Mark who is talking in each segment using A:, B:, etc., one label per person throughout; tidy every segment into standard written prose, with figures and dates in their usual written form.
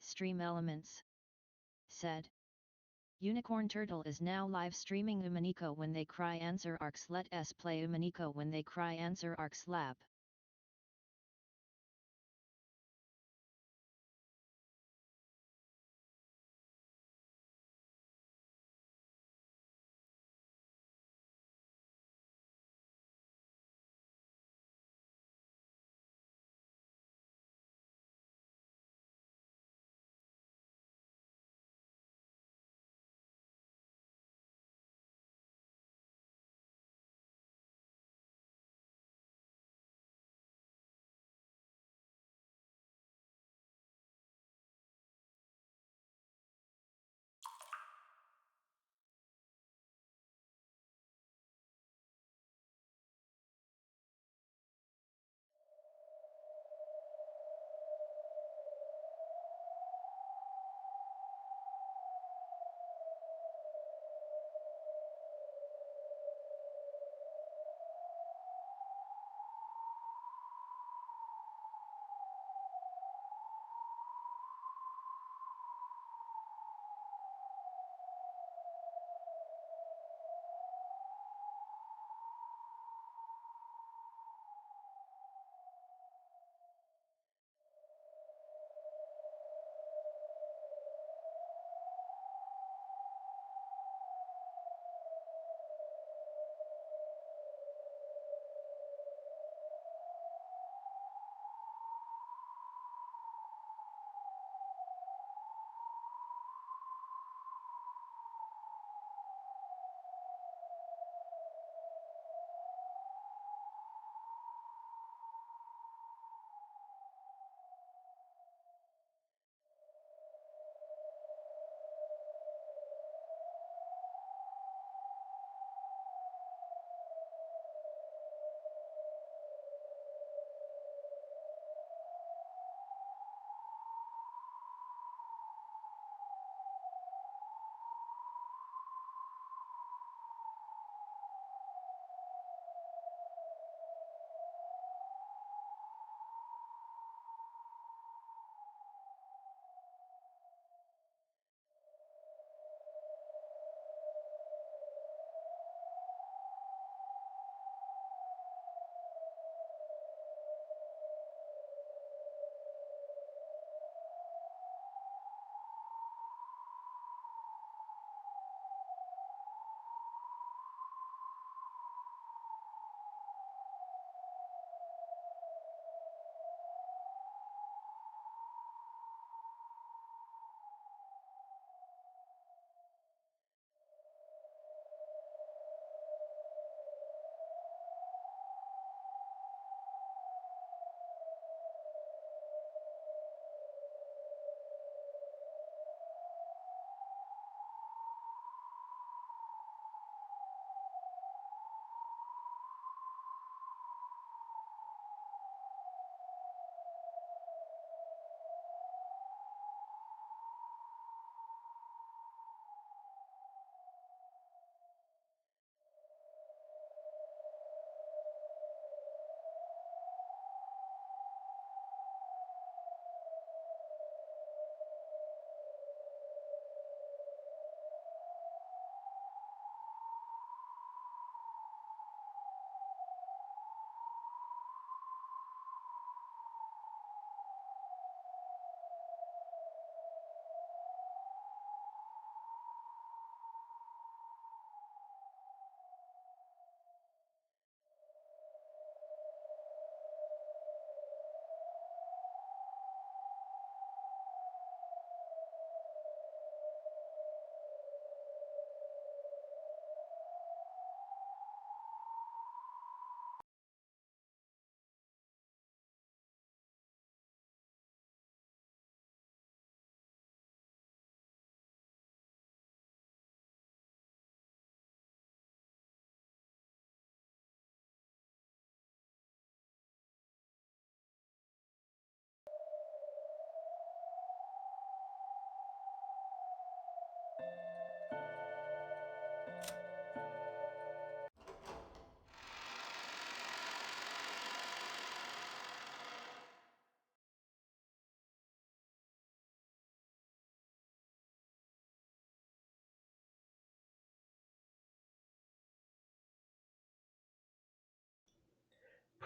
A: stream elements. Said. Unicorn Turtle is now live streaming Umineko when they cry answer arcs. Let us play Umineko when they cry answer arcs lab.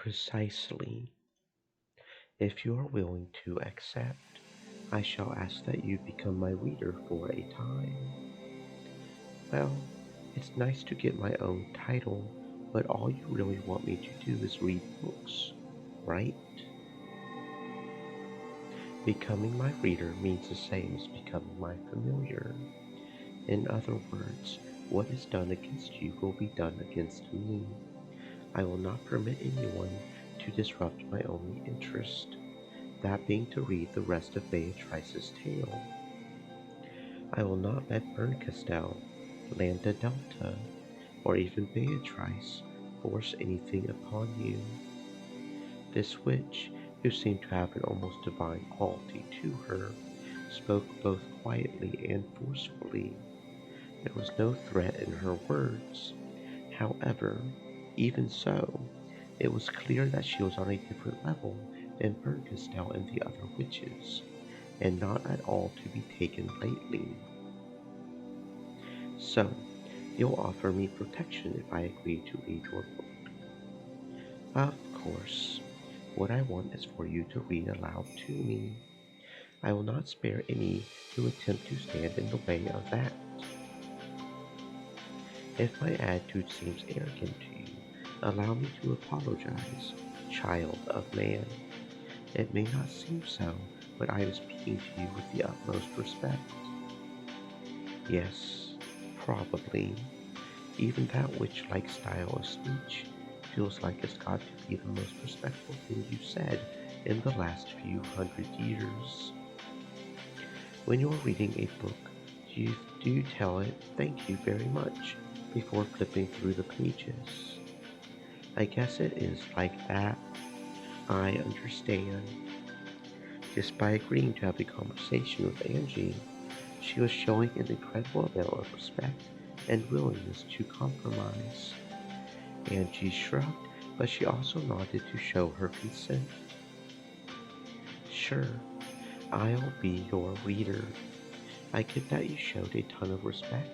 B: Precisely. If you are willing to accept, I shall ask that you become my reader for a time. Well, it's nice to get my own title, but all you really want me to do is read books, right? Becoming my reader means the same as becoming my familiar. In other words, what is done against you will be done against me. I will not permit anyone to disrupt my only interest, that being to read the rest of Beatrice's tale. I will not let Berncastel, Lambda Delta, or even Beatrice force anything upon you. This witch, who seemed to have an almost divine quality to her, spoke both quietly and forcefully. There was no threat in her words. However, even so, it was clear that she was on a different level than Berncastel and the other witches, and not at all to be taken lightly. So, you'll offer me protection if I agree to read your book. Of course, what I want is for you to read aloud to me. I will not spare any who attempt to stand in the way of that. If my attitude seems arrogant to you, allow me to apologize, child of man. It may not seem so, but I am speaking to you with the utmost respect. Yes, probably. Even that witch-like style of speech feels like it's got to be the most respectful thing you've said in the last few hundred years. When you're reading a book, you do tell it thank you very much before flipping through the pages. I guess it is like that. I understand. Just by agreeing to have a conversation with Angie, she was showing an incredible amount of respect and willingness to compromise. Angie shrugged, but she also nodded to show her consent. Sure, I'll be your reader. I get that you showed a ton of respect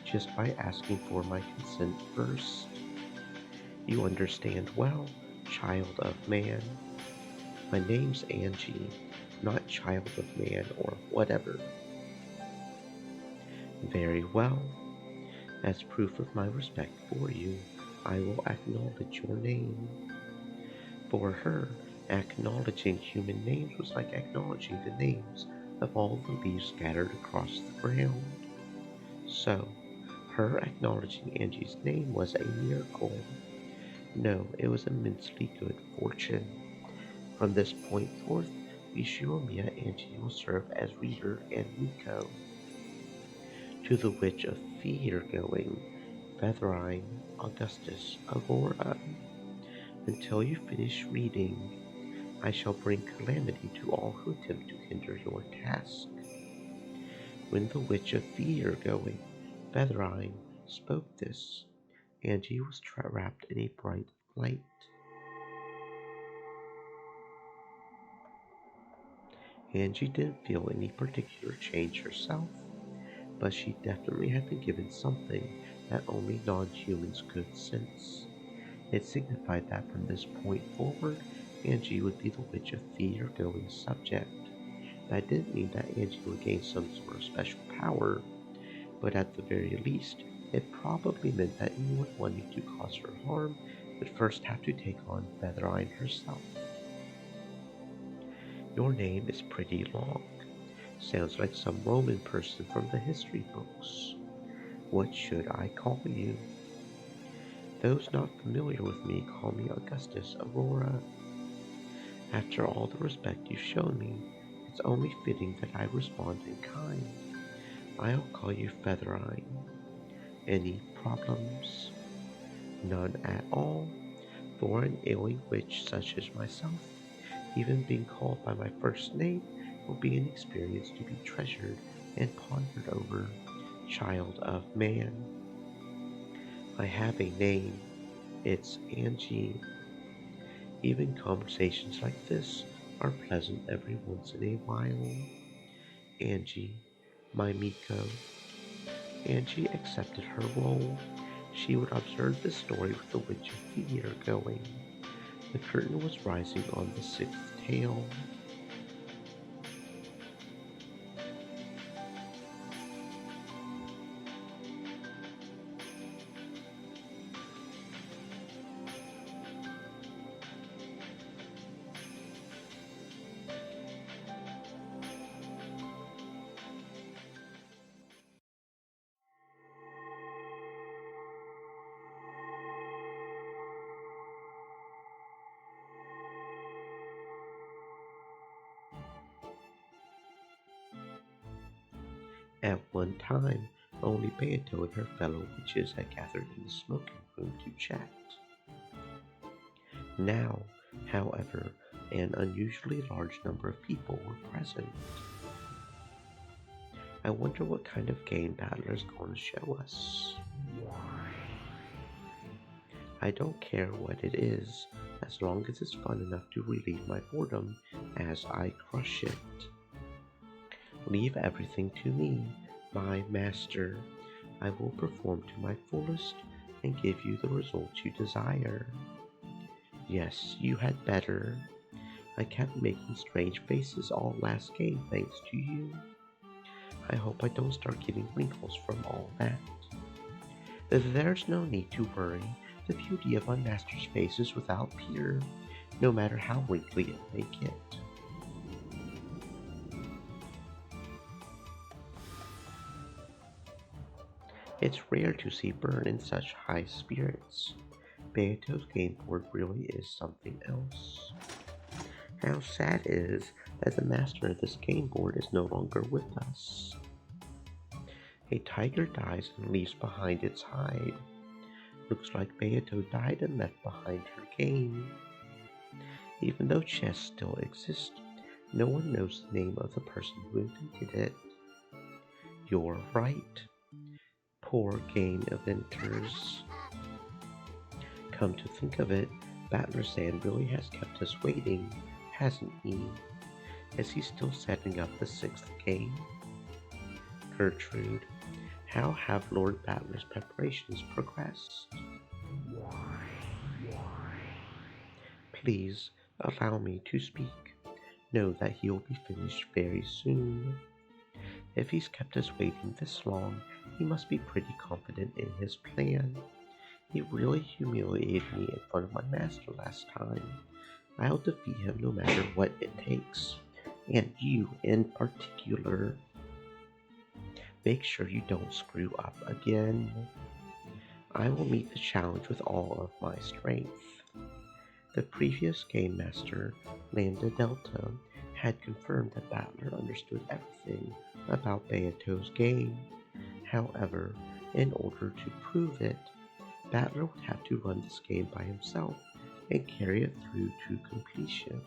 B: just by asking for my consent first. You understand well, child of man. My name's Angie, not child of man or whatever. Very well. As proof of my respect for you, I will acknowledge your name. For her, acknowledging human names was like acknowledging the names of all the leaves scattered across the ground. So, her acknowledging Angie's name was a miracle. No, it was immensely good fortune. From this point forth, Ishinomiya Angie will serve as reader and Miko. To the witch of fear going, Featherine, Augustus, Aurora. Until you finish reading, I shall bring calamity to all who attempt to hinder your task. When the witch of fear going, Featherine, spoke this, Angie was wrapped in a bright light. Angie didn't feel any particular change herself, but she definitely had been given something that only non-humans could sense. It signified that from this point forward, Angie would be the witch of fear going subject. That didn't mean that Angie would gain some sort of special power, but at the very least, it probably meant that anyone wanting to cause her harm would first have to take on Featherine herself. Your name is pretty long. Sounds like some Roman person from the history books. What should I call you? Those not familiar with me call me Augustus Aurora. After all the respect you've shown me, it's only fitting that I respond in kind. I'll call you Featherine. Any problems? None at all. For an ailing witch such as myself, even being called by my first name will be an experience to be treasured and pondered over. Child of man. I have a name. It's Angie. Even conversations like this are pleasant every once in a while. Angie, my Miko. Angie accepted her role. She would observe the story with the witch of fear going. The curtain was rising on the sixth tale. At one time, only Beato and her fellow witches had gathered in the smoking room to chat. Now, however, an unusually large number of people were present. I wonder what kind of game Battler's going to show us. I don't care what it is, as long as it's fun enough to relieve my boredom as I crush it. Leave everything to me, my master. I will perform to my fullest and give you the results you desire. Yes, you had better. I kept making strange faces all last game thanks to you. I hope I don't start getting wrinkles from all that. There's no need to worry. The beauty of my master's face is without peer, no matter how wrinkly it may get. It's rare to see Byrne in such high spirits. Beato's game board really is something else. How sad it is that the master of this game board is no longer with us. A tiger dies and leaves behind its hide. Looks like Beato died and left behind her game. Even though chess still exists, no one knows the name of the person who invented it. You're right. Poor game inventors. Come to think of it, Battler Sand really has kept us waiting, hasn't he? Is he still setting up the sixth game? Gertrude, how have Lord Battler's preparations progressed? Please allow me to speak. Know that he will be finished very soon. If he's kept us waiting this long, he must be pretty confident in his plan. He really humiliated me in front of my master last time. I'll defeat him no matter what it takes. And you in particular. Make sure you don't screw up again. I will meet the challenge with all of my strength. The previous game master, Lambda Delta, had confirmed that Battler understood everything about Beato's game. However, in order to prove it, Battler would have to run this game by himself and carry it through to completion.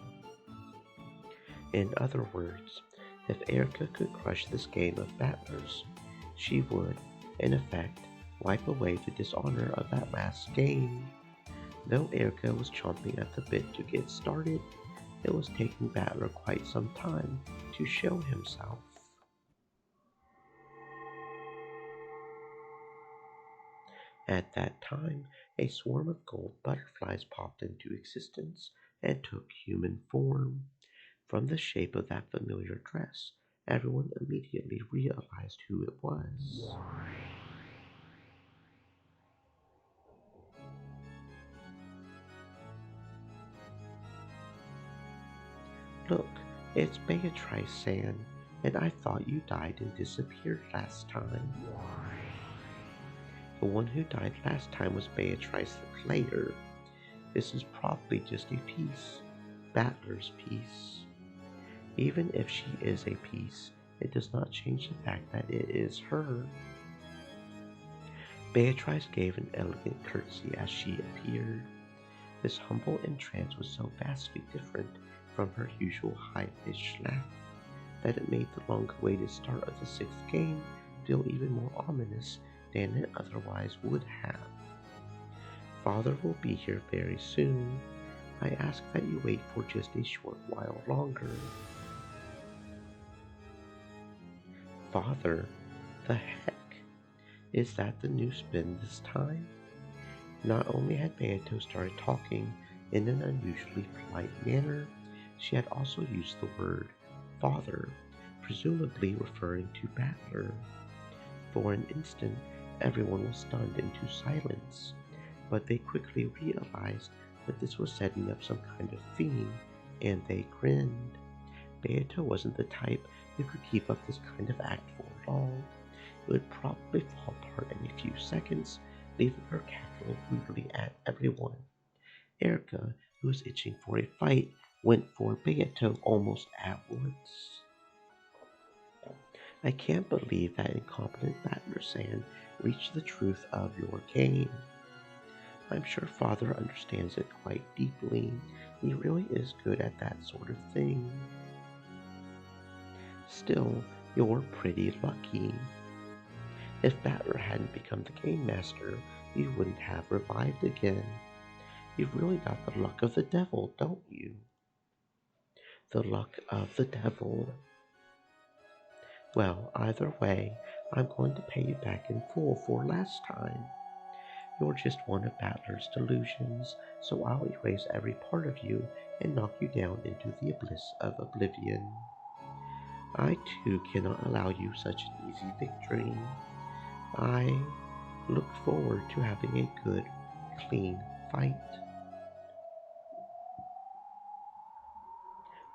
B: In other words, if Erica could crush this game of Battler's, she would, in effect, wipe away the dishonor of that last game. Though Erica was chomping at the bit to get started, it was taking Battler quite some time to show himself. At that time, a swarm of gold butterflies popped into existence and took human form. From the shape of that familiar dress, everyone immediately realized who it was. Look, it's Beatrice Sand, and I thought you died and disappeared last time. The one who died last time was Beatrice the Player. This is probably just a piece, Battler's piece. Even if she is a piece, it does not change the fact that it is her. Beatrice gave an elegant curtsy as she appeared. This humble entrance was so vastly different from her usual high-pitched laugh that it made the long-awaited start of the sixth game feel even more ominous than it otherwise would have. Father will be here very soon. I ask that you wait for just a short while longer. Father, the heck? Is that the new spin this time? Not only had Beato started talking, In an unusually polite manner, she had also used the word father, presumably referring to Battler. For an instant, everyone was stunned into silence, but they quickly realized that this was setting up some kind of theme, and they grinned. Beato wasn't the type who could keep up this kind of act for long. It would probably fall apart in a few seconds, leaving her cackling brutally at everyone. Erica, who was itching for a fight, went for Beato almost at once. I can't believe that incompetent Battler-san reached the truth of your game. I'm sure Father understands it quite deeply. He really is good at that sort of thing. Still, you're pretty lucky. If Battler hadn't become the game master, you wouldn't have revived again. You've really got the luck of the devil, don't you? The luck of the devil. Well, either way, I'm going to pay you back in full for last time. You're just one of Battler's delusions, so I'll erase every part of you and knock you down into the abyss of oblivion. I too cannot allow you such an easy victory. I look forward to having a good, clean fight.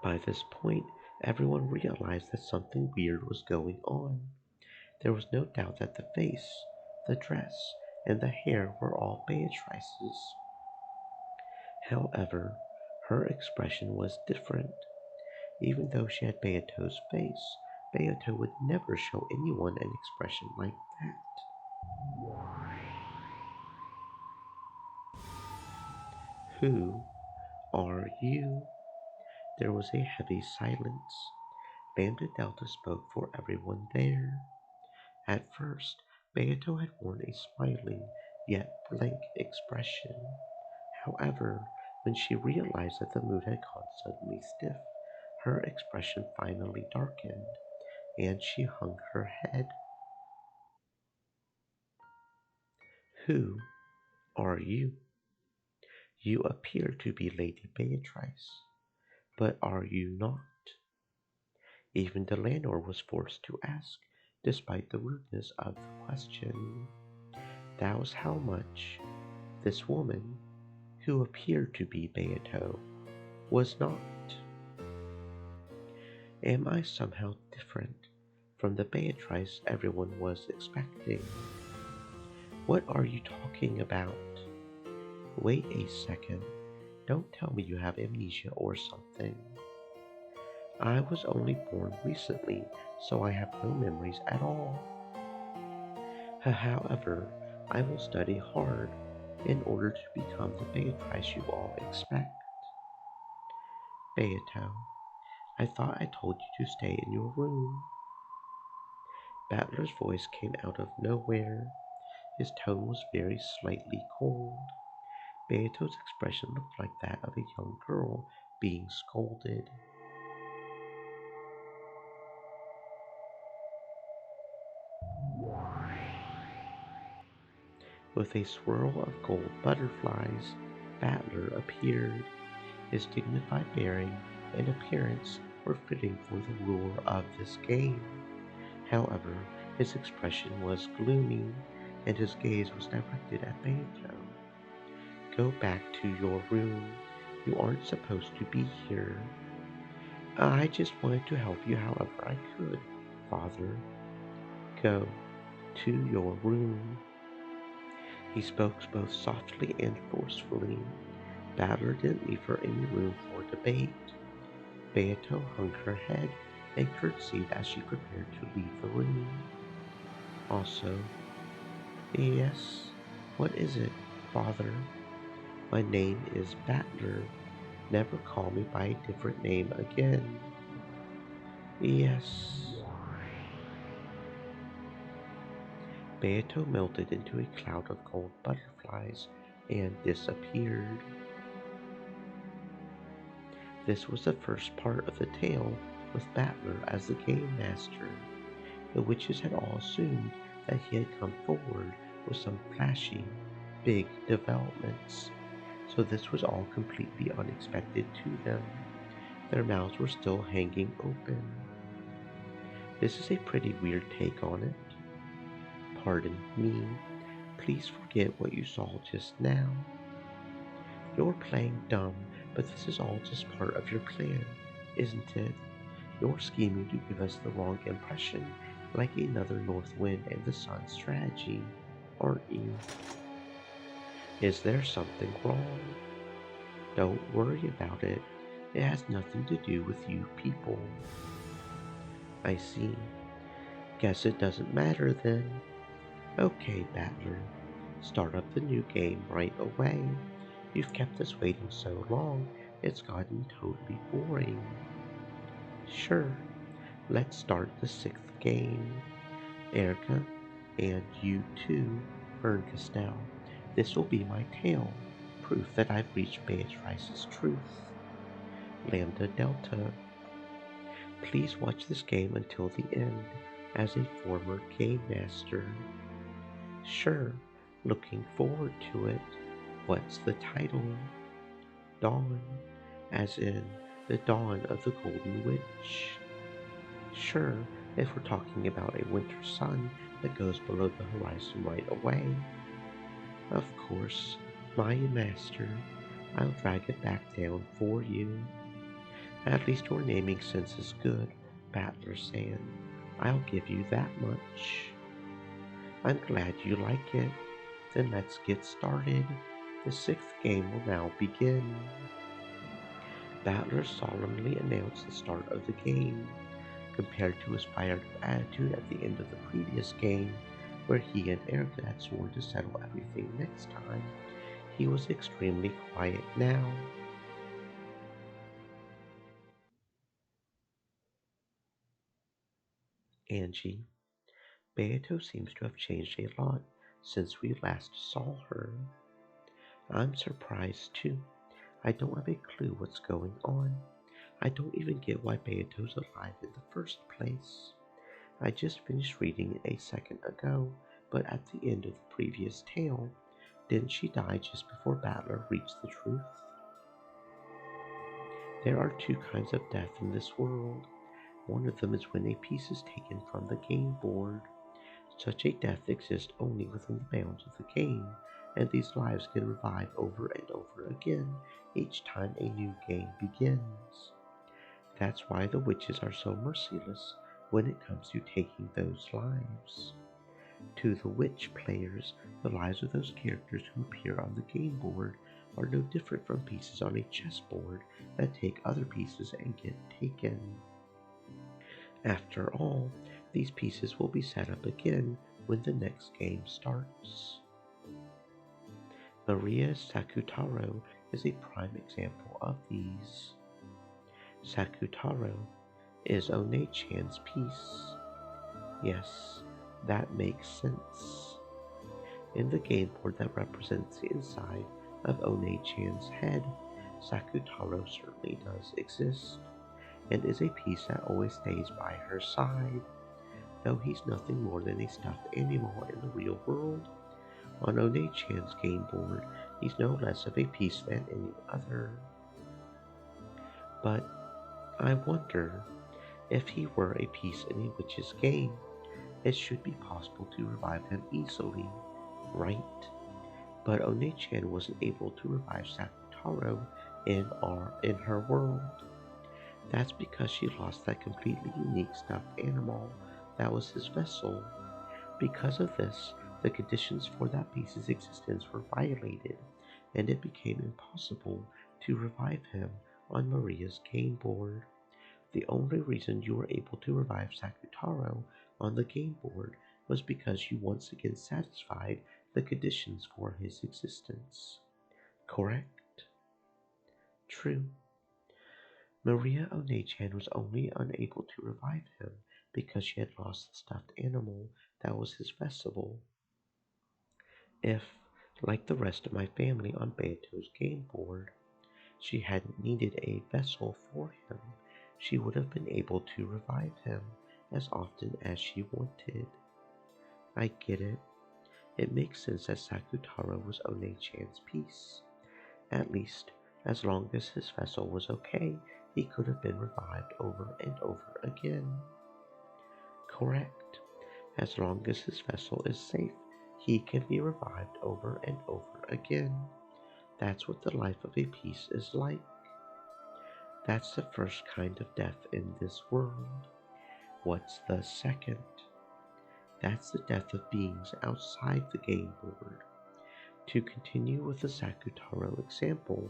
B: By this point, everyone realized that something weird was going on. There was no doubt that the face, the dress, and the hair were all Beatrice's. However, her expression was different. Even though she had Beato's face, Beato would never show anyone an expression like that. Who are you? There was a heavy silence. Lambda Delta spoke for everyone there. At first, Beato had worn a smiling yet blank expression. However, when she realized that the mood had gone suddenly stiff, her expression finally darkened, and she hung her head. Who are you? You appear to be Lady Beatrice, but are you not? Even the landlord was forced to ask, despite the rudeness of the question. That was how much this woman, who appeared to be Beato, was not. Am I somehow different from the Beatrice everyone was expecting? What are you talking about? Wait a second. Don't tell me you have amnesia or something. I was only born recently, so I have no memories at all. However, I will study hard in order to become the Beatrice you all expect. Beato, I thought I told you to stay in your room. Battler's voice came out of nowhere. His tone was very slightly cold. Beato's expression looked like that of a young girl being scolded. With a swirl of gold butterflies, Battler appeared. His dignified bearing and appearance were fitting for the ruler of this game. However, his expression was gloomy, and his gaze was directed at Beato. Go back to your room. You aren't supposed to be here. I just wanted to help you however I could, Father. Go to your room. He spoke both softly and forcefully. Battler didn't leave her any room for debate. Beato hung her head and curtsied as she prepared to leave the room. Also, yes, what is it, Father? My name is Battler. Never call me by a different name again. Yes. Beato melted into a cloud of gold butterflies and disappeared. This was the first part of the tale with Battler as the game master. The witches had all assumed that he had come forward with some flashy, big developments. so this was all completely unexpected to them. Their mouths were still hanging open. This is a pretty weird take on it. Pardon me. Please forget what you saw just now. You're playing dumb, but this is all just part of your plan, isn't it? You're scheming to give us the wrong impression, like another North Wind and the Sun strategy, aren't you? Is there something wrong? Don't worry about it. It has nothing to do with you people. I see. Guess it doesn't matter then. Okay, Battler. Start up the new game right away. You've kept us waiting so long, it's gotten totally boring. Sure, let's start the sixth game. Erica, and you too, Fern Castell. This will be my tale, proof that I've reached Beatrice's truth. Lambda Delta. Please watch this game until the end, as a former game master. Sure, looking forward to it. What's the title? Dawn, as in the dawn of the Golden Witch. Sure, if we're talking about a winter sun that goes below the horizon right away. Of course, my master, I'll drag it back down for you. At least your naming sense is good, Battler Sand. I'll give you that much. I'm glad you like it. Then let's get started. The sixth game will now begin. Battler solemnly announced the start of the game, compared to his fired attitude at the end of the previous game, where he and Erica had sworn to settle everything next time. He was extremely quiet now. Angie, Beato seems to have changed a lot since we last saw her. I'm surprised too. I don't have a clue what's going on. I don't even get why Beato's alive in the first place. I just finished reading it a second ago, but at the end of the previous tale, didn't she die just before Battler reached the truth? There are two kinds of death in this world. One of them is when a piece is taken from the game board. Such a death exists only within the bounds of the game, and these lives can revive over and over again each time a new game begins. That's why the witches are so merciless when it comes to taking those lives. To the witch players, the lives of those characters who appear on the game board are no different from pieces on a chessboard that take other pieces and get taken. After all, these pieces will be set up again when the next game starts. Maria Sakutaro is a prime example of these. Sakutaro is One-chan's piece. Yes, that makes sense. In the game board that represents the inside of One-chan's head, Sakutaro certainly does exist, and is a piece that always stays by her side. Though he's nothing more than a stuffed animal in the real world, on One-chan's game board, he's no less of a piece than any other. But I wonder, if he were a piece in a witch's game, it should be possible to revive him easily, right? But One-chan wasn't able to revive Sakutaro in her world. That's because she lost that completely unique stuffed animal that was his vessel. Because of this, the conditions for that piece's existence were violated, and it became impossible to revive him on Maria's game board. The only reason you were able to revive Sakutaro on the game board was because you once again satisfied the conditions for his existence. Correct? True. Maria One-chan was only unable to revive him because she had lost the stuffed animal that was his vessel. If, like the rest of my family on Beato's game board, she hadn't needed a vessel for him, she would have been able to revive him as often as she wanted. I get it. It makes sense that Sakutaro was One-chan's piece. At least, as long as his vessel was okay, he could have been revived over and over again. Correct. As long as his vessel is safe, he can be revived over and over again. That's what the life of a piece is like. That's the first kind of death in this world. What's the second? That's the death of beings outside the game board. To continue with the Sakutaro example,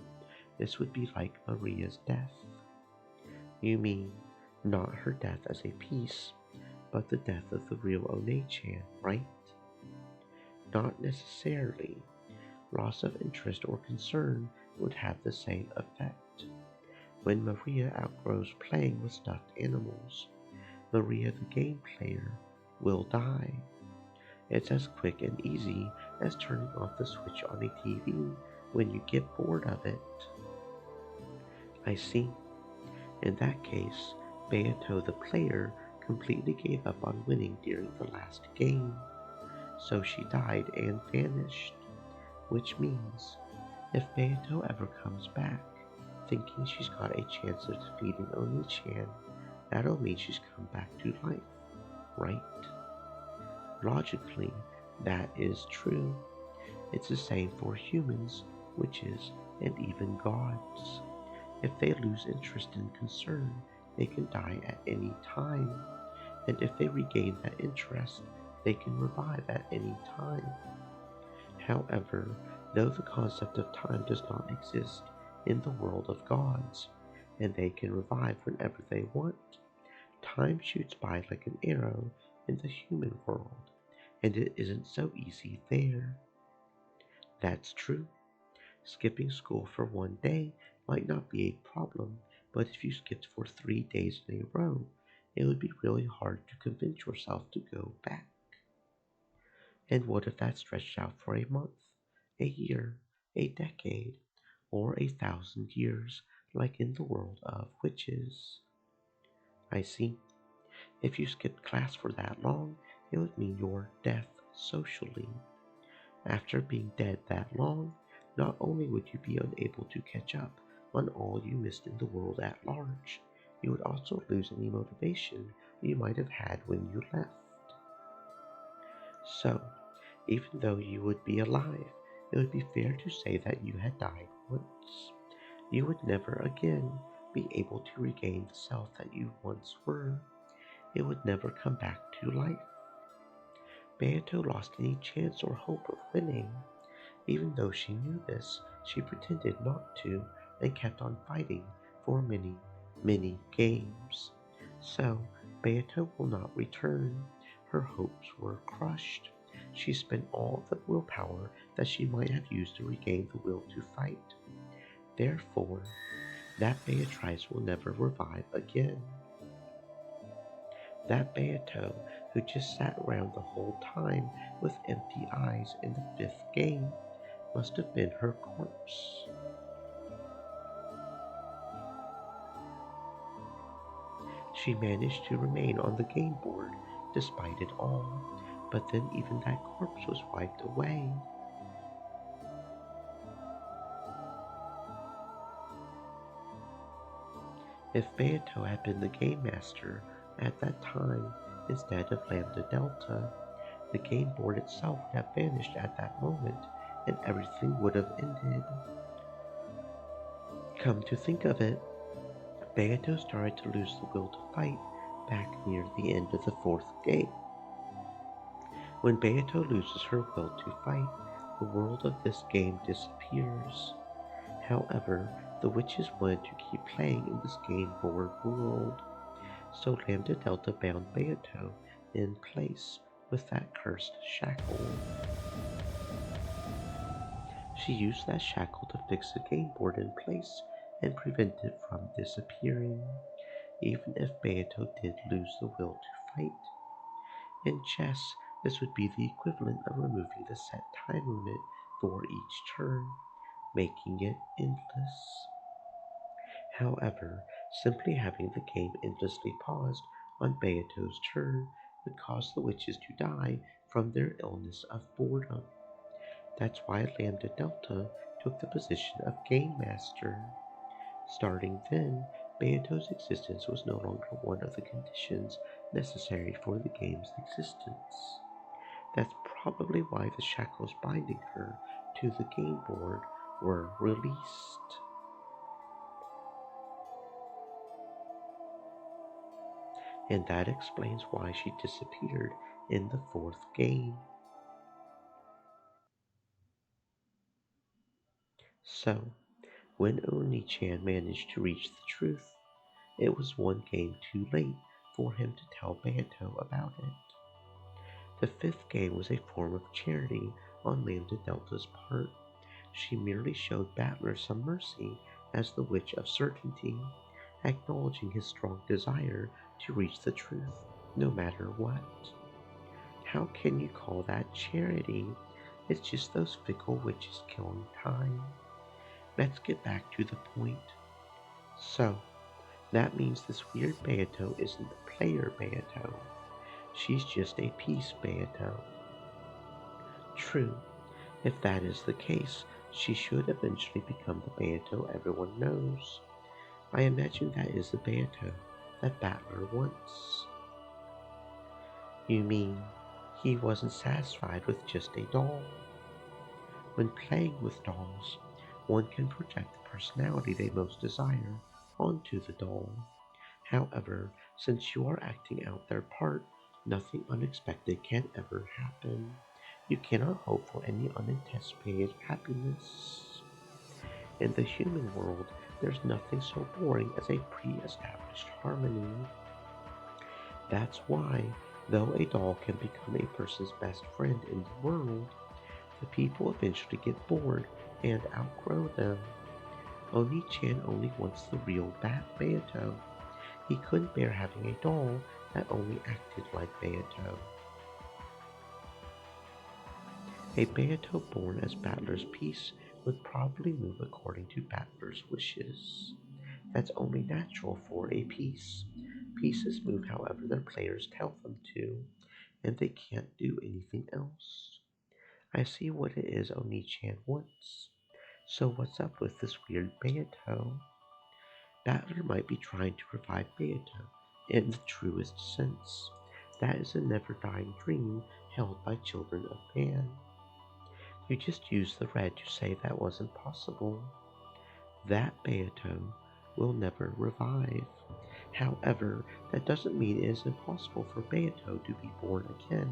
B: this would be like Maria's death. You mean not her death as a piece, but the death of the real One-chan, right? Not necessarily. Loss of interest or concern would have the same effect. When Maria outgrows playing with stuffed animals, Maria the game player will die. It's as quick and easy as turning off the switch on a TV when you get bored of it. I see. In that case, Beato the player completely gave up on winning during the last game, so she died and vanished, which means if Beato ever comes back, thinking she's got a chance of defeating Oni-chan, that'll mean she's come back to life, right? Logically, that is true. It's the same for humans, witches, and even gods. If they lose interest and concern, they can die at any time, and if they regain that interest, they can revive at any time. However, though the concept of time does not exist in the world of gods, and they can revive whenever they want, time shoots by like an arrow in the human world, and it isn't so easy there. That's true. Skipping school for one day might not be a problem, but if you skipped for 3 days in a row, it would be really hard to convince yourself to go back. And what if that stretched out for a month, a year, a decade, or 1,000 years, like in the world of witches? I see. If you skipped class for that long, it would mean your death socially. After being dead that long, not only would you be unable to catch up on all you missed in the world at large, you would also lose any motivation you might have had when you left. So, even though you would be alive, it would be fair to say that you had died once. You would never again be able to regain the self that you once were. It would never come back to life. Beato lost any chance or hope of winning. Even though she knew this, she pretended not to and kept on fighting for many, many games. So, Beato will not return. Her hopes were crushed. She spent all the willpower that she might have used to regain the will to fight. Therefore, that Beatrice will never revive again. That Beato who just sat around the whole time with empty eyes in the fifth game must have been her corpse. She managed to remain on the game board despite it all, but then even that corpse was wiped away. If Beato had been the game master at that time instead of Lambda Delta, the game board itself would have vanished at that moment and everything would have ended. Come to think of it, Beato started to lose the will to fight back near the end of the fourth game. When Beato loses her will to fight, the world of this game disappears. However, the witches wanted to keep playing in this game board world, so Lambda Delta bound Beato in place with that cursed shackle. She used that shackle to fix the game board in place and prevent it from disappearing, even if Beato did lose the will to fight. In chess, this would be the equivalent of removing the set time limit for each turn, making it endless. However, simply having the game endlessly paused on Beato's turn would cause the witches to die from their illness of boredom. That's why Lambda Delta took the position of Game Master. Starting then, Beato's existence was no longer one of the conditions necessary for the game's existence. That's probably why the shackles binding her to the game board were released. And that explains why she disappeared in the fourth game. So, when Oni-chan managed to reach the truth, it was one game too late for him to tell Beato about it. The fifth game was a form of charity on Lambda Delta's part. She merely showed Battler some mercy as the Witch of Certainty, acknowledging his strong desire to reach the truth, no matter what. How can you call that charity? It's just those fickle witches killing time. Let's get back to the point. So, that means this weird Beato isn't the player Beato. She's just a piece Beato. True, if that is the case, she should eventually become the Beato everyone knows. I imagine that is the Beato that Battler wants. You mean he wasn't satisfied with just a doll? When playing with dolls, one can project the personality they most desire onto the doll. However, since you are acting out their part, nothing unexpected can ever happen. You cannot hope for any unanticipated happiness. In the human world, there's nothing so boring as a pre-established harmony. That's why, though a doll can become a person's best friend in the world, the people eventually get bored and outgrow them. Oni-chan only wants the real Beato. He couldn't bear having a doll that only acted like Beato. A Beato born as Battler's piece would probably move according to Battler's wishes. That's only natural for a piece. Pieces move however their players tell them to, and they can't do anything else. I see what it is Oni-chan wants. So what's up with this weird Beato? Battler might be trying to revive Beato in the truest sense. That is a never-dying dream held by children of man. You just used the red to say that wasn't possible. That Beato will never revive. However, that doesn't mean it is impossible for Beato to be born again.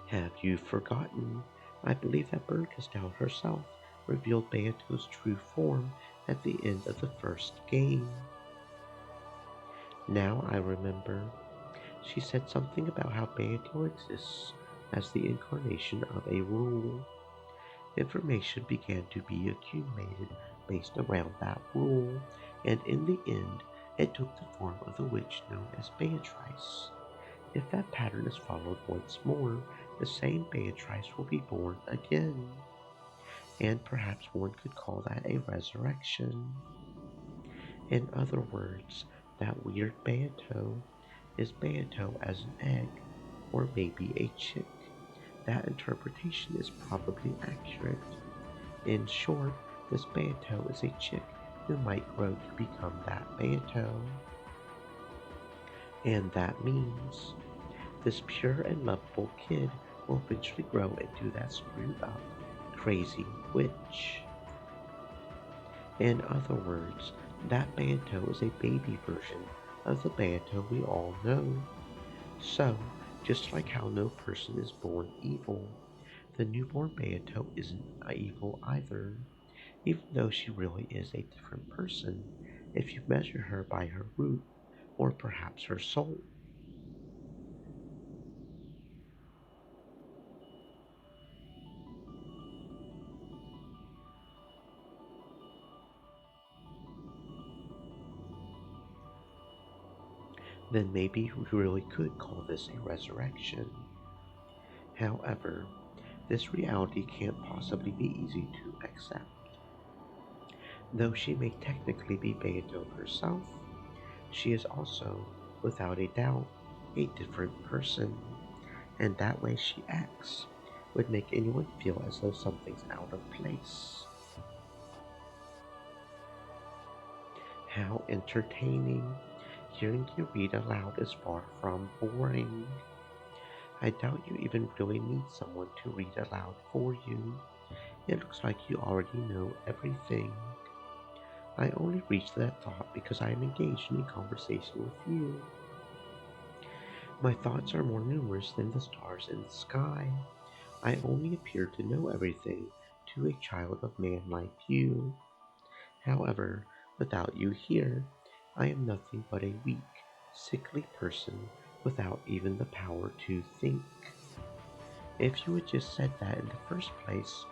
B: Have you forgotten? I believe that Burkesdown herself revealed Beato's true form at the end of the first game. Now I remember. She said something about how Beato exists as the incarnation of a rule. Information began to be accumulated based around that rule, and in the end, it took the form of the witch known as Beatrice. If that pattern is followed once more, the same Beatrice will be born again. And perhaps one could call that a resurrection. In other words, that weird Beato is Beato as an egg, or maybe a chick. That interpretation is probably accurate. In short, this Beato is a chick who might grow to become that Beato. And that means this pure and lovable kid will eventually grow into that screwed up, crazy witch. In other words, that Beato is a baby version of the Beato we all know. So, just like how no person is born evil, the newborn Beato isn't evil either, even though she really is a different person if you measure her by her root or perhaps her soul. Then maybe we really could call this a resurrection. However, this reality can't possibly be easy to accept. Though she may technically be Beato herself, she is also, without a doubt, a different person, and that way she acts, would make anyone feel as though something's out of place. How entertaining! Hearing you read aloud is far from boring. I doubt you even really need someone to read aloud for you. It looks like you already know everything. I only reached that thought because I am engaged in a conversation with you. My thoughts are more numerous than the stars in the sky. I only appear to know everything to a child of man like you. However, without you here, I am nothing but a weak, sickly person without even the power to think. If you had just said that in the first place,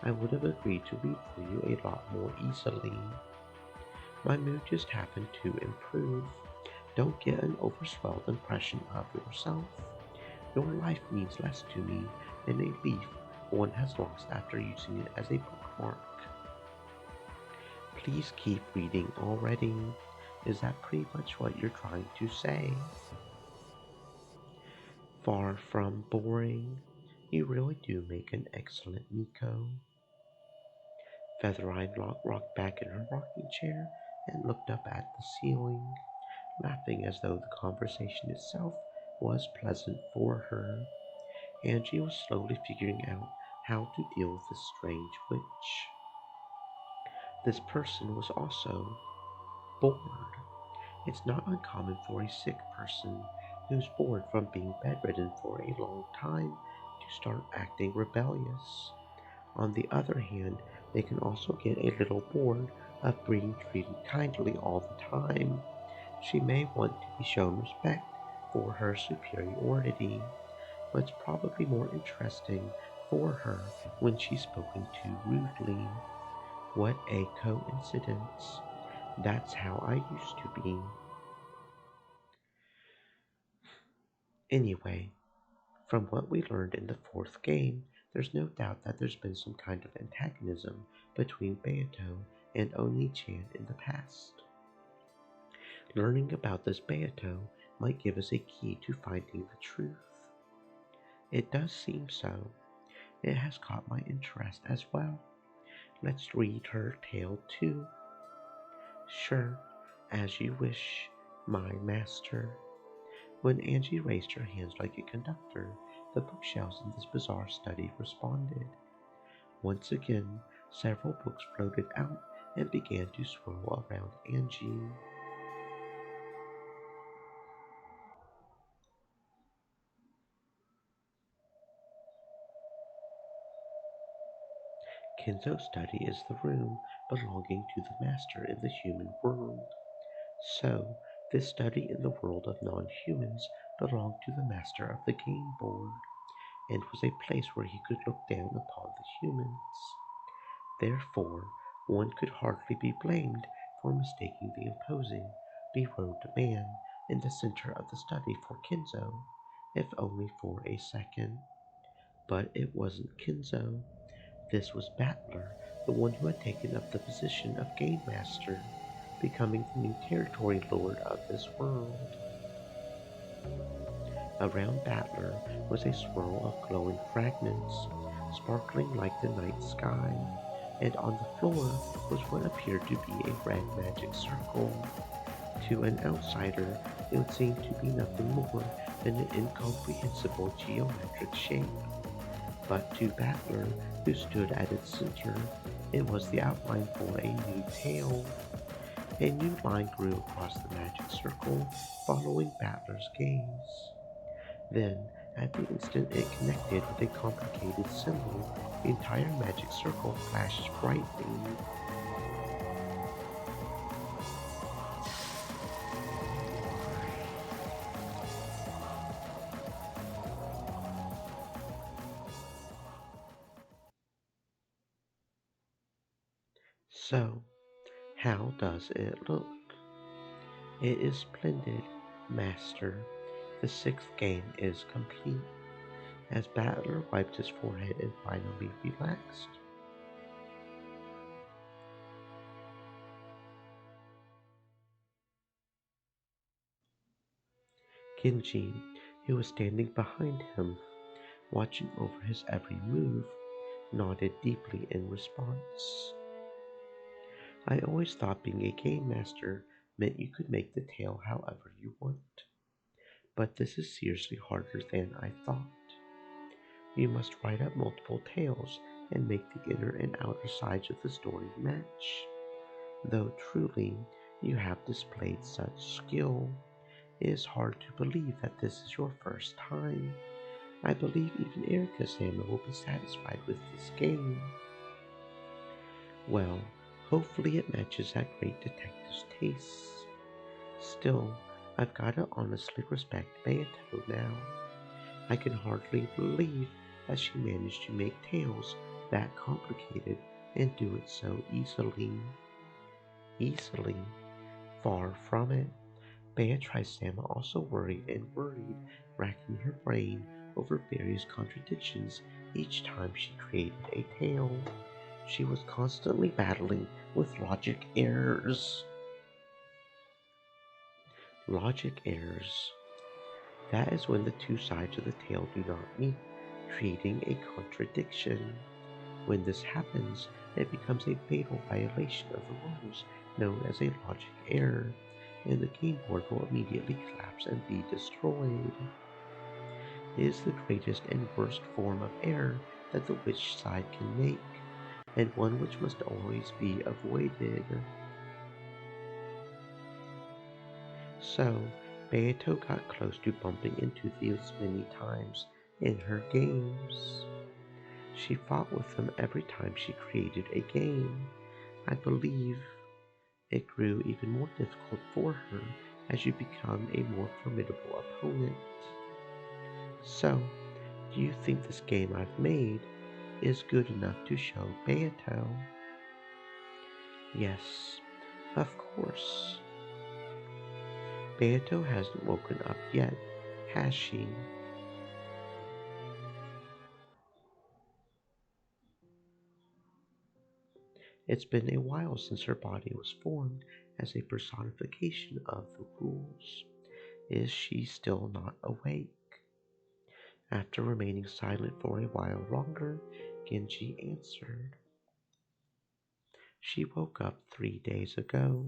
B: I would have agreed to read for you a lot more easily. My mood just happened to improve. Don't get an overswelled impression of yourself. Your life means less to me than a leaf one has lost after using it as a bookmark. Please keep reading already. Is that pretty much what you're trying to say? Far from boring. You really do make an excellent Miko. Feather-Eyed rocked back in her rocking chair and looked up at the ceiling, laughing as though the conversation itself was pleasant for her. Angie was slowly figuring out how to deal with this strange witch. This person was also bored. It's not uncommon for a sick person who's bored from being bedridden for a long time to start acting rebellious. On the other hand, they can also get a little bored of being treated kindly all the time. She may want to be shown respect for her superiority, but it's probably more interesting for her when she's spoken to rudely. What a coincidence. That's how I used to be. Anyway, from what we learned in the fourth game, there's no doubt that there's been some kind of antagonism between Beato and Oni-chan in the past. Learning about this Beato might give us a key to finding the truth. It does seem so. It has caught my interest as well. Let's read her tale too. Sure, as you wish, my master. When Angie raised her hands like a conductor, the bookshelves in this bizarre study responded. Once again, several books floated out and began to swirl around Angie. Kinzo's study is the room belonging to the master in the human world. So, this study in the world of non-humans belonged to the master of the game board, and was a place where he could look down upon the humans. Therefore, one could hardly be blamed for mistaking the imposing, berobed man in the center of the study for Kinzo, if only for a second. But it wasn't Kinzo. This was Battler, the one who had taken up the position of Game Master, becoming the new territory lord of this world. Around Battler was a swirl of glowing fragments, sparkling like the night sky, and on the floor was what appeared to be a red magic circle. To an outsider, it would seem to be nothing more than an incomprehensible geometric shape. But to Battler, who stood at its center, it was the outline for a new tale. A new line grew across the magic circle, following Battler's gaze. Then, at the instant it connected with a complicated symbol, the entire magic circle flashed brightly. So, how does it look? It is splendid, Master. The sixth game is complete. As Battler wiped his forehead and finally relaxed. Genji, who was standing behind him, watching over his every move, nodded deeply in response. I always thought being a game master meant you could make the tale however you want, but this is seriously harder than I thought. You must write up multiple tales and make the inner and outer sides of the story match. Though truly you have displayed such skill, it is hard to believe that this is your first time. I believe even Erica Sama will be satisfied with this game. Well, hopefully it matches that great detective's tastes. Still, I've gotta honestly respect Beato now. I can hardly believe that she managed to make tales that complicated and do it so easily. Easily. Far from it. Beatrice Sama also worried, racking her brain over various contradictions each time she created a tale. She was constantly battling with logic errors. Logic errors. That is when the two sides of the tale do not meet, creating a contradiction. When this happens, it becomes a fatal violation of the rules known as a logic error, and the game board will immediately collapse and be destroyed. It is the greatest and worst form of error that the witch side can make, and one which must always be avoided. So, Beato got close to bumping into these many times in her games. She fought with them every time she created a game. I believe it grew even more difficult for her as you become a more formidable opponent. So, do you think this game I've made is good enough to show Beato? Yes, of course. Beato hasn't woken up yet, has she? It's been a while since her body was formed as a personification of the rules. Is she still not awake? After remaining silent for a while longer, Genji answered. She woke up 3 days ago.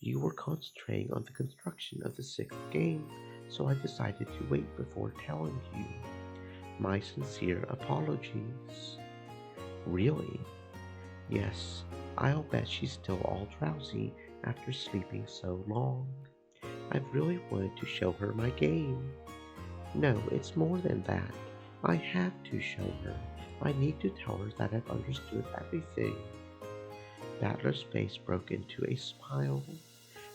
B: You were concentrating on the construction of the sixth game, so I decided to wait before telling you. My sincere apologies. Really? Yes, I'll bet she's still all drowsy after sleeping so long. I've really wanted to show her my game. No, it's more than that. I have to show her. I need to tell her that I've understood everything. Battler's face broke into a smile.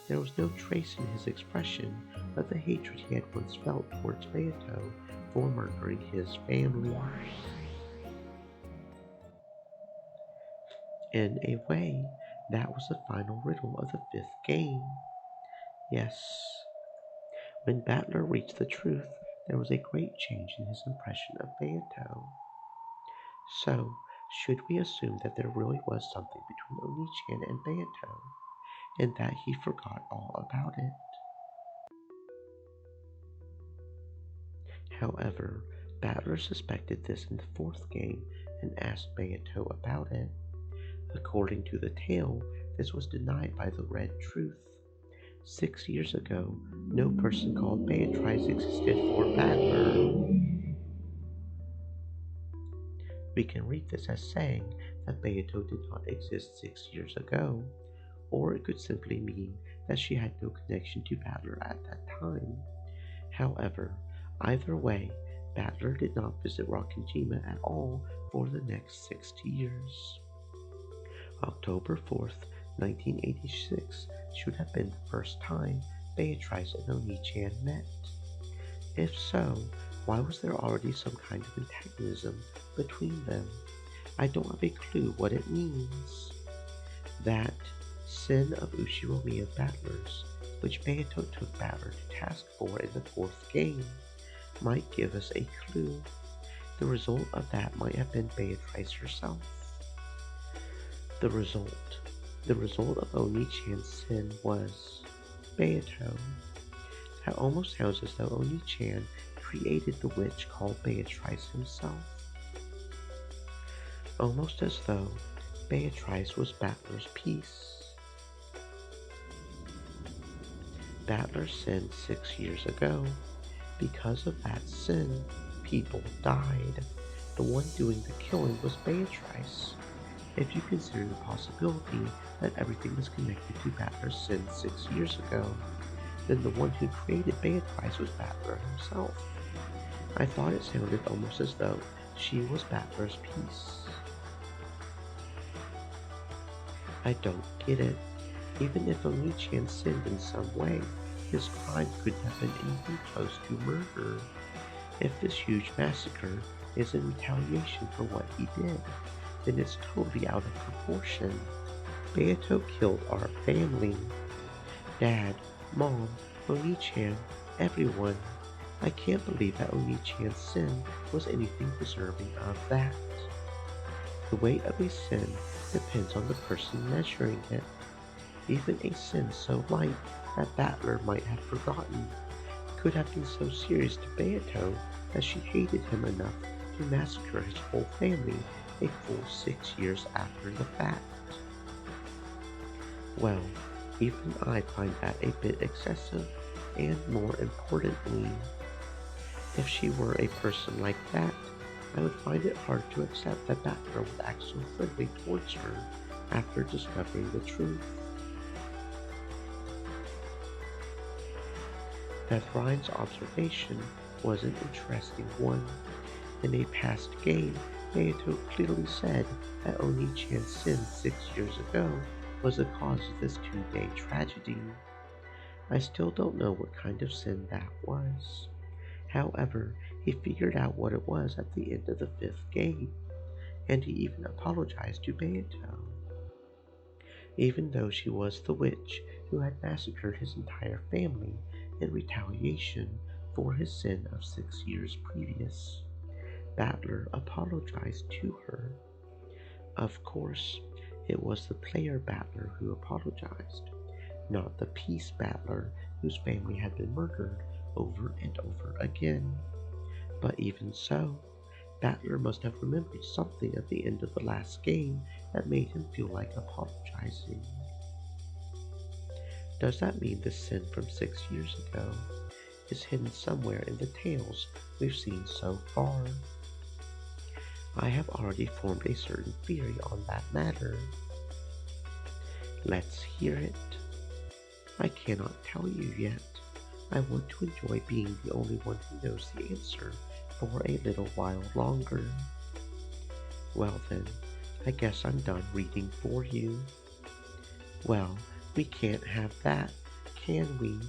B: There was no trace in his expression of the hatred he had once felt towards Beato for murdering his family. In a way, that was the final riddle of the fifth game. Yes, when Battler reached the truth, there was a great change in his impression of Beato. So, should we assume that there really was something between Oni-chan and Beato, and that he forgot all about it? However, Battler suspected this in the fourth game and asked Beato about it. According to the tale, this was denied by the Red Truth. 6 years ago, no person called Beatrice existed for Battler. We can read this as saying that Beato did not exist 6 years ago, or it could simply mean that she had no connection to Battler at that time. However, either way, Battler did not visit Rokkenjima at all for the next 60 years. October 4th, 1986 should have been the first time Beatrice and Oni-chan met. If so, why was there already some kind of antagonism between them? I don't have a clue what it means. That sin of Ushiromiya battlers, which Beato took Battler to task for in the fourth game, might give us a clue. The result of that might have been Beatrice herself. The result of Oni-chan's sin was Beato. That almost sounds as though Oni-chan created the witch called Beatrice himself, almost as though Beatrice was Battler's piece. Battler sinned 6 years ago. Because of that sin, people died. The one doing the killing was Beatrice. If you consider the possibility that everything was connected to Battler's sin 6 years ago, then the one who created Beatrice was Battler himself. I thought it sounded almost as though she was Battler's piece. I don't get it. Even if Oni-chan sinned in some way, his crime couldn't have been anything close to murder. If this huge massacre is in retaliation for what he did, then it's totally out of proportion. Beato killed our family. Dad, Mom, Oni-chan, everyone. I can't believe that Oni-chan's sin was anything deserving of that. The weight of a sin depends on the person measuring it. Even a sin so light that Battler might have forgotten could have been so serious to Beato that she hated him enough to massacre his whole family a full 6 years after the fact. Well, even I find that a bit excessive, and more importantly, if she were a person like that, I would find it hard to accept that Battler would act so friendly towards her after discovering the truth. Beth Ryan's observation was an interesting one. In a past game, Beato clearly said that Oni-chan's sin 6 years ago was the cause of this 2-day tragedy. I still don't know what kind of sin that was. However, he figured out what it was at the end of the 5th game, and he even apologized to Beato, even though she was the witch who had massacred his entire family in retaliation for his sin of 6 years previous. Battler apologized to her. Of course, it was the player Battler who apologized, not the peace Battler whose family had been murdered over and over again. But even so, Battler must have remembered something at the end of the last game that made him feel like apologizing. Does that mean the sin from 6 years ago is hidden somewhere in the tales we've seen so far? I have already formed a certain theory on that matter. Let's hear it. I cannot tell you yet. I want to enjoy being the only one who knows the answer for a little while longer. Well then, I guess I'm done reading for you. Well, we can't have that, can we?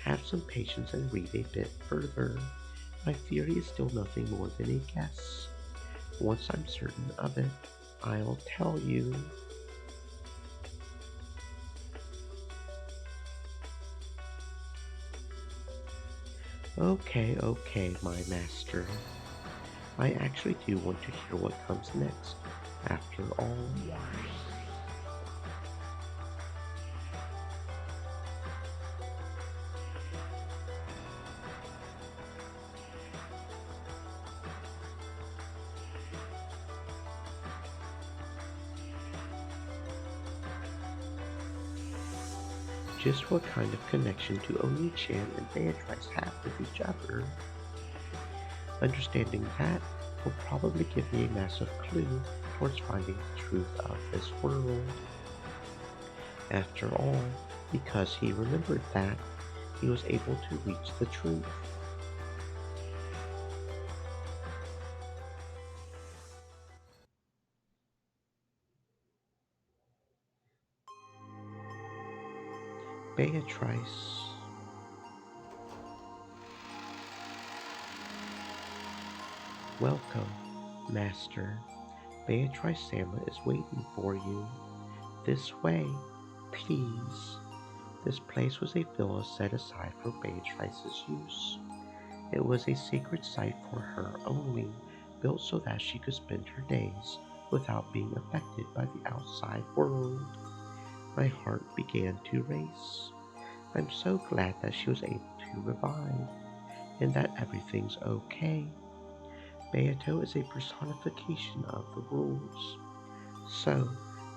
B: Have some patience and read a bit further. My theory is still nothing more than a guess. Once I'm certain of it, I'll tell you. Okay, my master. I actually do want to hear what comes next, after all. Just what kind of connection do Oni-chan and Beatrice have with each other? Understanding that will probably give me a massive clue towards finding the truth of this world. After all, because he remembered that, he was able to reach the truth. Beatrice. Welcome, Master. Beatrice-sama is waiting for you. This way, please. This place was a villa set aside for Beatrice's use. It was a sacred site for her only, built so that she could spend her days without being affected by the outside world. My heart began to race. I'm so glad that she was able to revive. and that everything's okay. Beato is a personification of the rules. So,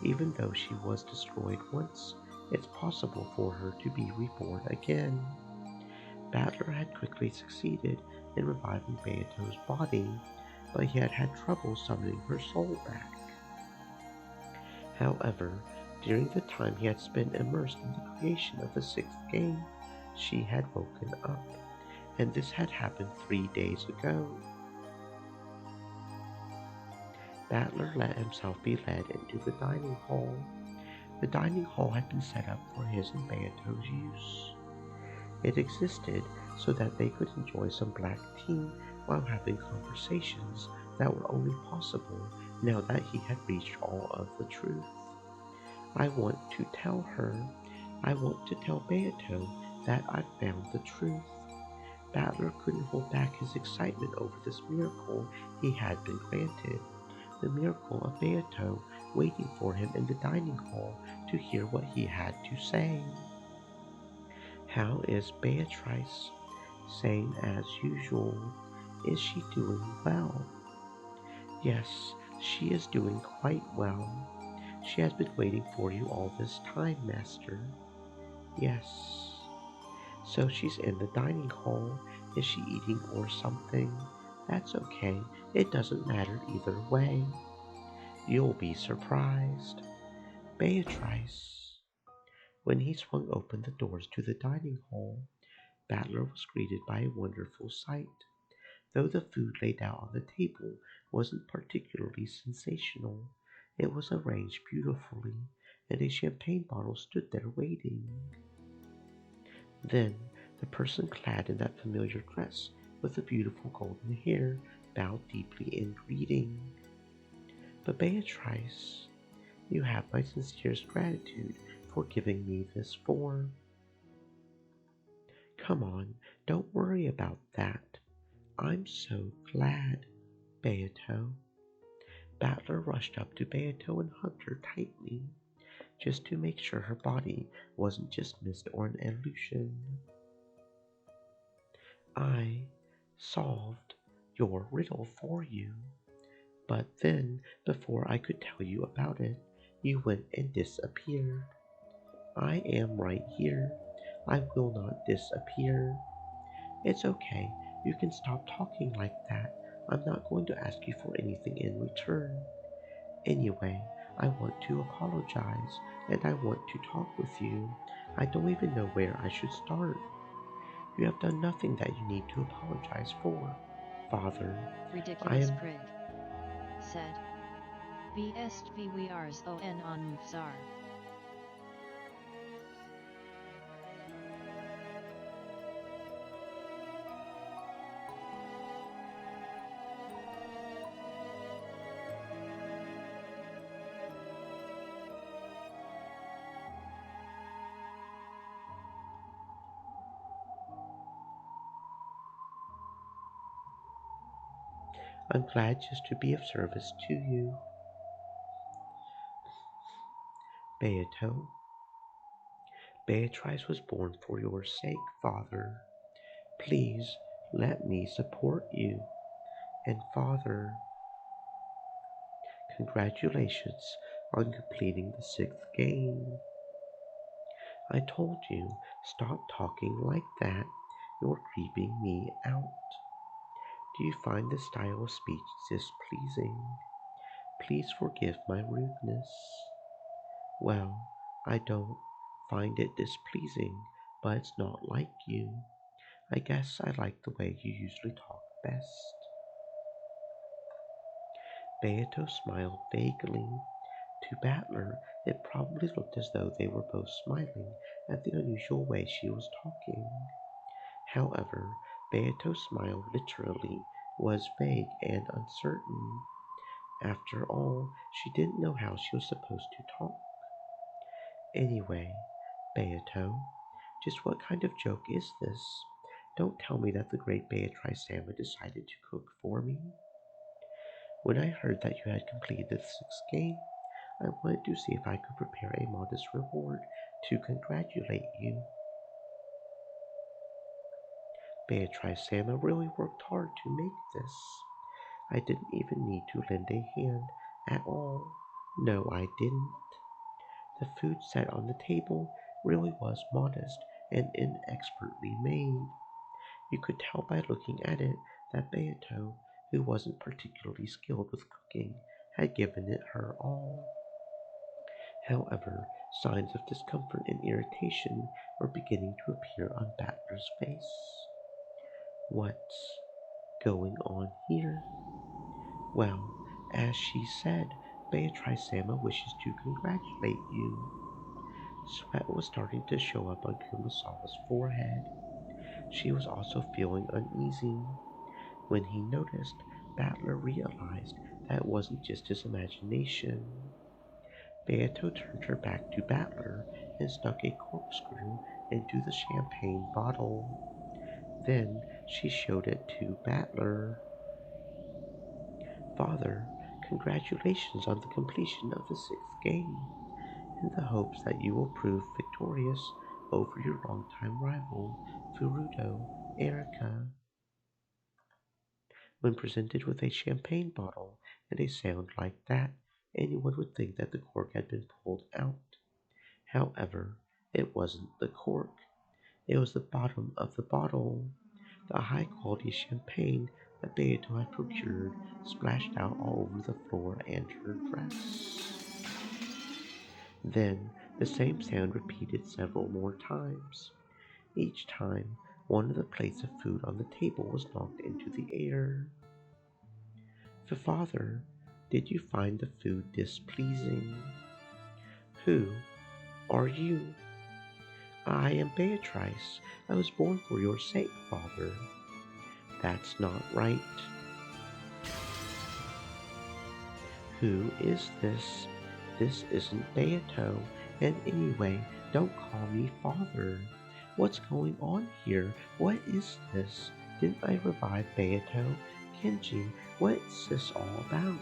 B: even though she was destroyed once, it's possible for her to be reborn again. Battler had quickly succeeded in reviving Beato's body, but he had had trouble summoning her soul back. However, during the time he had spent immersed in the creation of the sixth game, she had woken up, and this had happened 3 days ago. Battler let himself be led into the dining hall. The dining hall had been set up for his and Beato's use. It existed so that they could enjoy some black tea while having conversations that were only possible now that he had reached all of the truth. I want to tell her, I want to tell Beato that I found the truth. Battler couldn't hold back his excitement over this miracle he had been granted, the miracle of Beato waiting for him in the dining hall to hear what he had to say. How is Beatrice? Same as usual. Is she doing well? Yes, she is doing quite well. She has been waiting for you all this time, Master. Yes. So she's in the dining hall. Is she eating or something? That's okay. It doesn't matter either way. You'll be surprised. Beatrice. When he swung open the doors to the dining hall, Battler was greeted by a wonderful sight. Though the food laid out on the table wasn't particularly sensational, it was arranged beautifully, and a champagne bottle stood there waiting. Then the person clad in that familiar dress with the beautiful golden hair bowed deeply in greeting. But Beatrice, you have my sincerest gratitude for giving me this form. Come on, don't worry about that. I'm so glad, Beato. Battler rushed up to Beato and hugged her tightly, just to make sure her body wasn't just mist or an illusion. I solved your riddle for you, but then, before I could tell you about it, you went and disappeared. I am right here. I will not disappear. It's okay. You can stop talking like that. I'm not going to ask you for anything in return. Anyway, I want to apologize and I want to talk with you. I don't even know where I should start. You have done nothing that you need to apologize for. Father, I
A: Ridiculous
B: am.
A: prig, said. Bst we ars on mufzar.
B: I'm glad just to be of service to you. Beato, Beatrice was born for your sake, Father. Please let me support you. And Father, congratulations on completing the sixth game. I told you, stop talking like that. You're creeping me out. Do you find this style of speech displeasing? Please forgive my rudeness. Well, I don't find it displeasing, but it's not like you. I guess I like the way you usually talk best. Beato smiled vaguely. To Battler, it probably looked as though they were both smiling at the unusual way she was talking. However, Beato's smile literally was vague and uncertain. After all, she didn't know how she was supposed to talk. Anyway, Beato, just what kind of joke is this? Don't tell me that the great Beatrice Sama decided to cook for me. When I heard that you had completed the sixth game, I wanted to see if I could prepare a modest reward to congratulate you. Beatrice Sama really worked hard to make this. I didn't even need to lend a hand at all. No, I didn't. The food set on the table really was modest and inexpertly made. You could tell by looking at it that Beato, who wasn't particularly skilled with cooking, had given it her all. However, signs of discomfort and irritation were beginning to appear on Battler's face. What's going on here? Well, as she said, Beatrice Sama wishes to congratulate you. Sweat was starting to show up on Kumasawa's forehead. She was also feeling uneasy. When he noticed, Battler realized that it wasn't just his imagination. Beato turned her back to Battler and stuck a corkscrew into the champagne bottle. Then she showed it to Battler. Father, congratulations on the completion of the sixth game, in the hopes that you will prove victorious over your longtime rival, Furudo Erika. When presented with a champagne bottle and a sound like that, anyone would think that the cork had been pulled out. However, it wasn't the cork. It was the bottom of the bottle. The high-quality champagne that Beato had procured splashed out all over the floor and her dress. Then the same sound repeated several more times. Each time, one of the plates of food on the table was knocked into the air. Father, did you find the food displeasing? Who are you? I am Beatrice. I was born for your sake, Father. That's not right. Who is this? This isn't Beato, and anyway, don't call me Father. What's going on here? What is this? Didn't I revive Beato? Kenji, what's this all about?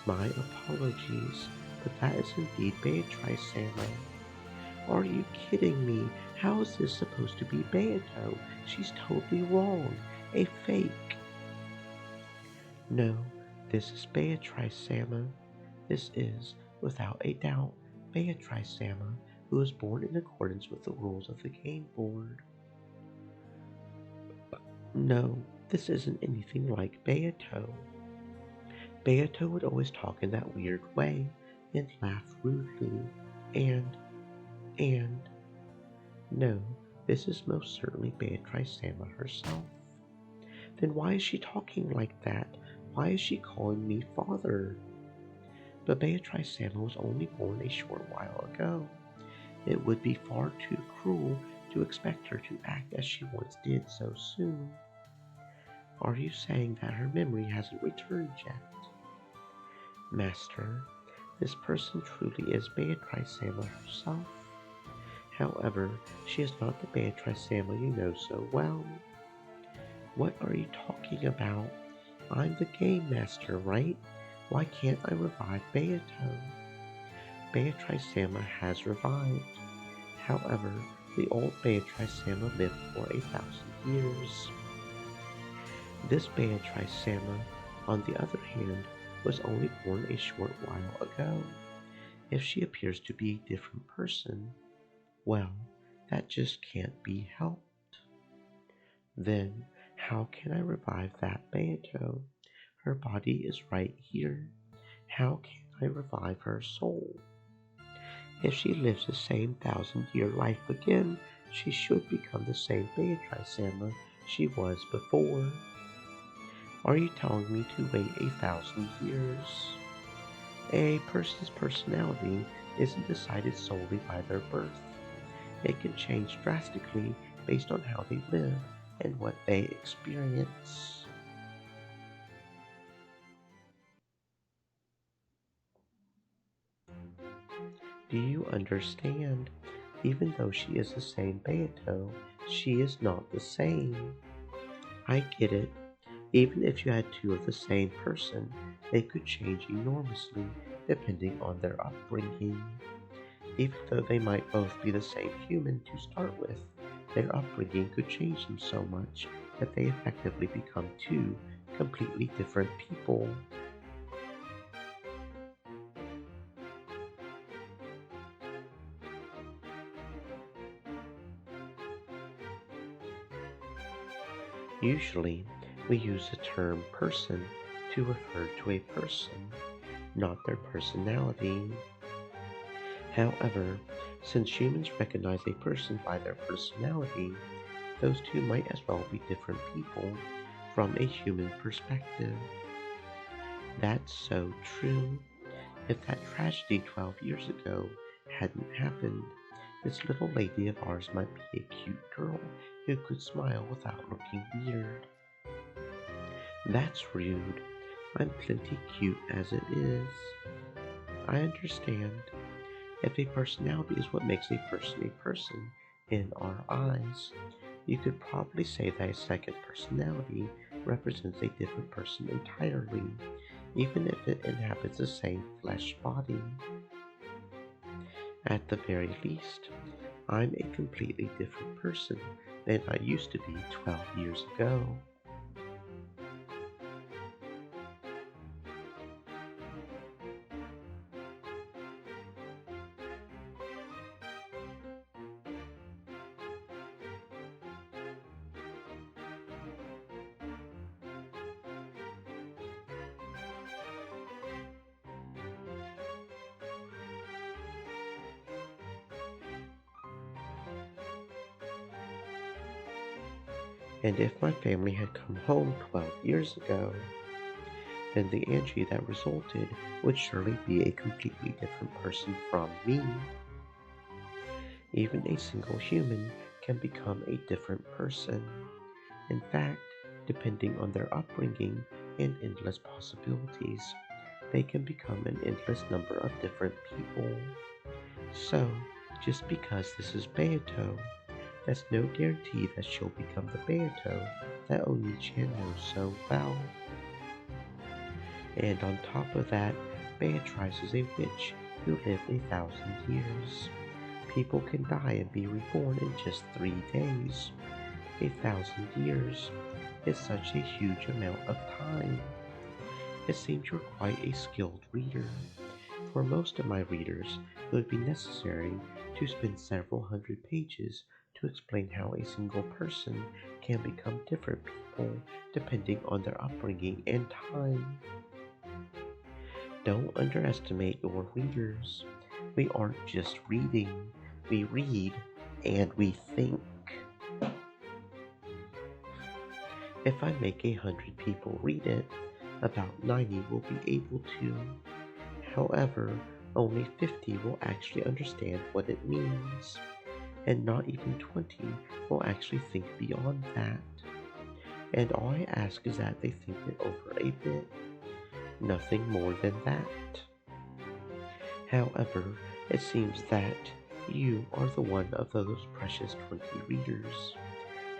B: My apologies, but that is indeed Beatrice Sama. Are you kidding me? How is this supposed to be Beato? She's totally wrong. A fake. No, this is Beatrice Sama. This is, without a doubt, Beatrice Sama, who was born in accordance with the rules of the game board. No, this isn't anything like Beato. Beato would always talk in that weird way and laugh rudely, and, no, this is most certainly Beatrice Sama herself. Then why is she talking like that? Why is she calling me father? But Beatrice Sama was only born a short while ago. It would be far too cruel to expect her to act as she once did so soon. Are you saying that her memory hasn't returned yet? Master, this person truly is Beatrice Sama herself. However, she is not the Beatrice Sama you know so well. What are you talking about? I'm the game master, right? Why can't I revive Beato? Beatrice Sama has revived. However, the old Beatrice Sama lived for 1,000 years. This Beatrice Sama, on the other hand, was only born a short while ago. If she appears to be a different person, well, that just can't be helped. Then, how can I revive that Beato? Her body is right here. How can I revive her soul? If she lives the same 1,000-year life again, she should become the same Beatrice Sama she was before. Are you telling me to wait 1,000 years? A person's personality isn't decided solely by their birth. It can change drastically based on how they live and what they experience. Do you understand? Even though she is the same Beato, she is not the same. I get it. Even if you had two of the same person, they could change enormously depending on their upbringing. Even though they might both be the same human to start with, their upbringing could change them so much that they effectively become two completely different people. Usually, we use the term person to refer to a person, not their personality. However, since humans recognize a person by their personality, those two might as well be different people from a human perspective. That's so true. If that tragedy 12 years ago hadn't happened, this little lady of ours might be a cute girl who could smile without looking weird. That's rude. I'm plenty cute as it is. I understand. If a personality is what makes a person in our eyes, you could probably say that a second personality represents a different person entirely, even if it inhabits the same flesh body. At the very least, I'm a completely different person than I used to be 12 years ago. And if my family had come home 12 years ago, then the Angie that resulted would surely be a completely different person from me. Even a single human can become a different person. In fact, depending on their upbringing and endless possibilities, they can become an endless number of different people. So, just because this is Beato, that's no guarantee that she'll become the Beato that Oni-chan knows so well. And on top of that, Beatrice is a witch who lived 1,000 years. People can die and be reborn in just 3 days. 1,000 years is such a huge amount of time. It seems you're quite a skilled reader. For most of my readers, it would be necessary to spend several hundred pages to explain how a single person can become different people depending on their upbringing and time. Don't underestimate your readers. We aren't just reading, we read and we think. If I make 100 people read it, about 90 will be able to. However, only 50 will actually understand what it means, and not even 20 will actually think beyond that. And all I ask is that they think it over a bit, nothing more than that. However, it seems that you are the one of those precious 20 readers.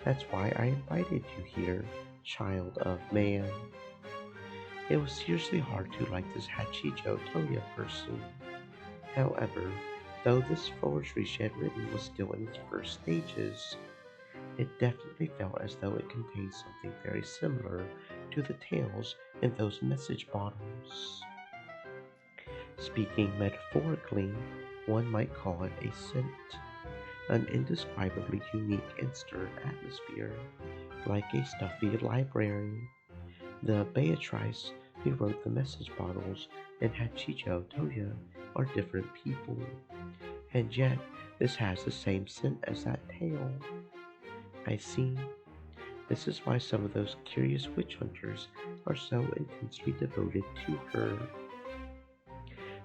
B: That's why I invited you here, child of man. It was seriously hard to like this Hachijo Toya person. However, though this poetry she had written was still in its first stages, it definitely felt as though it contained something very similar to the tales in those message bottles. Speaking metaphorically, one might call it a scent, an indescribably unique and stirred atmosphere, like a stuffy library. The Beatrice who wrote the message bottles and Hachijo Toya are different people, and yet this has the same scent as that tale. I see. This is why some of those curious witch hunters are so intensely devoted to her.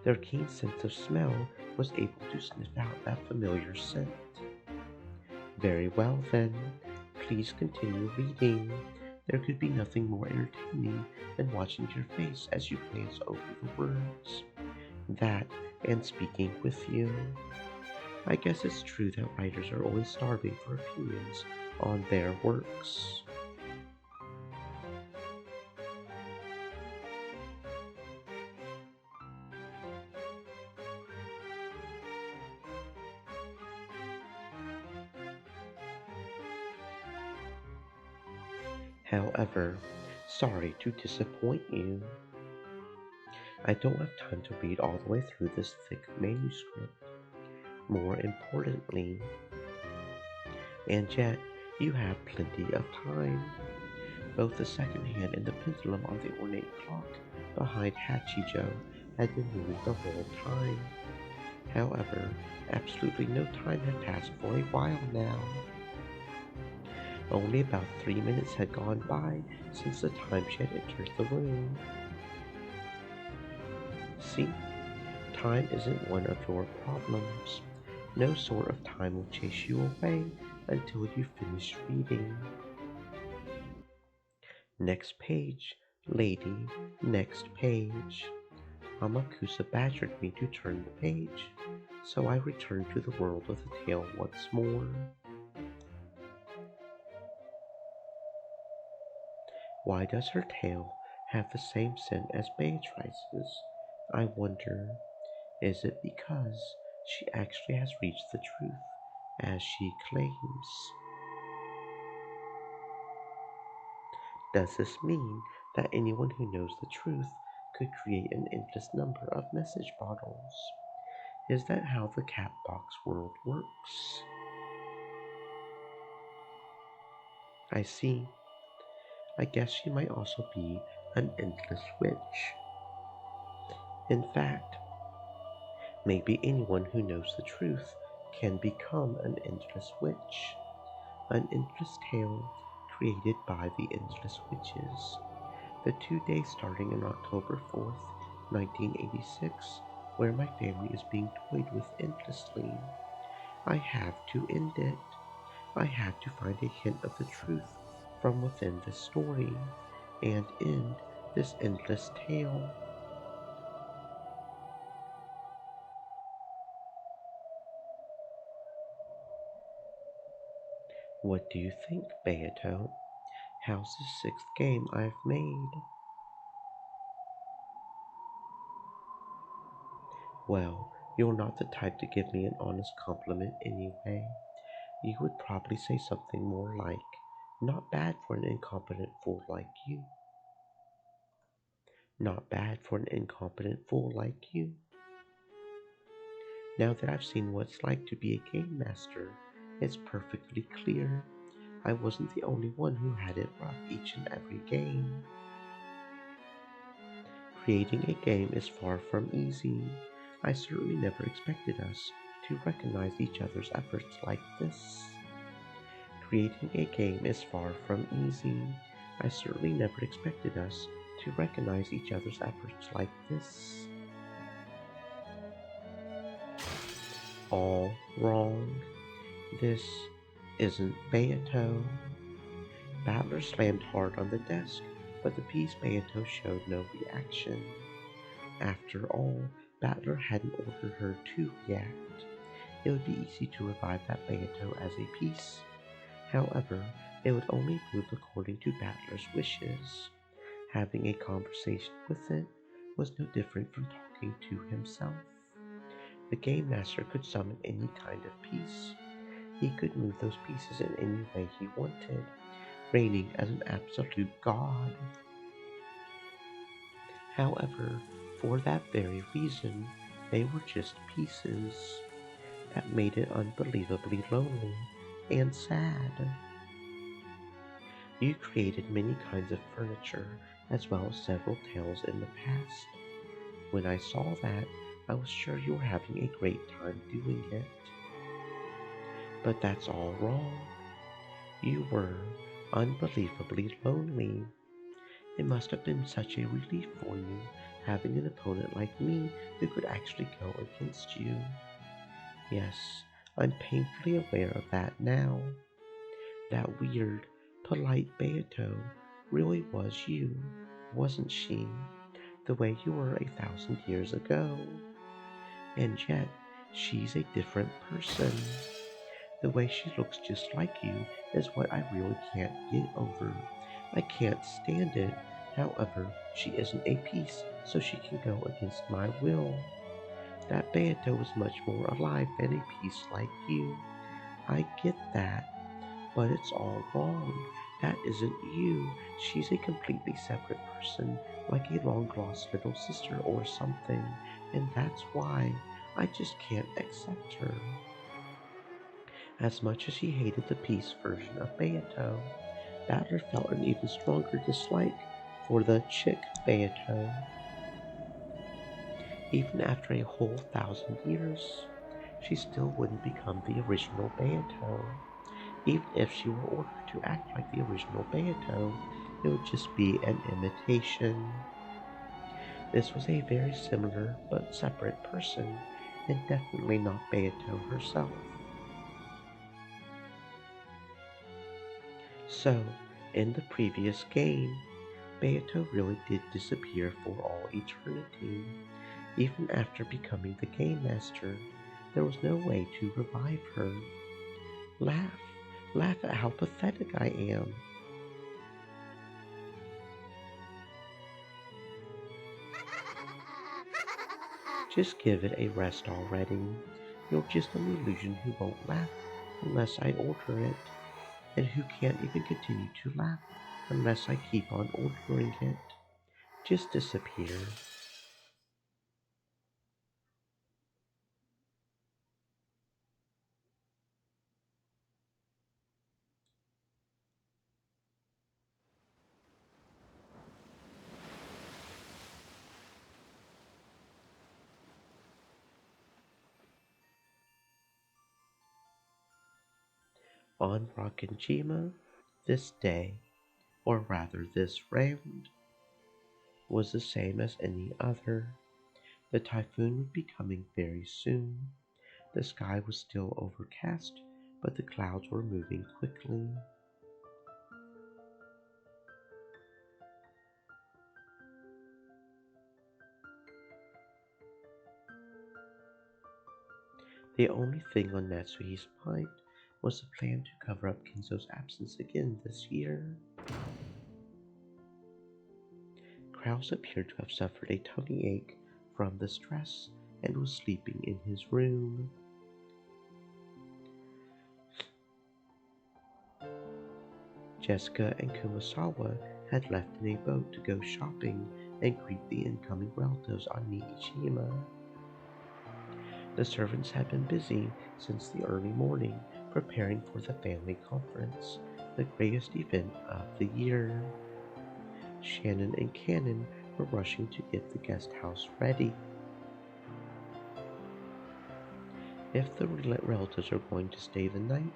B: Their keen sense of smell was able to sniff out that familiar scent. Very well then, please continue reading. There could be nothing more entertaining than watching your face as you glance over the words. That and speaking with you. I guess it's true that writers are always starving for opinions on their works. However, sorry to disappoint you. I don't have time to read all the way through this thick manuscript. More importantly, and yet you have plenty of time. Both the second hand and the pendulum on the ornate clock behind Hachijo had been moving the whole time. However, absolutely no time had passed for a while now. Only about 3 minutes had gone by since the time she had entered the room. See, time isn't one of your problems. No sort of time will chase you away until you finish reading. Next page, lady, next page. Amakusa badgered me to turn the page, so I returned to the world of the tale once more. Why does her tale have the same scent as Beatrice's? I wonder. Is it because she actually has reached the truth, as she claims? Does this mean that anyone who knows the truth could create an endless number of message bottles? Is that how the Catbox world works? I see. I guess she might also be an endless witch. In fact, maybe anyone who knows the truth can become an endless witch. An endless tale created by the endless witches. The 2 days starting on October 4th, 1986, where my family is being toyed with endlessly. I have to end it. I have to find a hint of the truth from within this story and end this endless tale. What do you think, Beato? How's the sixth game I've made? Well, you're not the type to give me an honest compliment anyway. You would probably say something more like, not bad for an incompetent fool like you. Not bad for an incompetent fool like you. Now that I've seen what it's like to be a game master, it's perfectly clear I wasn't the only one who had it rough each and every game. Creating a game is far from easy. I certainly never expected us to recognize each other's efforts like this. Creating a game is far from easy. I certainly never expected us to recognize each other's efforts like this. All wrong. This isn't Beato. Battler slammed hard on the desk, but the piece Beato showed no reaction. After all, Battler hadn't ordered her to react. It would be easy to revive that Beato as a piece. However, it would only move according to Battler's wishes. Having a conversation with it was no different from talking to himself. The Game Master could summon any kind of piece. He could move those pieces in any way he wanted, reigning as an absolute god. However, for that very reason, they were just pieces. That made it unbelievably lonely and sad. You created many kinds of furniture as well as several tales in the past. When I saw that, I was sure you were having a great time doing it. But that's all wrong. You were unbelievably lonely. It must have been such a relief for you having an opponent like me who could actually go against you. Yes, I'm painfully aware of that now. That weird, polite Beato really was you, wasn't she? The way you were 1,000 years ago. And yet, she's a different person. The way she looks just like you is what I really can't get over. I can't stand it. However, she isn't a piece, so she can go against my will. That Beato is much more alive than a piece like you. I get that, but it's all wrong. That isn't you. She's a completely separate person, like a long lost little sister or something, and that's why I just can't accept her. As much as she hated the peace version of Beato, Battler felt an even stronger dislike for the chick Beato. Even after a whole 1,000 years, she still wouldn't become the original Beato. Even if she were ordered to act like the original Beato, it would just be an imitation. This was a very similar but separate person, and definitely not Beato herself. So, in the previous game, Beato really did disappear for all eternity. Even after becoming the Game Master, there was no way to revive her. Laugh, laugh at how pathetic I am. Just give it a rest already. You're just an illusion who won't laugh unless I order it, and who can't even continue to laugh unless I keep on ordering it. Just disappear. On Rockinjima, this day, or rather this round, was the same as any other. The typhoon would be coming very soon. The sky was still overcast, but the clouds were moving quickly. The only thing on Natsuhi's mind was the plan to cover up Kinzo's absence again this year. Krause appeared to have suffered a tummy ache from the stress and was sleeping in his room. Jessica and Kumasawa had left in a boat to go shopping and greet the incoming relatives on Niijima. The servants had been busy since the early morning preparing for the family conference, the greatest event of the year. Shannon and Cannon were rushing to get the guest house ready. If the relatives are going to stay the night,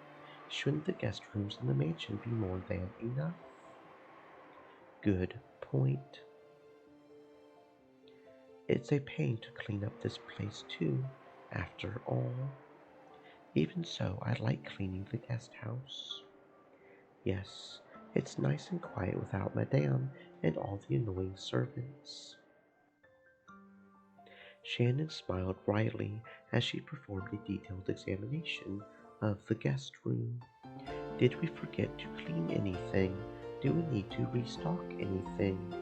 B: shouldn't the guest rooms in the mansion be more than enough? Good point. It's a pain to clean up this place too, after all. Even so, I like cleaning the guest house. Yes, it's nice and quiet without Madame and all the annoying servants. Shannon smiled wryly as she performed a detailed examination of the guest room. Did we forget to clean anything? Do we need to restock anything?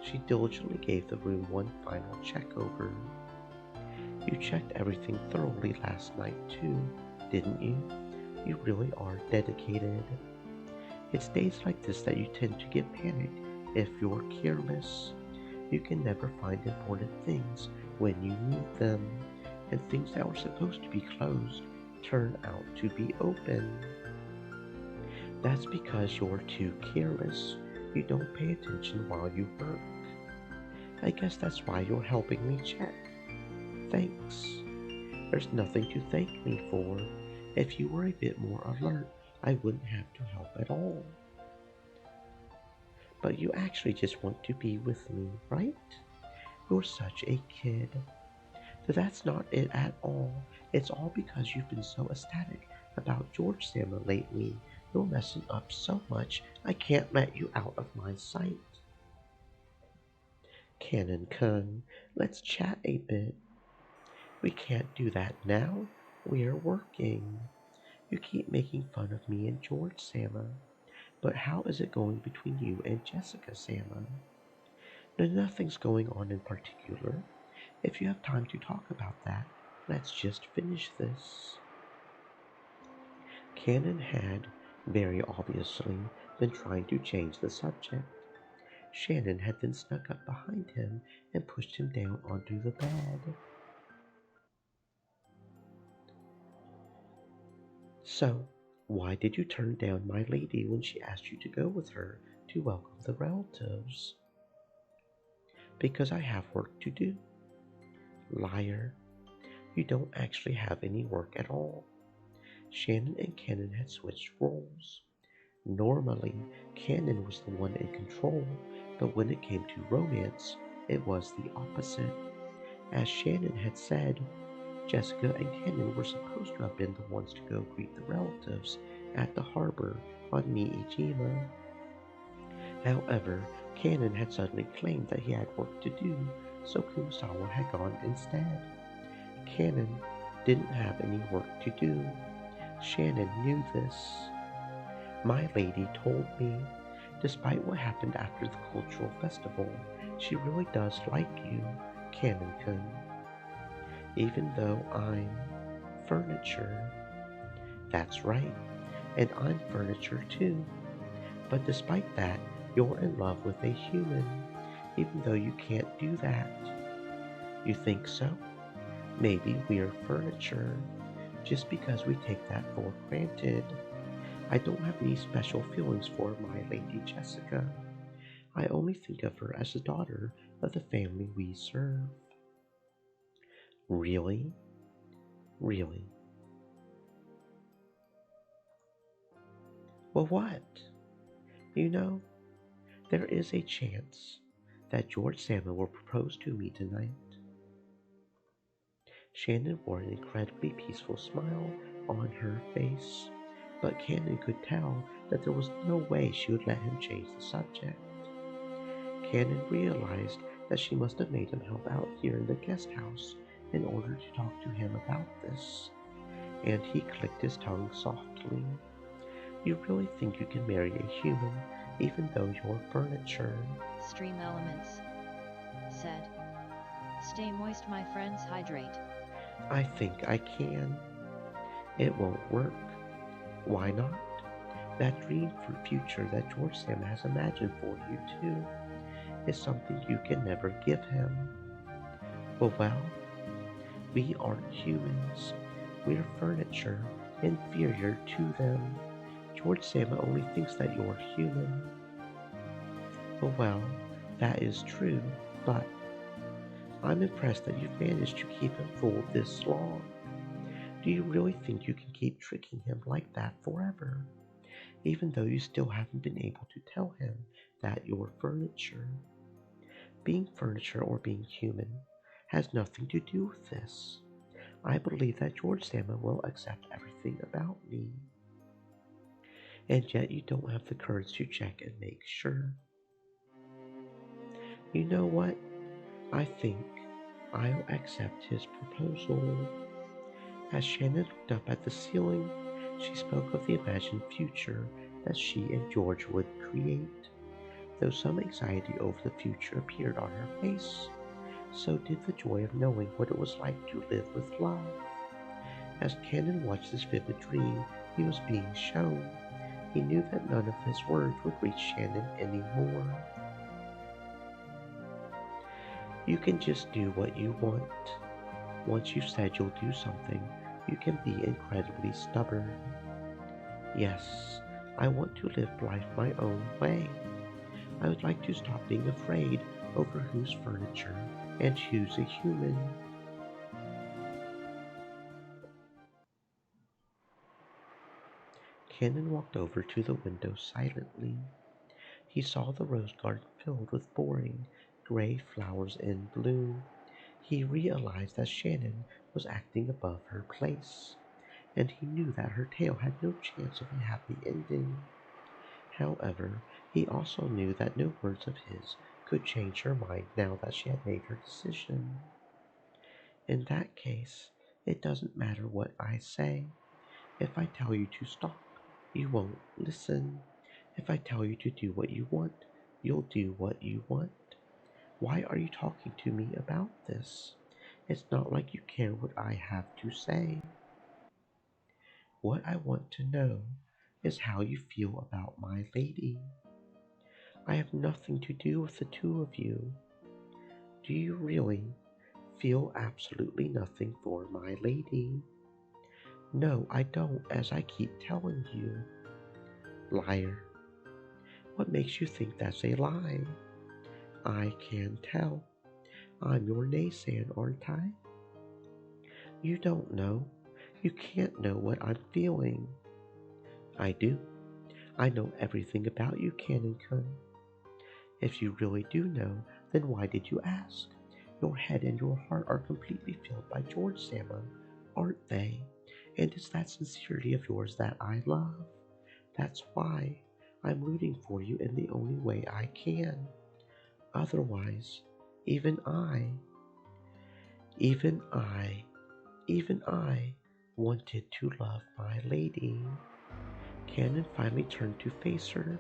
B: She diligently gave the room one final check over. You checked everything thoroughly last night too, didn't you? You really are dedicated. It's days like this that you tend to get panicked if you're careless. You can never find important things when you need them, and things that were supposed to be closed turn out to be open. That's because you're too careless. You don't pay attention while you work. I guess that's why you're helping me check. Thanks. There's nothing to thank me for. If you were a bit more alert, I wouldn't have to help at all. But you actually just want to be with me, right? You're such a kid. That's not it at all. It's all because you've been so ecstatic about George Sama lately. You're messing up so much, I can't let you out of my sight. Cannon-kun, let's chat a bit. We can't do that now. We're working. You keep making fun of me and George Sama. But how is it going between you and Jessica Sama? No, nothing's going on in particular. If you have time to talk about that, let's just finish this. Cannon had very obviously been trying to change the subject. Shannon had then snuck up behind him and pushed him down onto the bed. So, why did you turn down my lady when she asked you to go with her to welcome the relatives? Because I have work to do. Liar, you don't actually have any work at all. Shannon and Cannon had switched roles. Normally, Cannon was the one in control, but when it came to romance, it was the opposite. As Shannon had said, Jessica and Cannon were supposed to have been the ones to go greet the relatives at the harbor on Niijima. However, Cannon had suddenly claimed that he had work to do, so Kumasawa had gone instead. Cannon didn't have any work to do. Shannon knew this. My lady told me, despite what happened after the cultural festival, she really does like you, Cannon-kun. Even though I'm furniture. That's right, and I'm furniture too. But despite that, you're in love with a human, even though you can't do that. You think so? Maybe we're furniture, just because we take that for granted. I don't have any special feelings for my Lady Jessica. I only think of her as the daughter of the family we serve. Really? Really? Well, what? You know, there is a chance that George Salmon will propose to me tonight. Shannon wore an incredibly peaceful smile on her face, but Cannon could tell that there was no way she would let him change the subject. Cannon realized that she must have made him help out here in the guest house in order to talk to him about this, and he clicked his tongue softly. You really think you can marry a human even though you're furniture?
A: Stream Elements said. Stay moist, my friends, hydrate.
B: I think I can. It won't work. Why not? That dream for future that George Sam has imagined for you too is something you can never give him. Well, we aren't humans. We're furniture, inferior to them. George Sama only thinks that you're human. Well, that is true, but I'm impressed that you've managed to keep him fooled this long. Do you really think you can keep tricking him like that forever, even though you still haven't been able to tell him that you're furniture? Being furniture or being human has nothing to do with this. I believe that George Sama will accept everything about me. And yet you don't have the courage to check and make sure. You know what? I think I'll accept his proposal. As Shannon looked up at the ceiling, she spoke of the imagined future that she and George would create. Though some anxiety over the future appeared on her face, so did the joy of knowing what it was like to live with love. As Cannon watched this vivid dream he was being shown, he knew that none of his words would reach Shannon anymore. You can just do what you want. Once you've said you'll do something, you can be incredibly stubborn. Yes, I want to live life my own way. I would like to stop being afraid over who's furniture and who's a human. Cannon walked over to the window silently. He saw the rose garden filled with boring, gray flowers in bloom. He realized that Shannon was acting above her place, and he knew that her tale had no chance of a happy ending. However, he also knew that no words of his could change her mind now that she had made her decision. In that case, it doesn't matter what I say. If I tell you to stop, you won't listen. If I tell you to do what you want, you'll do what you want. Why are you talking to me about this? It's not like you care what I have to say. What I want to know is how you feel about my lady. I have nothing to do with the two of you. Do you really feel absolutely nothing for my lady? No, I don't, as I keep telling you. Liar. What makes you think that's a lie? I can tell. I'm your naysayer, aren't I? You don't know. You can't know what I'm feeling. I do. I know everything about you, Canon-kun. If you really do know, then why did you ask? Your head and your heart are completely filled by George-sama, aren't they? And it's that sincerity of yours that I love. That's why I'm rooting for you in the only way I can. Otherwise, even I, even I, even I wanted to love my lady. Cannon finally turned to face her,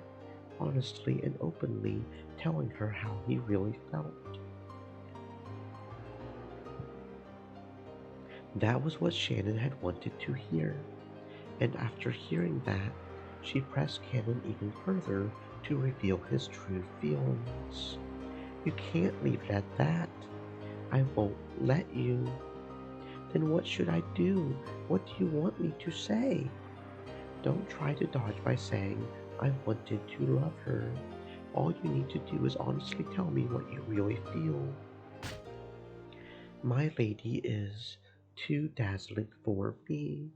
B: honestly and openly telling her how he really felt. That was what Shannon had wanted to hear, and after hearing that, she pressed Cannon even further to reveal his true feelings. You can't leave it at that. I won't let you. Then what should I do? What do you want me to say? Don't try to dodge by saying I wanted to love her. All you need to do is honestly tell me what you really feel. My lady is too dazzling for me.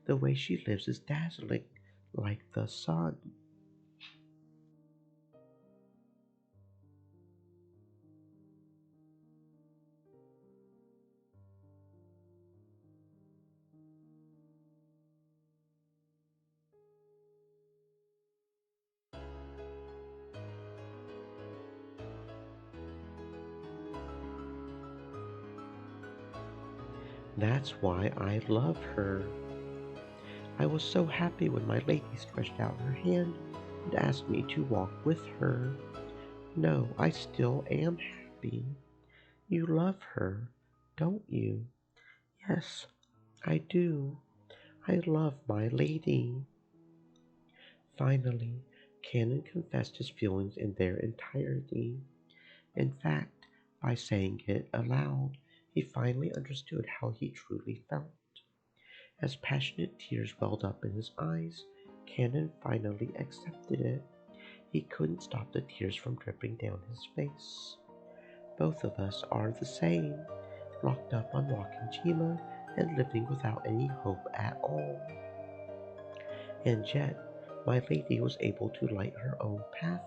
B: The way she lives is dazzling, like the sun. That's why I love her. I was so happy when my lady stretched out her hand and asked me to walk with her. No, I still am happy. You love her, don't you? Yes, I do. I love my lady. Finally, Cannon confessed his feelings in their entirety. In fact, by saying it aloud, he finally understood how he truly felt. As passionate tears welled up in his eyes, Cannon finally accepted it. He couldn't stop the tears from dripping down his face. Both of us are the same, locked up on Wakajima and living without any hope at all. And yet, my lady was able to light her own path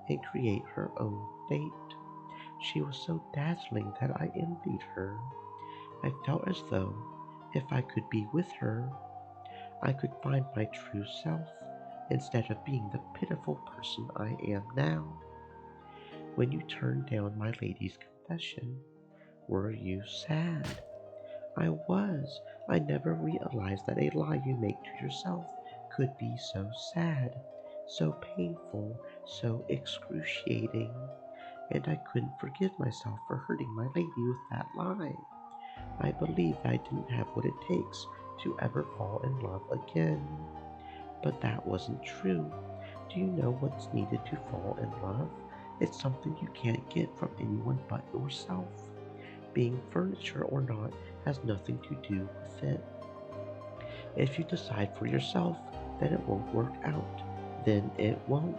B: and create her own fate. She was so dazzling that I envied her. I felt as though, if I could be with her, I could find my true self instead of being the pitiful person I am now. When you turned down my lady's confession, were you sad? I was. I never realized that a lie you make to yourself could be so sad, so painful, so excruciating. And I couldn't forgive myself for hurting my lady with that lie. I believed I didn't have what it takes to ever fall in love again. But that wasn't true. Do you know what's needed to fall in love? It's something you can't get from anyone but yourself. Being furniture or not has nothing to do with it. If you decide for yourself that it won't work out, then it won't.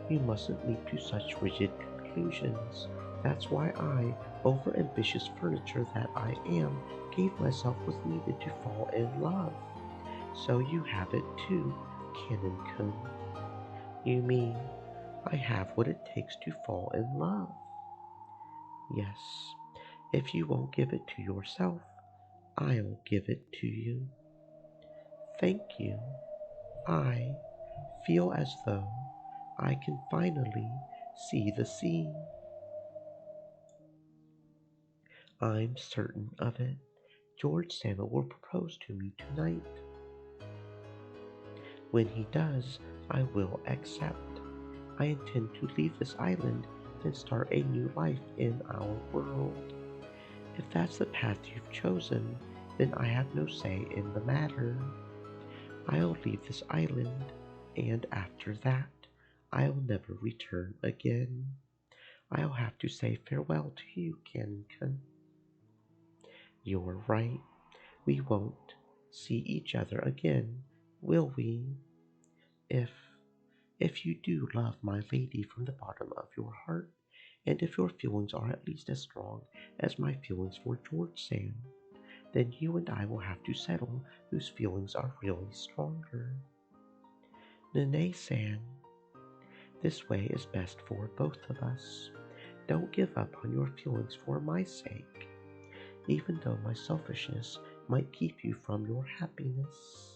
B: You mustn't leap to such rigid conclusions. That's why I, over-ambitious furniture that I am, gave myself what's needed to fall in love. So you have it too, Canon-kun. You mean I have what it takes to fall in love? Yes. If you won't give it to yourself, I'll give it to you. Thank you. I feel as though I can finally see the sea. I'm certain of it. George Santa will propose to me tonight. When he does, I will accept. I intend to leave this island and start a new life in our world. If that's the path you've chosen, then I have no say in the matter. I'll leave this island. And after that, I'll never return again. I'll have to say farewell to you, Canon. You're right. We won't see each other again, will we? If if you do love my lady from the bottom of your heart, and if your feelings are at least as strong as my feelings for George Sand, then you and I will have to settle whose feelings are really stronger. Nene-san, this way is best for both of us. Don't give up on your feelings for my sake, even though my selfishness might keep you from your happiness.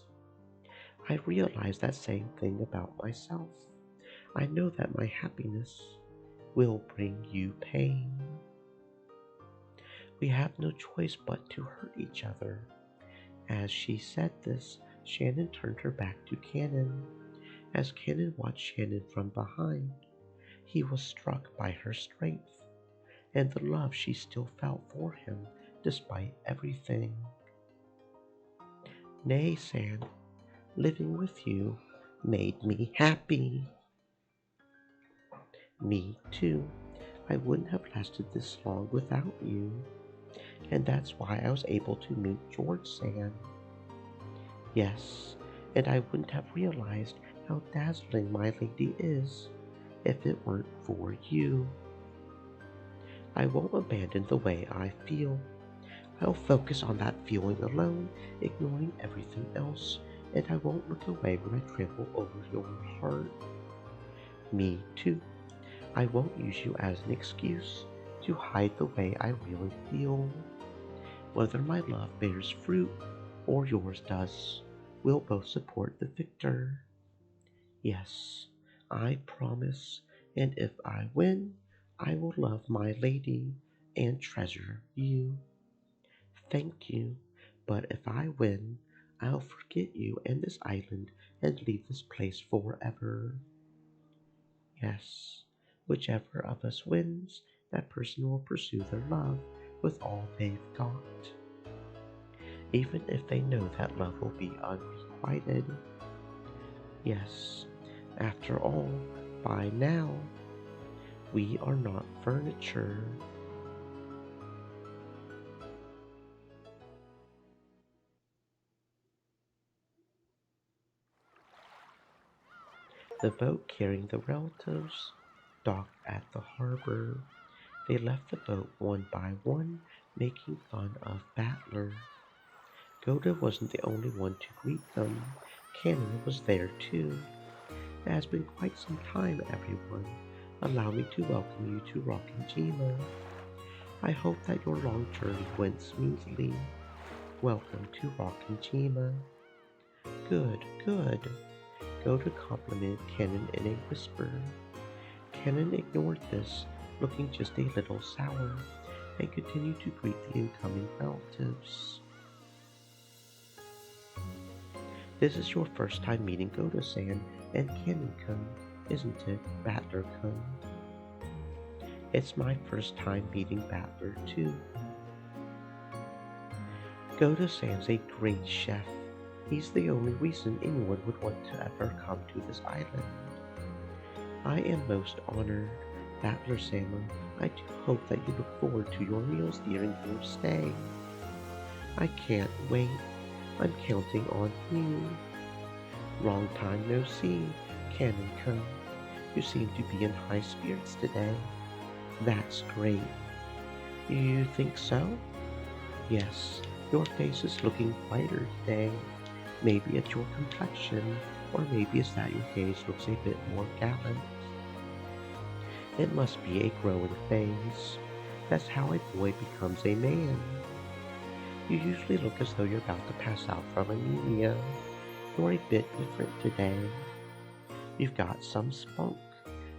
B: I realize that same thing about myself. I know that my happiness will bring you pain. We have no choice but to hurt each other. As she said this, Shannon turned her back to Cannon. As Cannon watched Shannon from behind, he was struck by her strength and the love she still felt for him despite everything. Nay, San, living with you made me happy. Me too. I wouldn't have lasted this long without you, and that's why I was able to meet George Sand. Yes, and I wouldn't have realized how dazzling my lady is if it weren't for you. I won't abandon the way I feel. I'll focus on that feeling alone, ignoring everything else, and I won't look away when I trample over your heart. Me too. I won't use you as an excuse to hide the way I really feel. Whether my love bears fruit or yours does, we'll both support the victor. Yes, I promise, and if I win, I will love my lady and treasure you. Thank you, but if I win, I'll forget you and this island and leave this place forever. Yes, whichever of us wins, that person will pursue their love with all they've got, even if they know that love will be unrequited. Yes, after all, by now, we are not furniture. The boat carrying the relatives docked at the harbor. They left the boat one by one, making fun of Battler. Goda wasn't the only one to greet them. Cannon was there too. It has been quite some time, everyone. Allow me to welcome you to Rockinjima. I hope that your long journey went smoothly. Welcome to Rockinjima. Good, good. Goda complimented Cannon in a whisper. Cannon ignored this, looking just a little sour, and continued to greet the incoming relatives. This is your first time meeting Goda-san and Cannon-kun, isn't it, Battler-kun? It's my first time meeting Battler, too. Goda-san's a great chef. He's the only reason anyone would want to ever come to this island. I am most honored, Battler-sama. I do hope that you look forward to your meals during your stay. I can't wait. I'm counting on you. Long time no see, Cannon-kun. You seem to be in high spirits today. That's great. You think so? Yes, your face is looking brighter today. Maybe it's your complexion, or maybe it's that your gaze looks a bit more gallant. It must be a growing phase. That's how a boy becomes a man. You usually look as though you're about to pass out from anemia. You're a bit different today. You've got some spunk.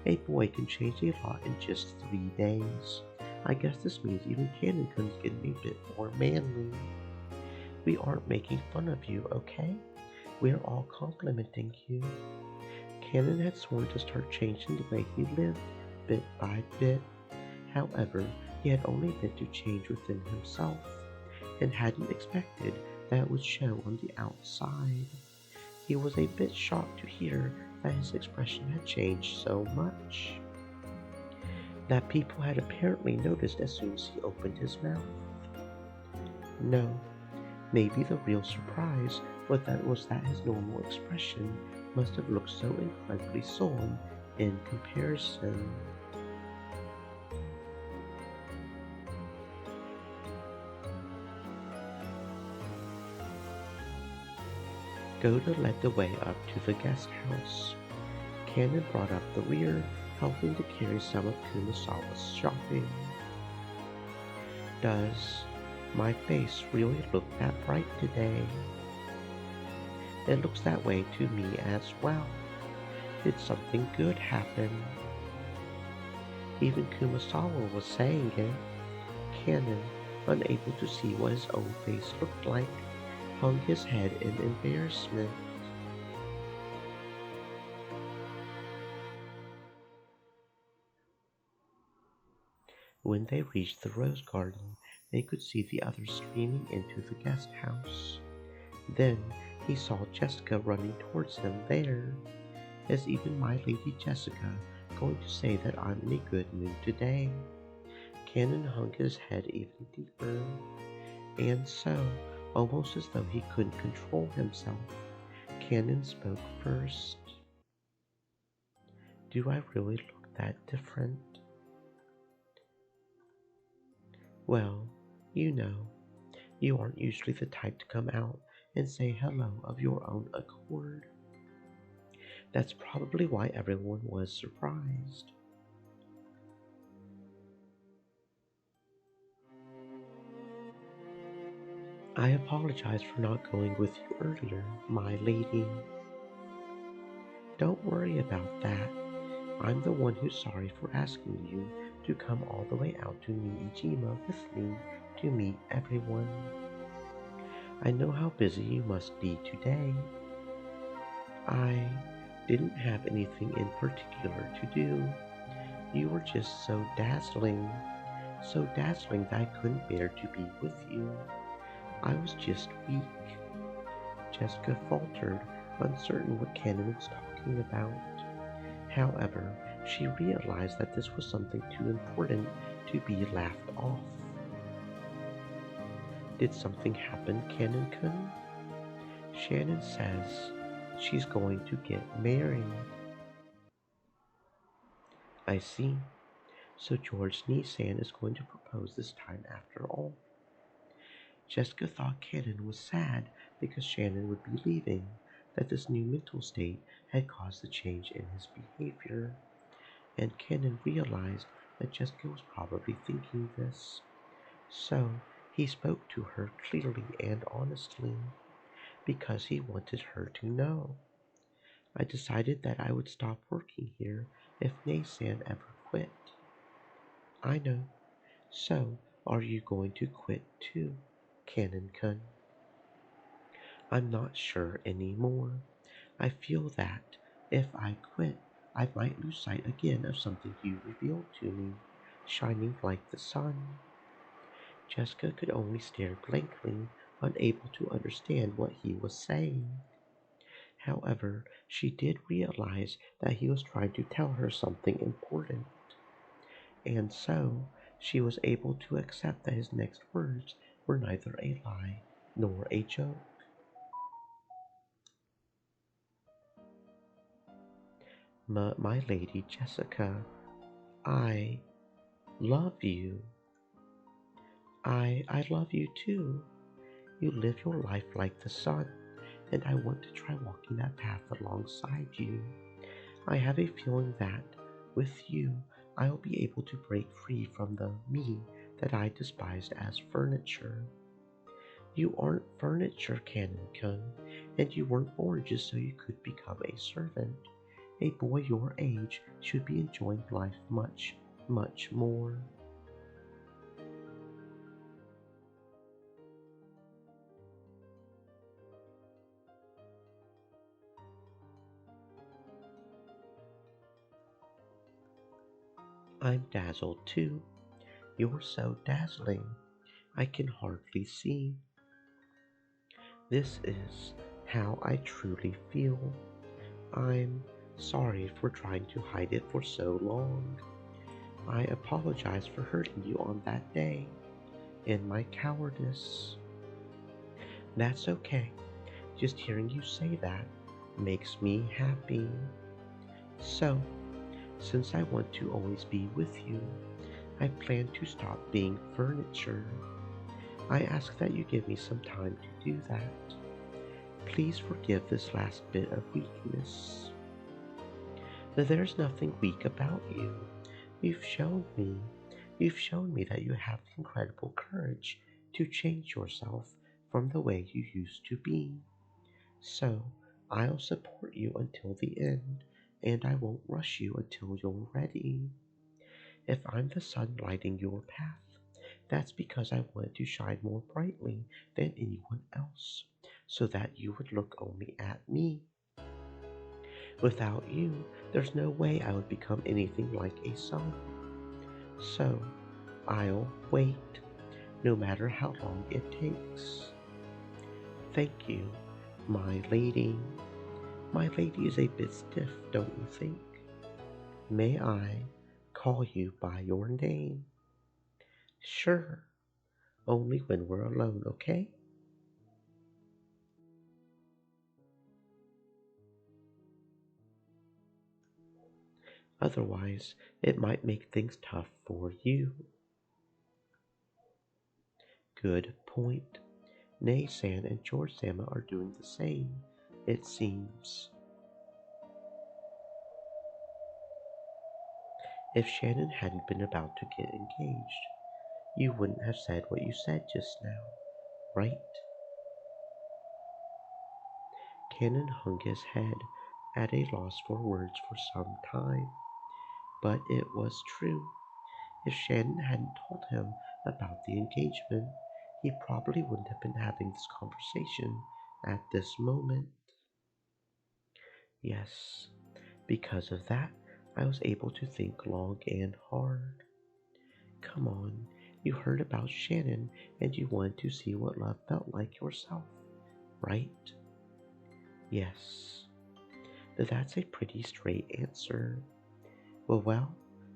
B: A boy can change a lot in just 3 days. I guess this means even Cannon-kun's getting a bit more manly. We aren't making fun of you, okay? We're all complimenting you. Cannon had sworn to start changing the way he lived, bit by bit. However, he had only been to change within himself, and hadn't expected that it would show on the outside. He was a bit shocked to hear that his expression had changed so much that people had apparently noticed as soon as he opened his mouth. No, maybe the real surprise was that his normal expression must have looked so incredibly sullen in comparison. Goda led the way up to the guest house. Cannon brought up the rear, helping to carry some of Kumasawa's shopping. Does my face really look that bright today? It looks that way to me as well. Did something good happen? Even Kumasawa was saying it. Cannon, unable to see what his own face looked like, hung his head in embarrassment. When they reached the rose garden, they could see the others streaming into the guest house. Then he saw Jessica running towards him there. Is even my Lady Jessica going to say that I'm in a good mood today? Cannon hung his head even deeper, and so, almost as though he couldn't control himself, Cannon spoke first. Do I really look that different? Well, you know, you aren't usually the type to come out and say hello of your own accord. That's probably why everyone was surprised. I apologize for not going with you earlier, my lady. Don't worry about that. I'm the one who's sorry for asking you to come all the way out to Niijima with me to meet everyone. I know how busy you must be today. I didn't have anything in particular to do. You were just so dazzling that I couldn't bear to be with you. I was just weak. Jessica faltered, uncertain what Cannon was talking about. However, she realized that this was something too important to be laughed off. Did something happen, Cannon-kun? Shannon says she's going to get married. I see. So George Nissan is going to propose this time after all. Jessica thought Cannon was sad because Shannon would be leaving, that this new mental state had caused the change in his behavior, and Cannon realized that Jessica was probably thinking this. So he spoke to her clearly and honestly, because he wanted her to know. I decided that I would stop working here if Nasan ever quit. I know. So, are you going to quit too, Cannon-kun? I'm not sure anymore. I feel that if I quit, I might lose sight again of something you revealed to me, shining like the sun. Jessica could only stare blankly, unable to understand what he was saying. However, she did realize that he was trying to tell her something important, and so she was able to accept that his next words were neither a lie nor a joke. My Lady Jessica, I love you. I love you too. You live your life like the sun, and I want to try walking that path alongside you. I have a feeling that, with you, I will be able to break free from the me that I despised as furniture. You aren't furniture, Cannon-kun, and you weren't born just so you could become a servant. A boy your age should be enjoying life much, much more. I'm dazzled too. You're so dazzling. I can hardly see. This is how I truly feel. I'm Sorry for trying to hide it for so long. I apologize for hurting you on that day, in my cowardice. That's okay. Just hearing you say that makes me happy. So, since I want to always be with you, I plan to stop being furniture. I ask that you give me some time to do that. Please forgive this last bit of weakness. There's nothing weak about you. You've shown me, you've shown me that you have the incredible courage to change yourself from the way you used to be. So, I'll support you until the end, and I won't rush you until you're ready. If I'm the sun lighting your path, that's because I wanted to shine more brightly than anyone else, so that you would look only at me. Without you, there's no way I would become anything like a sun. So, I'll wait, no matter how long it takes. Thank you, my lady. My lady is a bit stiff, don't you think? May I call you by your name? Sure, only when we're alone, okay? Otherwise, it might make things tough for you. Good point. Nay-san and George-sama are doing the same, it seems. If Shannon hadn't been about to get engaged, you wouldn't have said what you said just now, right? Cannon hung his head, at a loss for words for some time. But it was true. If Shannon hadn't told him about the engagement, he probably wouldn't have been having this conversation at this moment. Yes, because of that, I was able to think long and hard. Come on, you heard about Shannon and you wanted to see what love felt like yourself, right? Yes. That's a pretty straight answer. Well,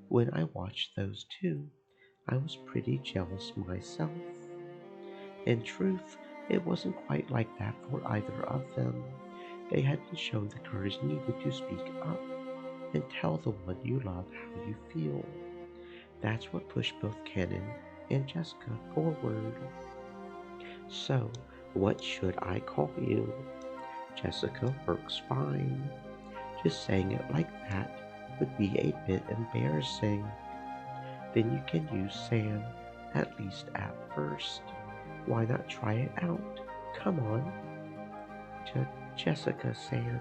B: when I watched those two, I was pretty jealous myself. In truth, it wasn't quite like that for either of them. They hadn't shown the courage needed to speak up and tell the one you love how you feel. That's what pushed both Kenan and Jessica forward. So, what should I call you? Jessica works fine. Just saying it like that would be a bit embarrassing. Then you can use Sam, at least at first. Why not try it out? Come on. Jessica Sam.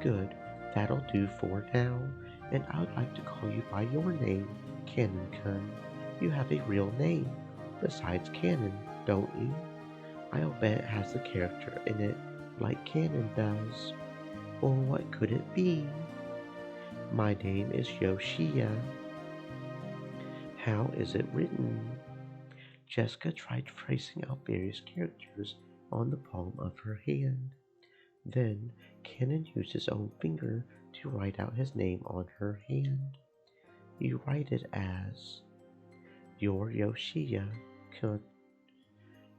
B: Good, that'll do for now. And I would like to call you by your name, Cannon-kun. You have a real name, besides Cannon, don't you? I'll bet it has the character in it, like Cannon does. Well, what could it be? My name is Yoshia. How is it written? Jessica tried tracing out various characters on the palm of her hand. Then Cannon used his own finger to write out his name on her hand. You write it as Your Yoshia.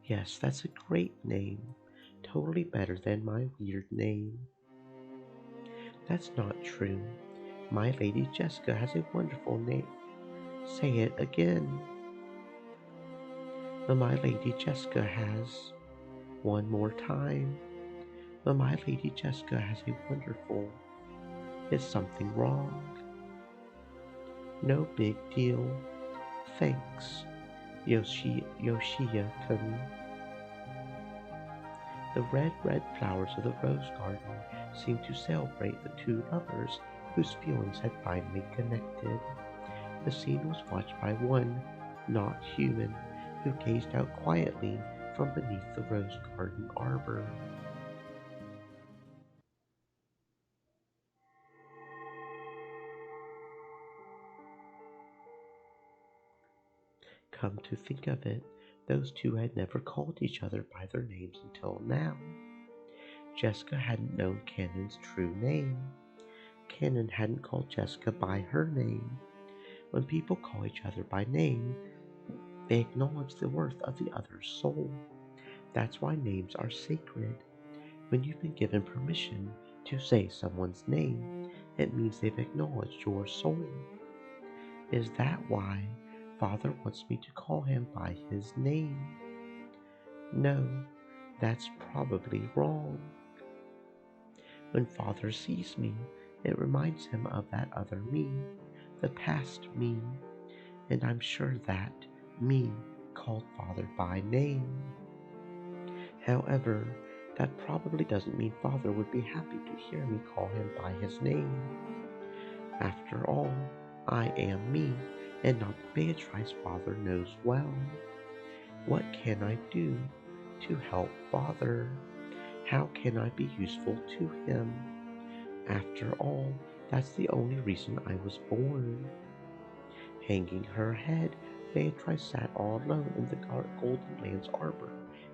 B: Yes, that's a great name. Totally better than my weird name. That's not true. My Lady Jessica has a wonderful name. Say it again. My Lady Jessica has. One more time. My Lady Jessica has a wonderful. Is something wrong? No big deal. Thanks, Yoshia-kun. The red flowers of the rose garden seemed to celebrate the two lovers whose feelings had finally connected. The scene was watched by one not human who gazed out quietly from beneath the rose garden arbor. Come to think of it, those two had never called each other by their names until now. Jessica hadn't known Cannon's true name. Cannon hadn't called Jessica by her name. When people call each other by name, they acknowledge the worth of the other's soul. That's why names are sacred. When you've been given permission to say someone's name, it means they've acknowledged your soul. Is that why Father wants me to call him by his name? No, that's probably wrong. When Father sees me, it reminds him of that other me, the past me, and I'm sure that me called Father by name. However, that probably doesn't mean Father would be happy to hear me call him by his name. After all, I am me, and not the Beatrice Father knows well. What can I do to help Father? How can I be useful to him? After all, that's the only reason I was born. Hanging her head, Beatrice sat all alone in the Golden Land's arbor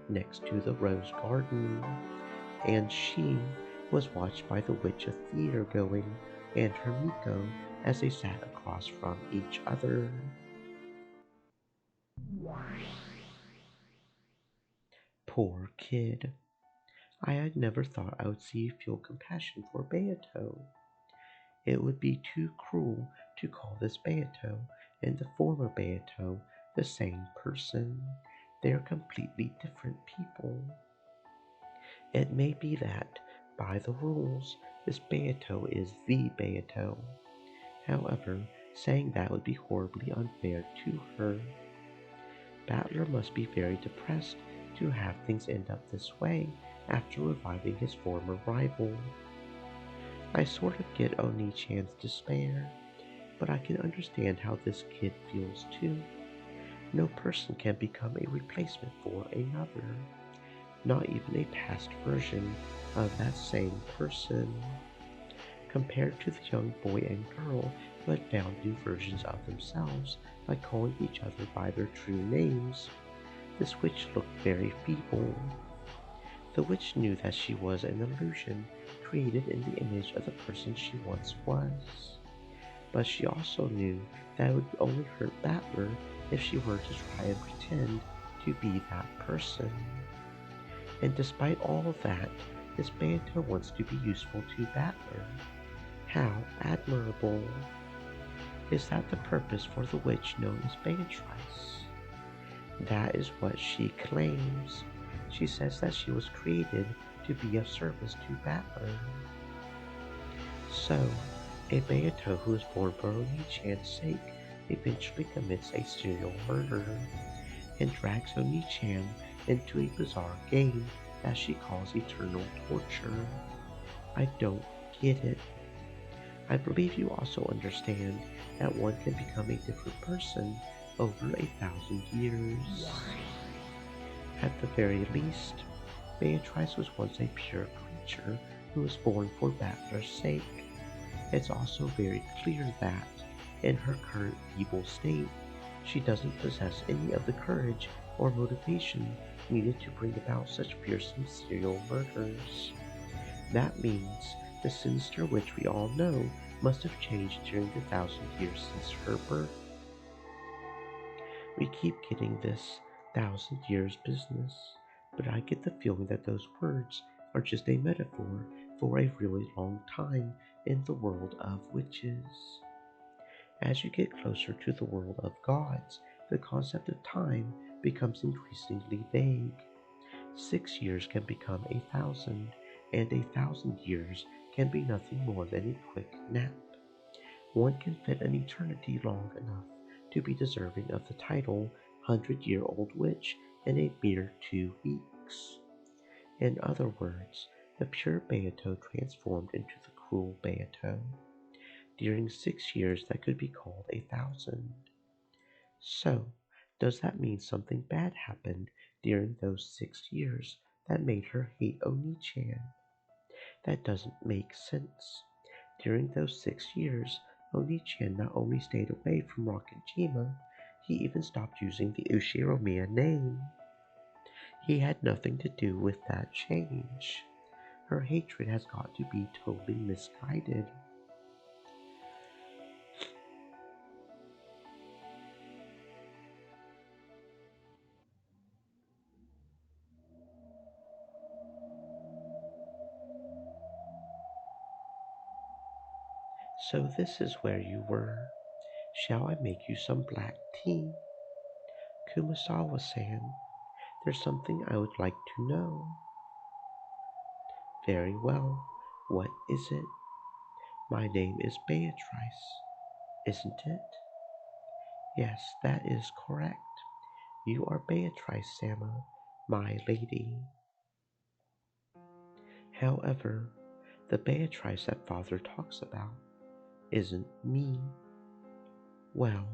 B: next to the rose garden, and she was watched by the witch of theater going and her Miko as they sat across from each other. Poor kid. I had never thought I would see you feel compassion for Beato. It would be too cruel to call this Beato and the former Beato the same person. They are completely different people. It may be that, by the rules, this Beato is the Beato. However, saying that would be horribly unfair to her. Battler must be very depressed to have things end up this way after reviving his former rival. I sort of get Oni-chan's despair, but I can understand how this kid feels too. No person can become a replacement for another, not even a past version of that same person. Compared to the young boy and girl who had found new versions of themselves by calling each other by their true names, this witch looked very feeble. The witch knew that she was an illusion created in the image of the person she once was. But she also knew that it would only hurt Battler if she were to try and pretend to be that person. And despite all of that, this Banto wants to be useful to Battler. How admirable! Is that the purpose for the witch known as Beatrice? That is what she claims. She says that she was created to be of service to Battler. So, a Beato who is born for Oni-chan's sake eventually commits a serial murder and drags Oni-chan into a bizarre game that she calls eternal torture. I don't get it. I believe you also understand that one can become a different person over 1,000 years. At the very least, Beatrice was once a pure creature who was born for Battler's sake. It's also very clear that, in her current feeble state, she doesn't possess any of the courage or motivation needed to bring about such fearsome serial murders. That means the sinister witch we all know must have changed during the 1,000 years since her birth. We keep getting this 1,000 years business, but I get the feeling that those words are just a metaphor for a really long time in the world of witches. As you get closer to the world of gods, the concept of time becomes increasingly vague. 6 years can become 1,000, and 1,000 years can be nothing more than a quick nap. One can fit an eternity long enough to be deserving of the title 100-year-old witch in a mere 2 weeks. In other words, the pure Beato transformed into the cruel Beato during 6 years that could be called 1,000. So, does that mean something bad happened during those 6 years that made her hate Oni-chan? That doesn't make sense. During those 6 years, Oni-chan not only stayed away from Rakajima, he even stopped using the Ushiromiya name. He had nothing to do with that change. Her hatred has got to be totally misguided. So this is where you were. Shall I make you some black tea? Kumasawa-san, there's something I would like to know. Very well. What is it? My name is Beatrice, isn't it? Yes, that is correct. You are Beatrice Sama, my lady. However, the Beatrice that father talks about isn't me. Well,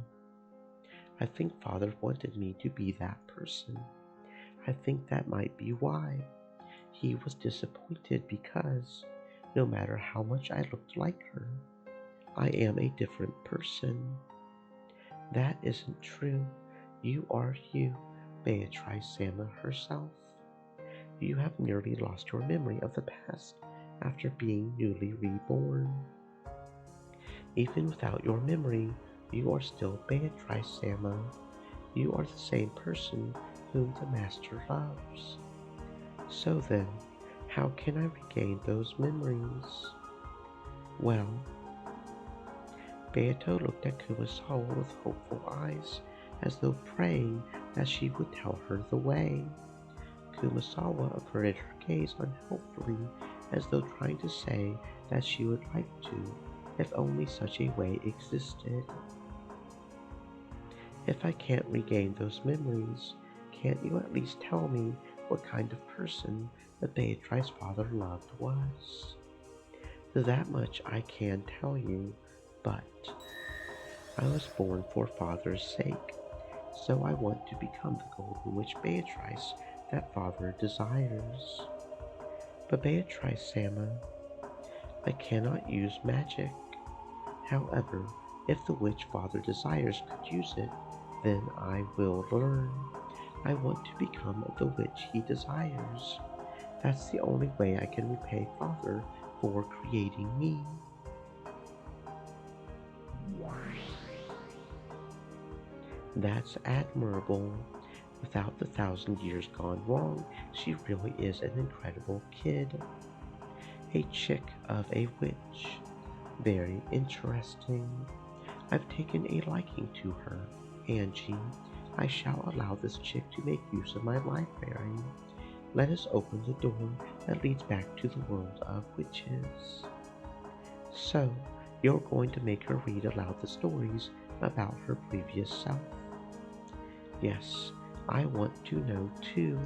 B: I think father wanted me to be that person. I think that might be why. He was disappointed because, no matter how much I looked like her, I am a different person. That isn't true. You are you, Beatrice Sama herself. You have merely lost your memory of the past after being newly reborn. Even without your memory, you are still Beatrice Sama. You are the same person whom the Master loves. So then, how can I regain those memories? Well, Beato looked at Kumasawa with hopeful eyes, as though praying that she would tell her the way. Kumasawa averted her gaze unhelpfully, as though trying to say that she would like to, if only such a way existed. If I can't regain those memories, can't you at least tell me what kind of person the Beatrice's father loved was? That much I can tell you, but I was born for father's sake, so I want to become the golden witch Beatrice that father desires. But Beatrice Sama, I cannot use magic. However, if the witch father desires could use it, then I will learn. I want to become the witch he desires. That's the only way I can repay father for creating me. That's admirable. Without the 1,000 years gone wrong, she really is an incredible kid. A chick of a witch. Very interesting. I've taken a liking to her. Angie, I shall allow this chick to make use of my library. Let us open the door that leads back to the world of witches. So, you're going to make her read aloud the stories about her previous self? Yes, I want to know too.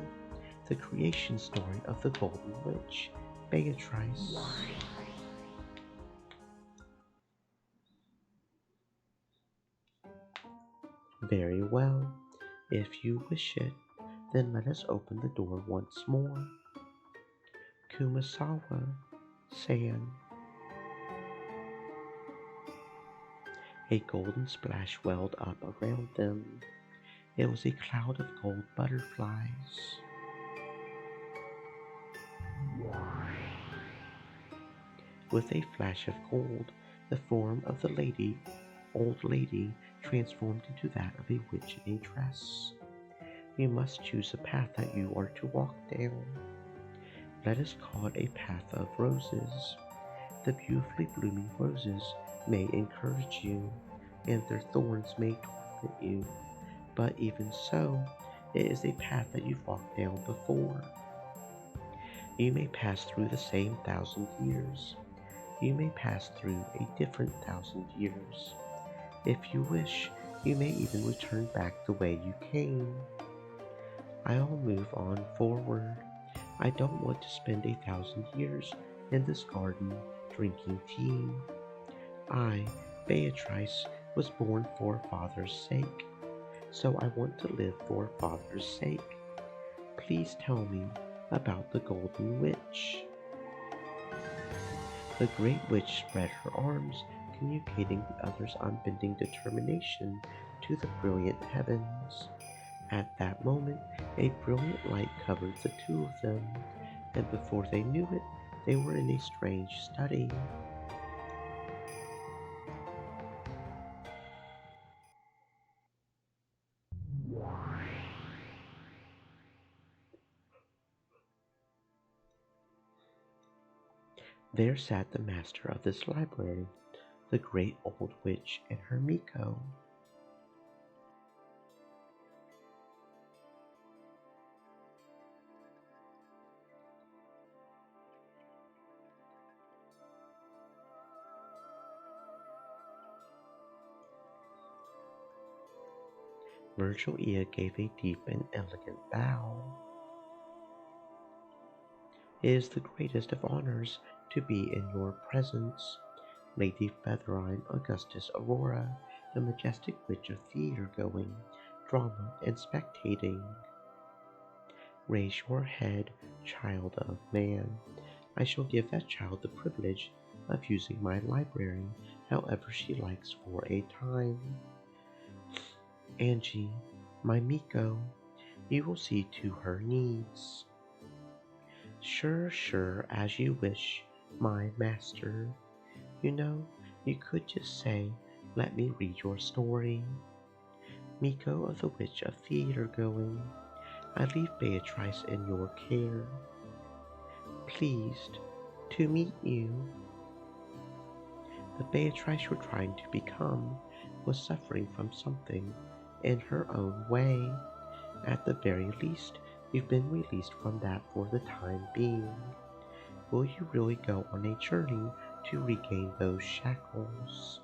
B: The creation story of the Golden Witch, Beatrice. Very well. If you wish it, then let us open the door once more. Kumasawa-san. A golden splash welled up around them. It was a cloud of gold butterflies. With a flash of gold, the form of the old lady, transformed into that of a witch in a dress. You must choose a path that you are to walk down. Let us call it a path of roses. The beautifully blooming roses may encourage you, and their thorns may torment you, but even so, it is a path that you've walked down before. You may pass through the same 1,000 years. You may pass through a different 1,000 years. If you wish, you may even return back the way you came. I'll move on forward. I don't want to spend 1,000 years in this garden drinking tea. I, Beatrice, was born for father's sake, so I want to live for father's sake. Please tell me about the Golden Witch. The Great Witch spread her arms, communicating the others' unbending determination to the brilliant heavens. At that moment, a brilliant light covered the two of them, and before they knew it, They were in a strange study. There sat the master of this library, the great old witch and her Miko. Virgilia gave a deep and elegant bow. It is the greatest of honors to be in your presence, Lady Featherine Augustus Aurora, the majestic witch of theater-going, drama, and spectating. Raise your head, child of man. I shall give that child the privilege of using my library however she likes for a time. Angie, my Miko, you will see to her needs. Sure, as you wish, my master. You know, you could just say, let me read your story. Miko of the Witch of Theater Going, I leave Beatrice in your care. Pleased to meet you. The Beatrice you're trying to become was suffering from something in her own way. At the very least, you've been released from that for the time being. Will you really go on a journey to regain those shackles?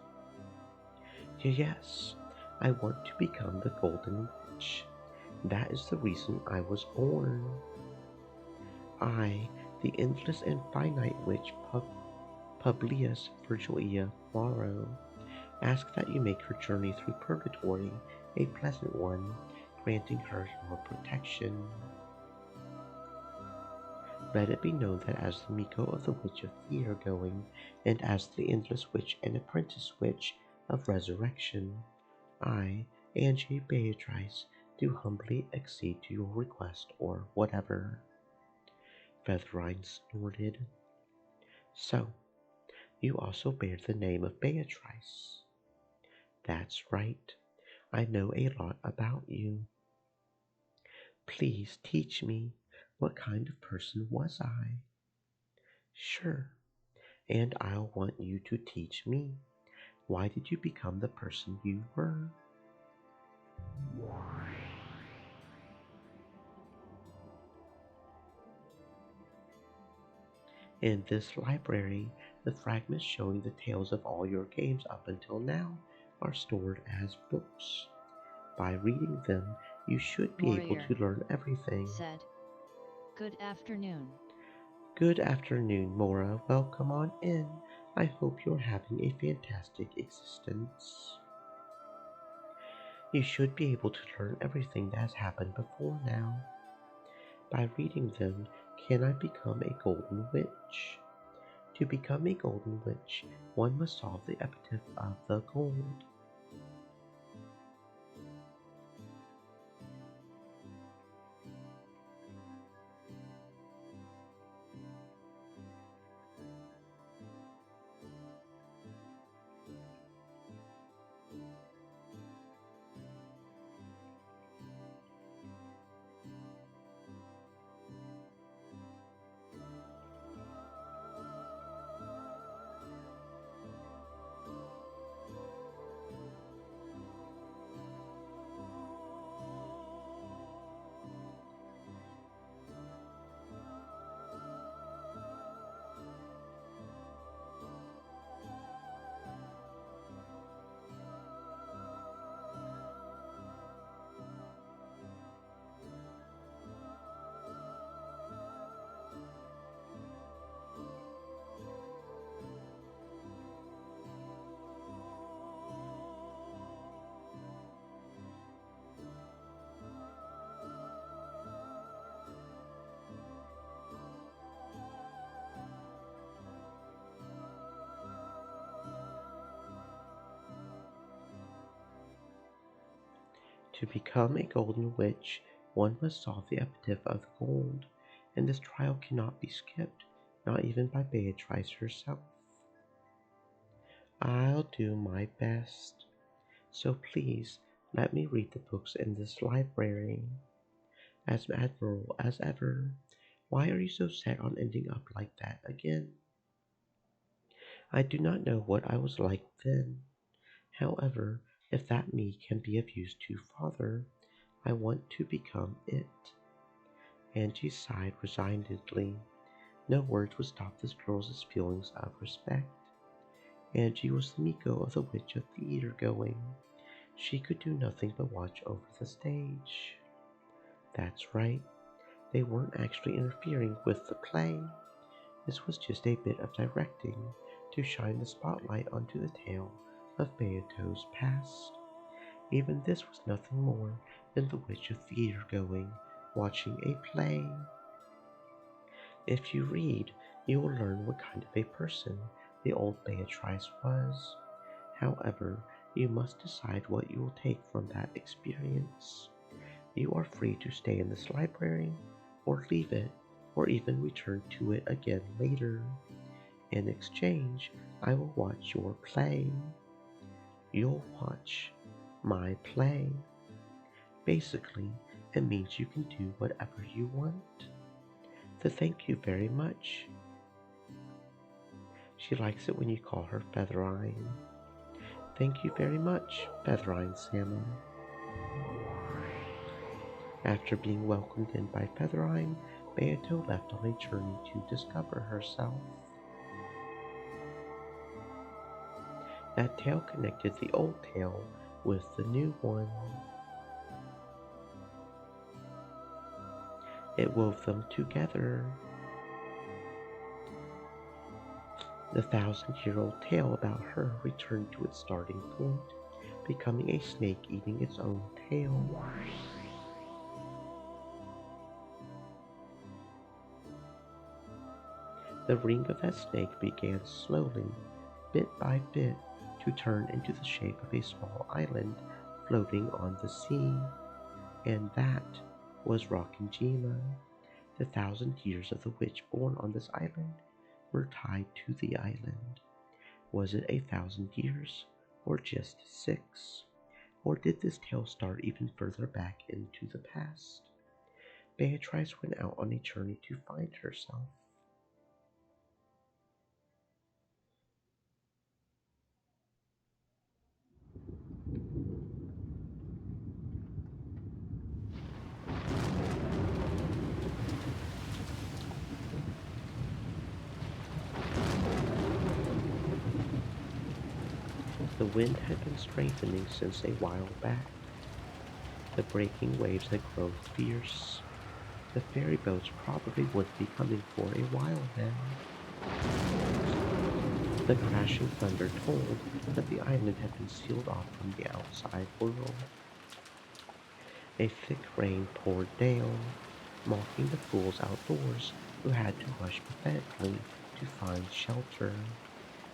B: Yes, I want to become the Golden Witch. That is the reason I was born. I, the endless and finite witch Publius Virgilia Maro, ask that you make her journey through purgatory a pleasant one, granting her your protection. Let it be known that as the Miko of the Witch of Theater Going, and as the Endless Witch and Apprentice Witch of Resurrection, I, Angie Beatrice, do humbly accede to your request or whatever. Featherine snorted. So, you also bear the name of Beatrice. That's right. I know a lot about you. Please teach me, what kind of person was I? Sure, and I'll want you to teach me. Why did you become the person you were? In this library, the fragments showing the tales of all your games up until now are stored as books. By reading them, you should be able
A: Warrior
B: to learn everything.
A: said, "Good afternoon."
B: Good afternoon, Mora. Welcome on in. I hope you're having a fantastic existence. You should be able to learn everything that has happened before now. By reading them, can I become a golden witch? To become a golden witch, one must solve the epitaph of the gold. To become a golden witch, one must solve the epitaph of the gold, and this trial cannot be skipped. not even by Beatrice herself. I'll do my best. So please let me read the books in this library. As admirable as ever, why are you so set on ending up like that again? I do not know what I was like then. However, if that me can be of use to father, I want to become it. Angie sighed resignedly. No words would stop this girl's feelings of respect. Angie was the Miko of the Witch of Theater Going. She could do nothing but watch over the stage. That's right, they weren't actually interfering with the play. This was just a bit of directing to shine the spotlight onto the tale of Beato's past. Even this was nothing more than the Witch of Theater Going watching a play. If you read, you will learn what kind of a person the old Beatrice was. However, you must decide what you will take from that experience. You are free to stay in this library, or leave it, or even return to it again later. In exchange, I will watch your play. You'll watch my play. Basically, it means you can do whatever you want. So thank you very much. She likes it when you call her Featherine. Thank you very much, Featherine Salmon. After being welcomed in by Featherine, Beato left on a journey to discover herself. That tale connected the old tale with the new one. It wove them together. The 1,000-year-old tale about her returned to its starting point, becoming a snake eating its own tail. The ring of that snake began slowly, bit by bit, to turn into the shape of a small island floating on the sea. And that was Rockinjima. The 1,000 years of the witch born on this island were tied to the island. Was it 1,000 years, or just 6? Or did this tale start even further back into the past? Beatrice went out on a journey to find herself. The wind had been strengthening since a while back. The breaking waves had grown fierce. The ferry boats probably wouldn't be coming for a while then. The crashing thunder told that the island had been sealed off from the outside world. A thick rain poured down, mocking the fools outdoors who had to rush pathetically to find shelter.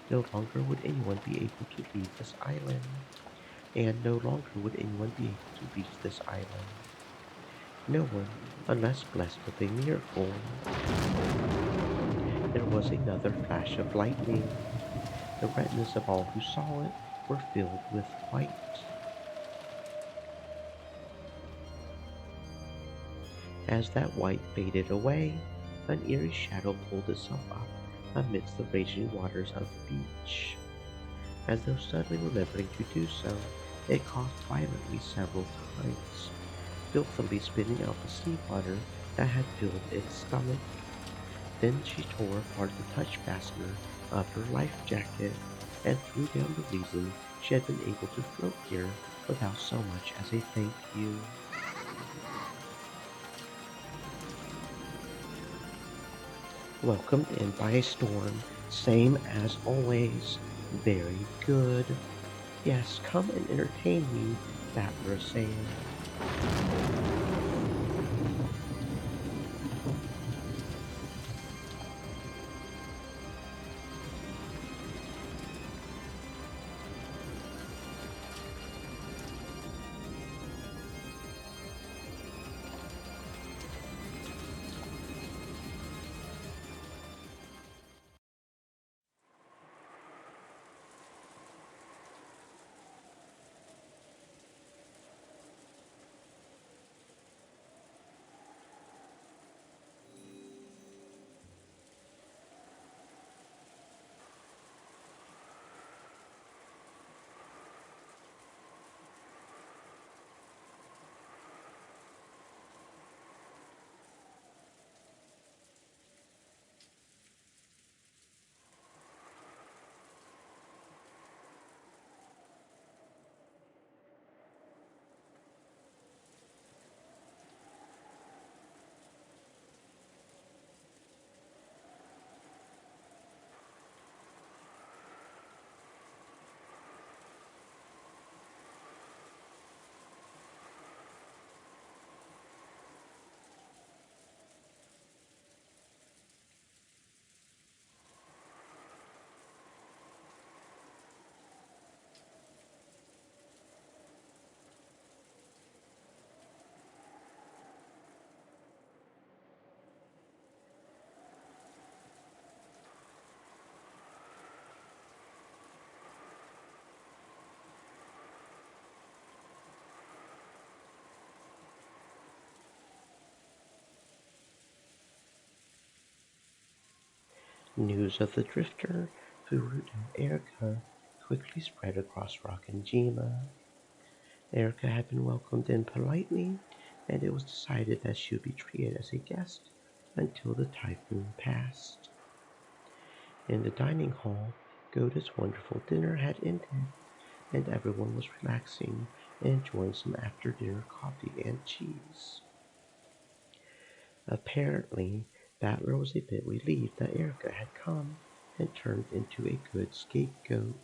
B: No longer would anyone be able to leave this island, and no longer would anyone be able to reach this island. No one, unless blessed with a miracle. There was another flash of lightning. The retinas of all who saw it were filled with white. As that white faded away, an eerie shadow pulled itself up amidst the raging waters of the beach. As though suddenly remembering to do so, it coughed violently several times, filthily spitting out the sea water that had filled its stomach. Then she tore apart the touch fastener of her life jacket and threw down the reason she had been able to float here without so much as a thank you. Welcomed in by a storm, same as always. Very good. Yes, come and entertain me, Battler said. News of the drifter who rooted Erica quickly spread across Rockinjima. Erica had been welcomed in politely, and it was decided that she would be treated as a guest until the typhoon passed. In the dining hall, Goda's wonderful dinner had ended, and everyone was relaxing and enjoying some after-dinner coffee and cheese. Apparently, Battler was a bit relieved that Erica had come and turned into a good scapegoat.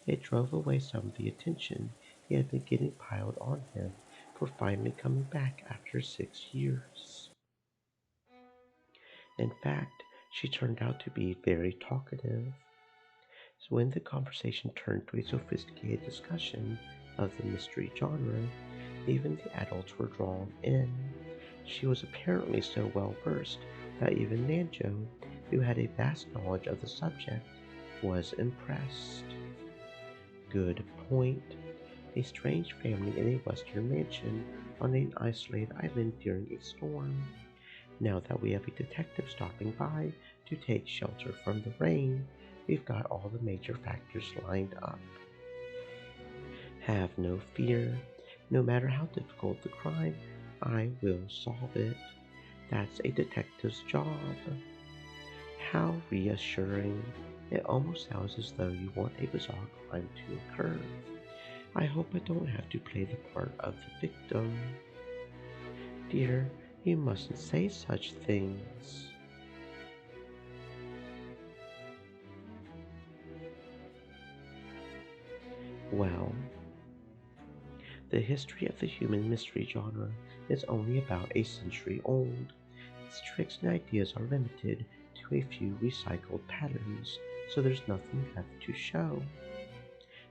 B: It drove away some of the attention he had been getting piled on him for finally coming back after 6 years. In fact, she turned out to be very talkative. So when the conversation turned to a sophisticated discussion of the mystery genre, even the adults were drawn in. She was apparently so well versed that even Nanjo, who had a vast knowledge of the subject, was impressed. Good point. A strange family in a western mansion on an isolated island during a storm. Now that we have a detective stopping by to take shelter from the rain, we've got all the major factors lined up. Have no fear. No matter how difficult the crime, I will solve it. That's a detective's job. How reassuring. It almost sounds as though you want a bizarre crime to occur. I hope I don't have to play the part of the victim. Dear, you mustn't say such things. Well, the history of the human mystery genre is only about a century old. Its tricks and ideas are limited to a few recycled patterns, so there's nothing left to show.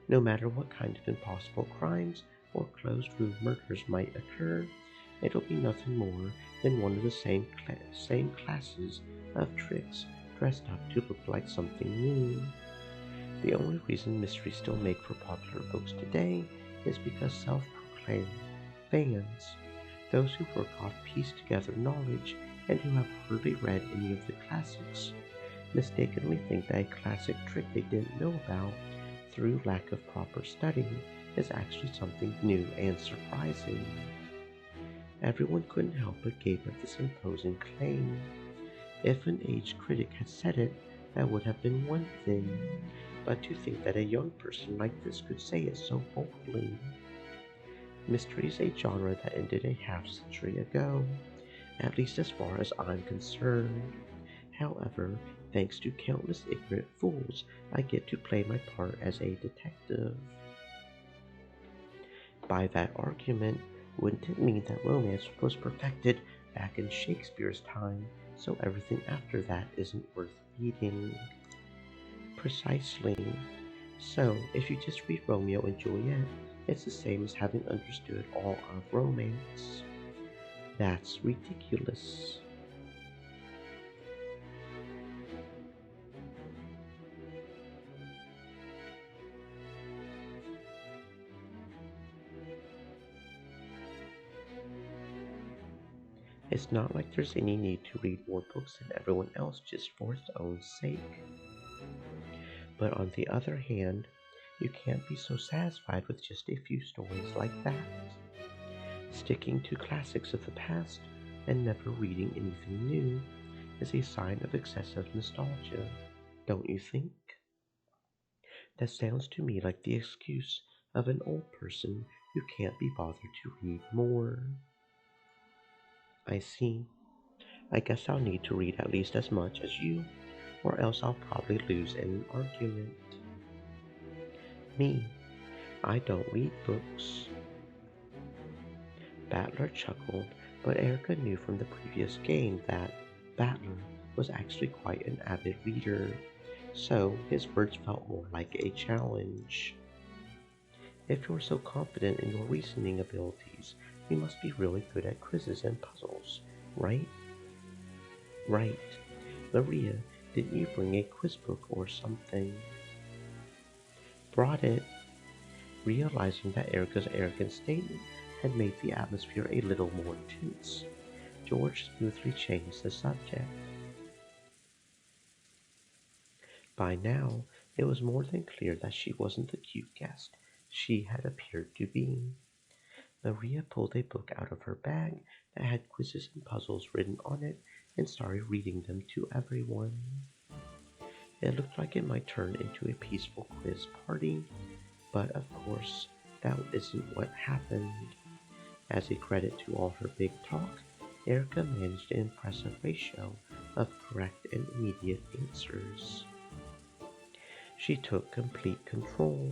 B: No matter what kind of impossible crimes or closed-room murders might occur, it'll be nothing more than one of the same classes of tricks dressed up to look like something new. The only reason mysteries still make for popular books today is because self-proclaimed fans, those who work off pieced together knowledge and who have hardly read any of the classics, mistakenly think that a classic trick they didn't know about through lack of proper study is actually something new and surprising. Everyone couldn't help but gape at this imposing claim. If an aged critic had said it, that would have been one thing, but to think that a young person like this could say it so boldly. Mystery is a genre that ended a half century ago, at least as far as I'm concerned. However, thanks to countless ignorant fools, I get to play my part as a detective. By that argument, wouldn't it mean that romance was perfected back in Shakespeare's time, so everything after that isn't worth reading? Precisely. So, if you just read Romeo and Juliet, it's the same as having understood all of romance. That's ridiculous. It's not like there's any need to read more books than everyone else just for its own sake. But on the other hand, you can't be so satisfied with just a few stories like that. Sticking to classics of the past and never reading anything new is a sign of excessive nostalgia, don't you think? That sounds to me like the excuse of an old person who can't be bothered to read more. I see. I guess I'll need to read at least as much as you, or else I'll probably lose in an argument. Me, I don't read books. Battler chuckled, but Erica knew from the previous game that Battler was actually quite an avid reader, so his words felt more like a challenge. If you're so confident in your reasoning abilities, you must be really good at quizzes and puzzles, right? Right. Maria, didn't you bring a quiz book or something? Brought it, realizing that Erica's arrogant statement had made the atmosphere a little more tense. George smoothly changed the subject. By now, it was more than clear that she wasn't the cute guest she had appeared to be. Maria pulled a book out of her bag that had quizzes and puzzles written on it and started reading them to everyone. It looked like it might turn into a peaceful quiz party, but of course, that isn't what happened. As a credit to all her big talk, Erica managed an impressive ratio of correct and immediate answers. She took complete control,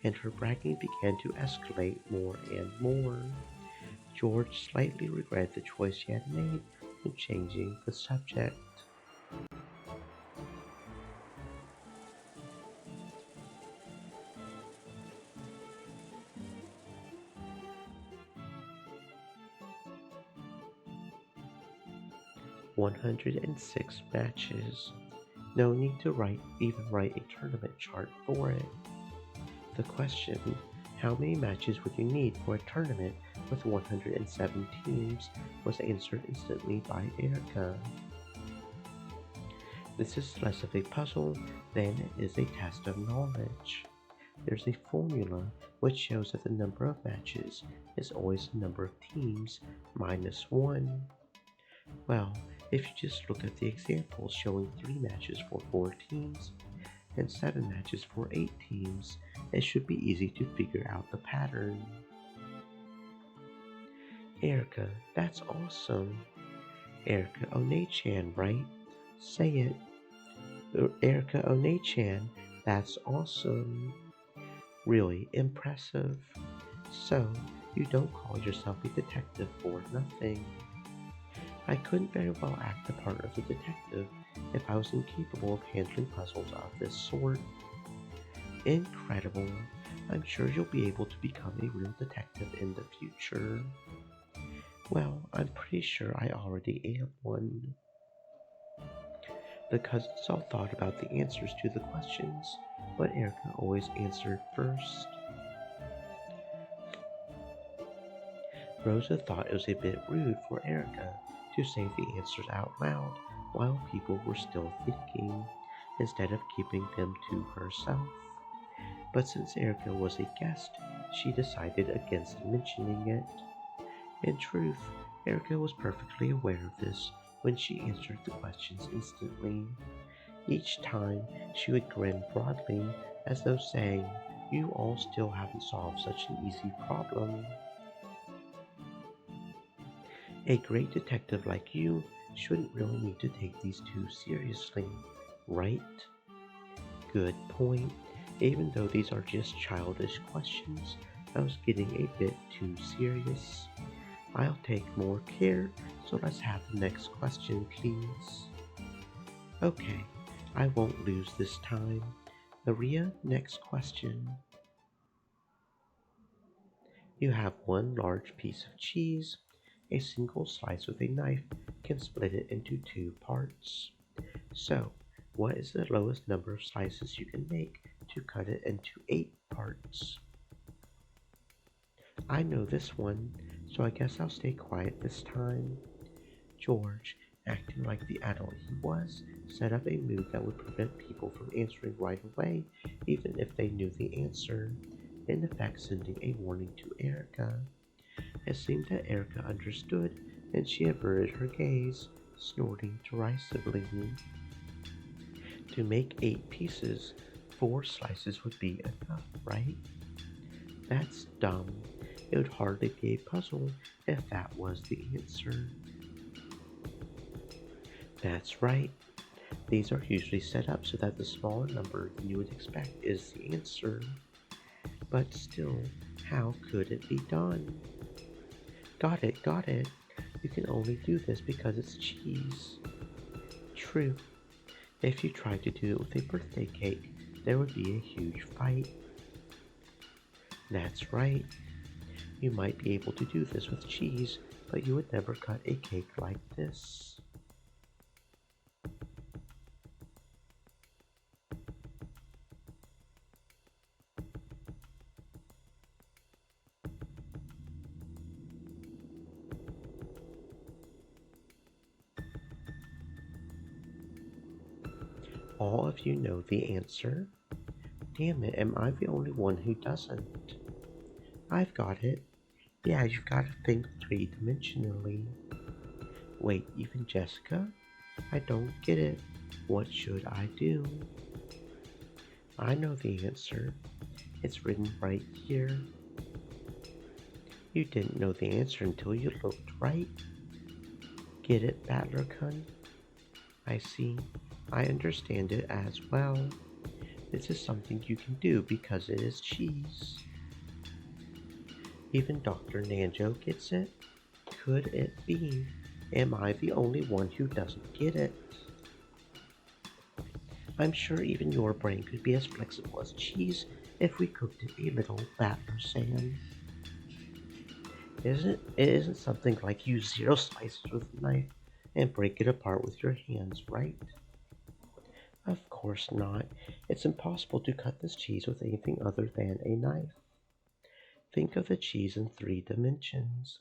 B: and her bragging began to escalate more and more. George slightly regretted the choice he had made in changing the subject. 106 matches. No need to even write a tournament chart for it. The question, how many matches would you need for a tournament with 107 teams, was answered instantly by Erica. This is less of a puzzle than it is a test of knowledge. There's a formula which shows that the number of matches is always the number of teams minus 1. Well, if you just look at the examples showing 3 matches for 4 teams and 7 matches for 8 teams, it should be easy to figure out the pattern. Erica, that's awesome. Erica One-chan, right? Say it. Erica One-chan, that's awesome. Really impressive. So, you don't call yourself a detective for nothing. I couldn't very well act the part of the detective if I was incapable of handling puzzles of this sort. Incredible. I'm sure you'll be able to become a real detective in the future. Well, I'm pretty sure I already am one. The cousins all thought about the answers to the questions, but Erica always answered first. Rosa thought it was a bit rude for Erica to say the answers out loud while people were still thinking, instead of keeping them to herself. But since Erica was a guest, she decided against mentioning it. In truth, Erica was perfectly aware of this when she answered the questions instantly. Each time, she would grin broadly, as though saying, "You all still haven't solved such an easy problem." A great detective like you shouldn't really need to take these too seriously, right? Good point. Even though these are just childish questions, I was getting a bit too serious. I'll take more care, so let's have the next question, please. Okay, I won't lose this time. Maria, next question. You have one large piece of cheese. A single slice with a knife can split it into 2 parts. So, what is the lowest number of slices you can make to cut it into 8 parts? I know this one, so I guess I'll stay quiet this time. George, acting like the adult he was, set up a move that would prevent people from answering right away, even if they knew the answer, in effect sending a warning to Erica. It seemed that Erica understood, and she averted her gaze, snorting derisively. To make 8 pieces, 4 slices would be enough, right? That's dumb. It would hardly be a puzzle if that was the answer. That's right. These are usually set up so that the smaller number than you would expect is the answer. But still, how could it be done? Got it, got it. You can only do this because it's cheese. True. If you tried to do it with a birthday cake, there would be a huge fight. That's right. You might be able to do this with cheese, but you would never cut a cake like this. All of you know the answer. Damn it, am I the only one who doesn't? I've got it. Yeah, you've got to think three-dimensionally. Wait, even Jessica? I don't get it. What should I do? I know the answer. It's written right here. You didn't know the answer until you looked, right? Get it, Battler-kun? I see. I understand it as well. This is something you can do because it is cheese. Even Dr. Nanjo gets it? Could it be? Am I the only one who doesn't get it? I'm sure even your brain could be as flexible as cheese if we cooked it a little, Battler-san. It isn't something like use zero slices with a knife and break it apart with your hands, right? Of course not. It's impossible to cut this cheese with anything other than a knife. Think of the cheese in 3 dimensions.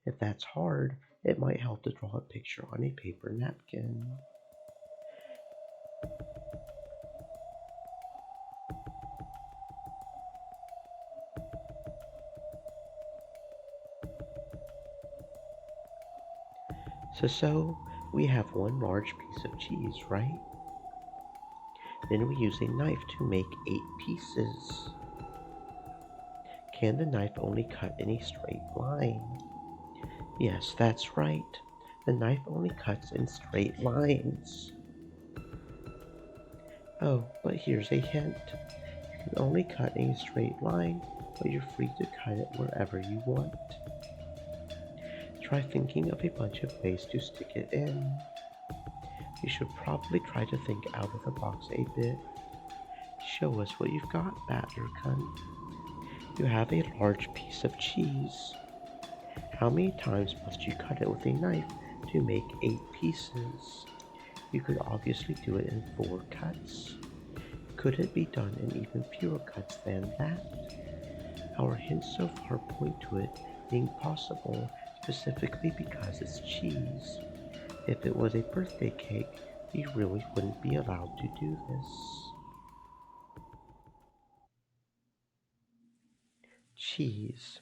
B: If that's hard, it might help to draw a picture on a paper napkin. So we have one large piece of cheese, right? Then we use a knife to make 8 pieces. Can the knife only cut in a straight line? Yes, that's right. The knife only cuts in straight lines. Oh, but here's a hint. You can only cut in a straight line, but you're free to cut it wherever you want. Try thinking of a bunch of ways to stick it in. You should probably try to think out of the box a bit. Show us what you've got, Battler-kun. You have a large piece of cheese. How many times must you cut it with a knife to make 8 pieces? You could obviously do it in 4 cuts. Could it be done in even fewer cuts than that? Our hints so far point to it being possible specifically because it's cheese. If it was a birthday cake, you really wouldn't be allowed to do this. Cheese.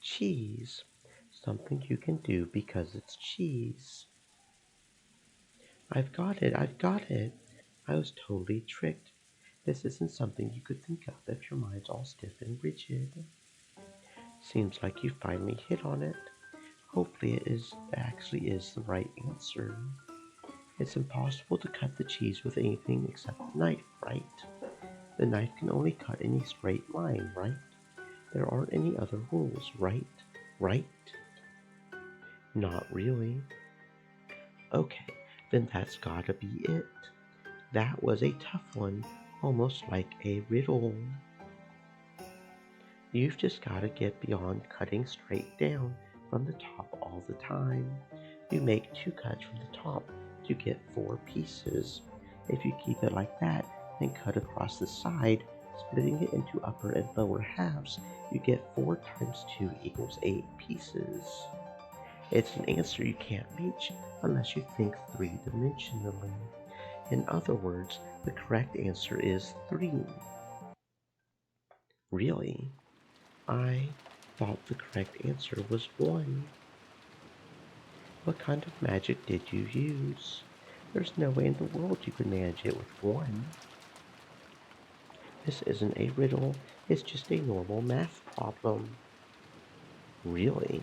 B: Cheese. Something you can do because it's cheese. I've got it, I've got it. I was totally tricked. This isn't something you could think of if your mind's all stiff and rigid. Seems like you finally hit on it. Hopefully it actually is the right answer. It's impossible to cut the cheese with anything except a knife, right? The knife can only cut in a straight line, right? There aren't any other rules, right? Right? Not really. Okay, then that's gotta be it. That was a tough one, almost like a riddle. You've just gotta get beyond cutting straight down from the top all the time. You make 2 cuts from the top to get 4 pieces. If you keep it like that and cut across the side, splitting it into upper and lower halves, you get 4 times 2 equals 8 pieces. It's an answer you can't reach unless you think 3-dimensionally. In other words, the correct answer is 3. Really? I thought the correct answer was 1. What kind of magic did you use? There's no way in the world you could manage it with 1. This isn't a riddle, it's just a normal math problem. Really?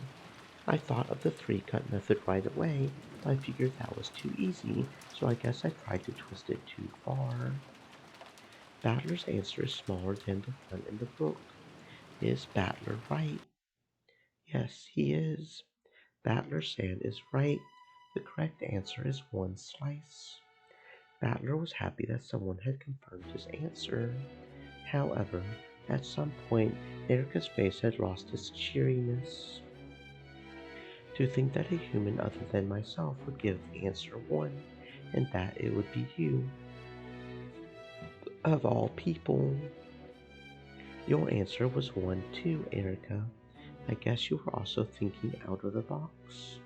B: I thought of the 3-cut method right away, but I figured that was too easy, so I guess I tried to twist it too far. Battler's answer is smaller than the font in the book. Is Battler right? Yes, he is. Battler-san is right. The correct answer is 1 slice. Battler was happy that someone had confirmed his answer. However, at some point, Erica's face had lost its cheeriness. To think that a human other than myself would give the answer 1, and that it would be you. Of all people. Your answer was 1 too, Erica. I guess you were also thinking out of the box.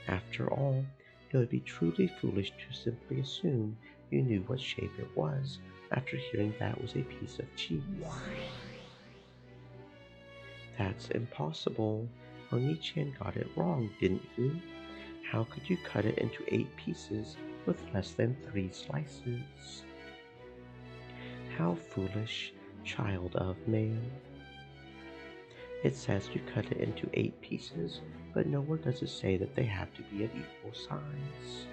B: After all, it would be truly foolish to simply assume you knew what shape it was after hearing that was a piece of cheese. That's impossible. Oni-chan got it wrong, didn't he? How could you cut it into 8 pieces with less than 3 slices? How foolish, child of man. It says you cut it into 8 pieces, but nowhere does it say that they have to be of equal size.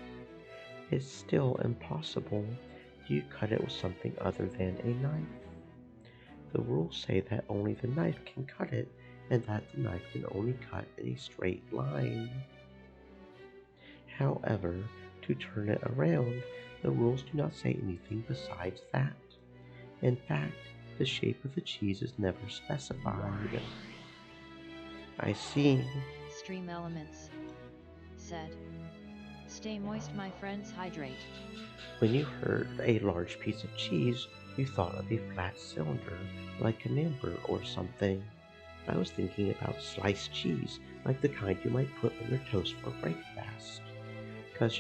B: It's still impossible. Do you cut it with something other than a knife? The rules say that only the knife can cut it, and that the knife can only cut in a straight line. However, to turn it around, the rules do not say anything besides that. In fact, the shape of the cheese is never specified. I see.
A: Stream elements. Said. Stay moist, my friends, hydrate.
B: When you heard a large piece of cheese, you thought of a flat cylinder, like camembert or something. I was thinking about sliced cheese, like the kind you might put on your toast for breakfast. 'Cause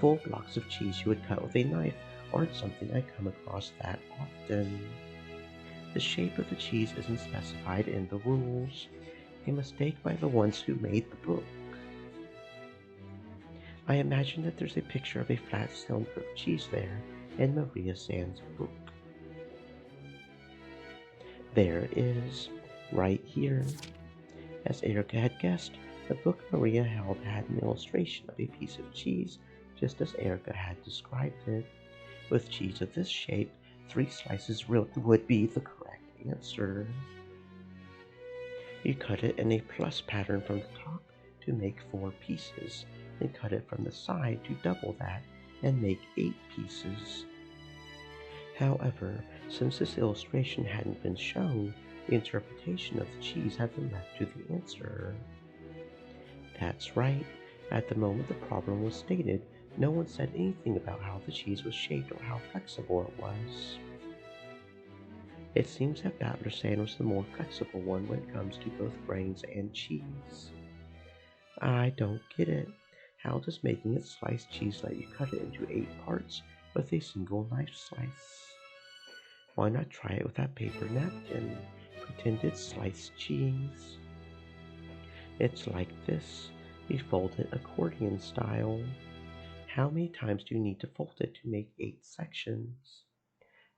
B: full blocks of cheese you would cut with a knife aren't something I come across that often. The shape of the cheese isn't specified in the rules. A mistake by the ones who made the book. I imagine that there's a picture of a flat cylinder of cheese there in Maria Sand's book. There it is, right here. As Erica had guessed, the book Maria held had an illustration of a piece of cheese, just as Erica had described it. With cheese of this shape, 3 slices would be the correct answer. You cut it in a plus pattern from the top to make 4 pieces, then cut it from the side to double that and make 8 pieces. However, since this illustration hadn't been shown, the interpretation of the cheese had been left to the answerer. That's right. At the moment the problem was stated, no one said anything about how the cheese was shaped or how flexible it was. It seems that Battler Sand was the more flexible one when it comes to both brains and cheese. I don't get it. How does making it sliced cheese let you cut it into 8 parts with a single knife slice? Why not try it with that paper napkin? Pretend it's sliced cheese. It's like this. You fold it accordion style. How many times do you need to fold it to make 8 sections?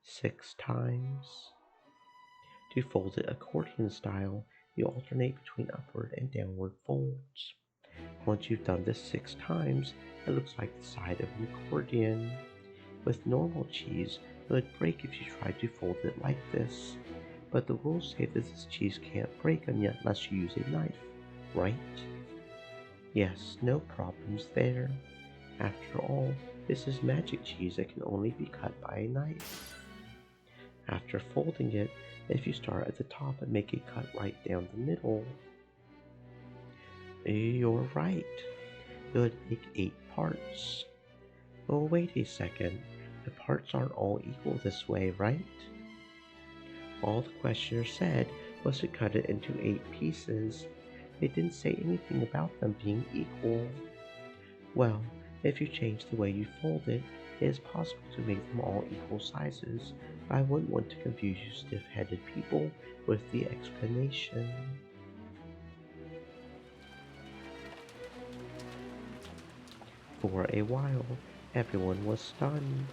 B: 6 times. To fold it accordion style, you alternate between upward and downward folds. Once you've done this 6 times, it looks like the side of an accordion. With normal cheese, it would break if you tried to fold it like this. But the rules say that this cheese can't break unless you use a knife, right? Yes, no problems there. After all, this is magic cheese that can only be cut by a knife. After folding it, if you start at the top and make a cut right down the middle, you're right. It would make 8 parts. Oh, wait a second. The parts aren't all equal this way, right? All the questioner said was to cut it into 8 pieces. They didn't say anything about them being equal. Well, if you change the way you fold it, it is possible to make them all equal sizes, but I wouldn't want to confuse you stiff-headed people with the explanation. For a while, everyone was stunned.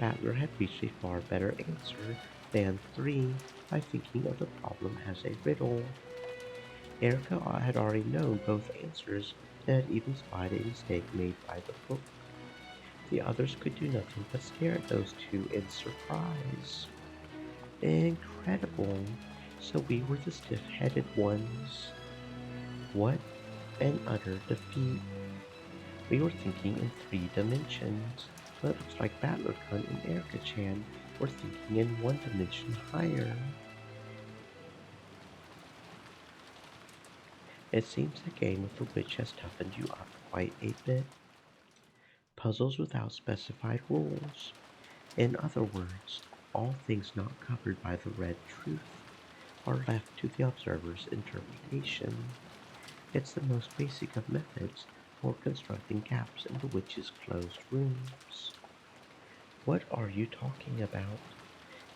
B: Battler had reached a far better answer than 3 by thinking of the problem as a riddle. Erica had already known both answers and had even spotted a mistake made by the book. The others could do nothing but stare at those two in surprise. Incredible! So we were the stiff-headed ones. What an utter defeat! We were thinking in 3 dimensions, but it looks like Battler-kun and Erica-chan were thinking in 1 dimension higher. It seems the game of the witch has toughened you up quite a bit. Puzzles without specified rules. In other words, all things not covered by the red truth are left to the observer's interpretation. It's the most basic of methods for constructing gaps in the witch's closed rooms. What are you talking about?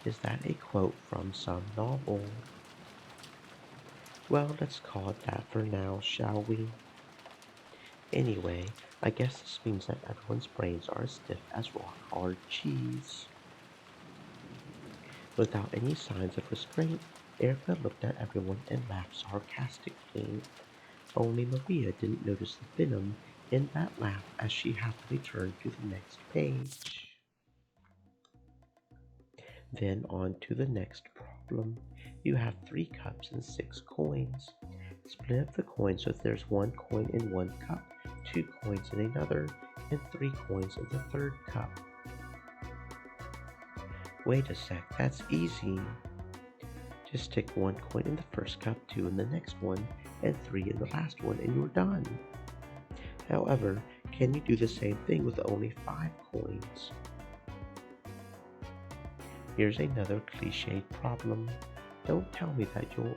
B: Is that a quote from some novel? Well, let's call it that for now, shall we? Anyway, I guess this means that everyone's brains are as stiff as rock hard cheese. Without any signs of restraint, Erica looked at everyone and laughed sarcastically. Only Maria didn't notice the venom in that laugh as she happily turned to the next page. Then on to the next problem. You have 3 cups and 6 coins. Split up the coins so that there's 1 coin in one cup, 2 coins in another, and 3 coins in the third cup. Wait a sec, that's easy. Just stick 1 coin in the first cup, 2 in the next one, and 3 in the last one, and you're done. However, can you do the same thing with only 5 coins? Here's another cliched problem. Don't tell me that you'll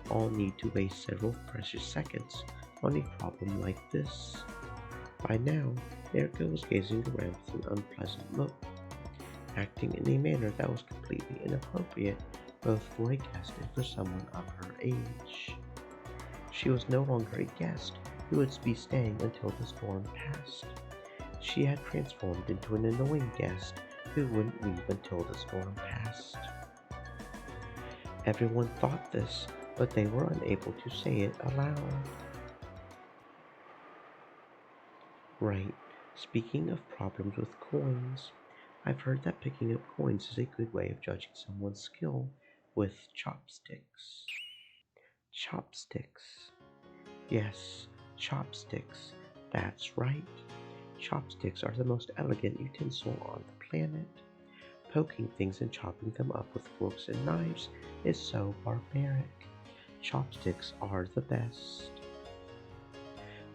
B: all need to waste several precious seconds on a problem like this. By now, Erica was gazing around with an unpleasant look, acting in a manner that was completely inappropriate both for a guest and for someone of her age. She was no longer a guest who would be staying until the storm passed. She had transformed into an annoying guest who wouldn't leave until the storm passed. Everyone thought this, but they were unable to say it aloud. Right, speaking of problems with coins, I've heard that picking up coins is a good way of judging someone's skill with chopsticks. Chopsticks. Yes, chopsticks. That's right. Chopsticks are the most elegant utensil on the planet. Poking things and chopping them up with forks and knives is so barbaric. Chopsticks are the best.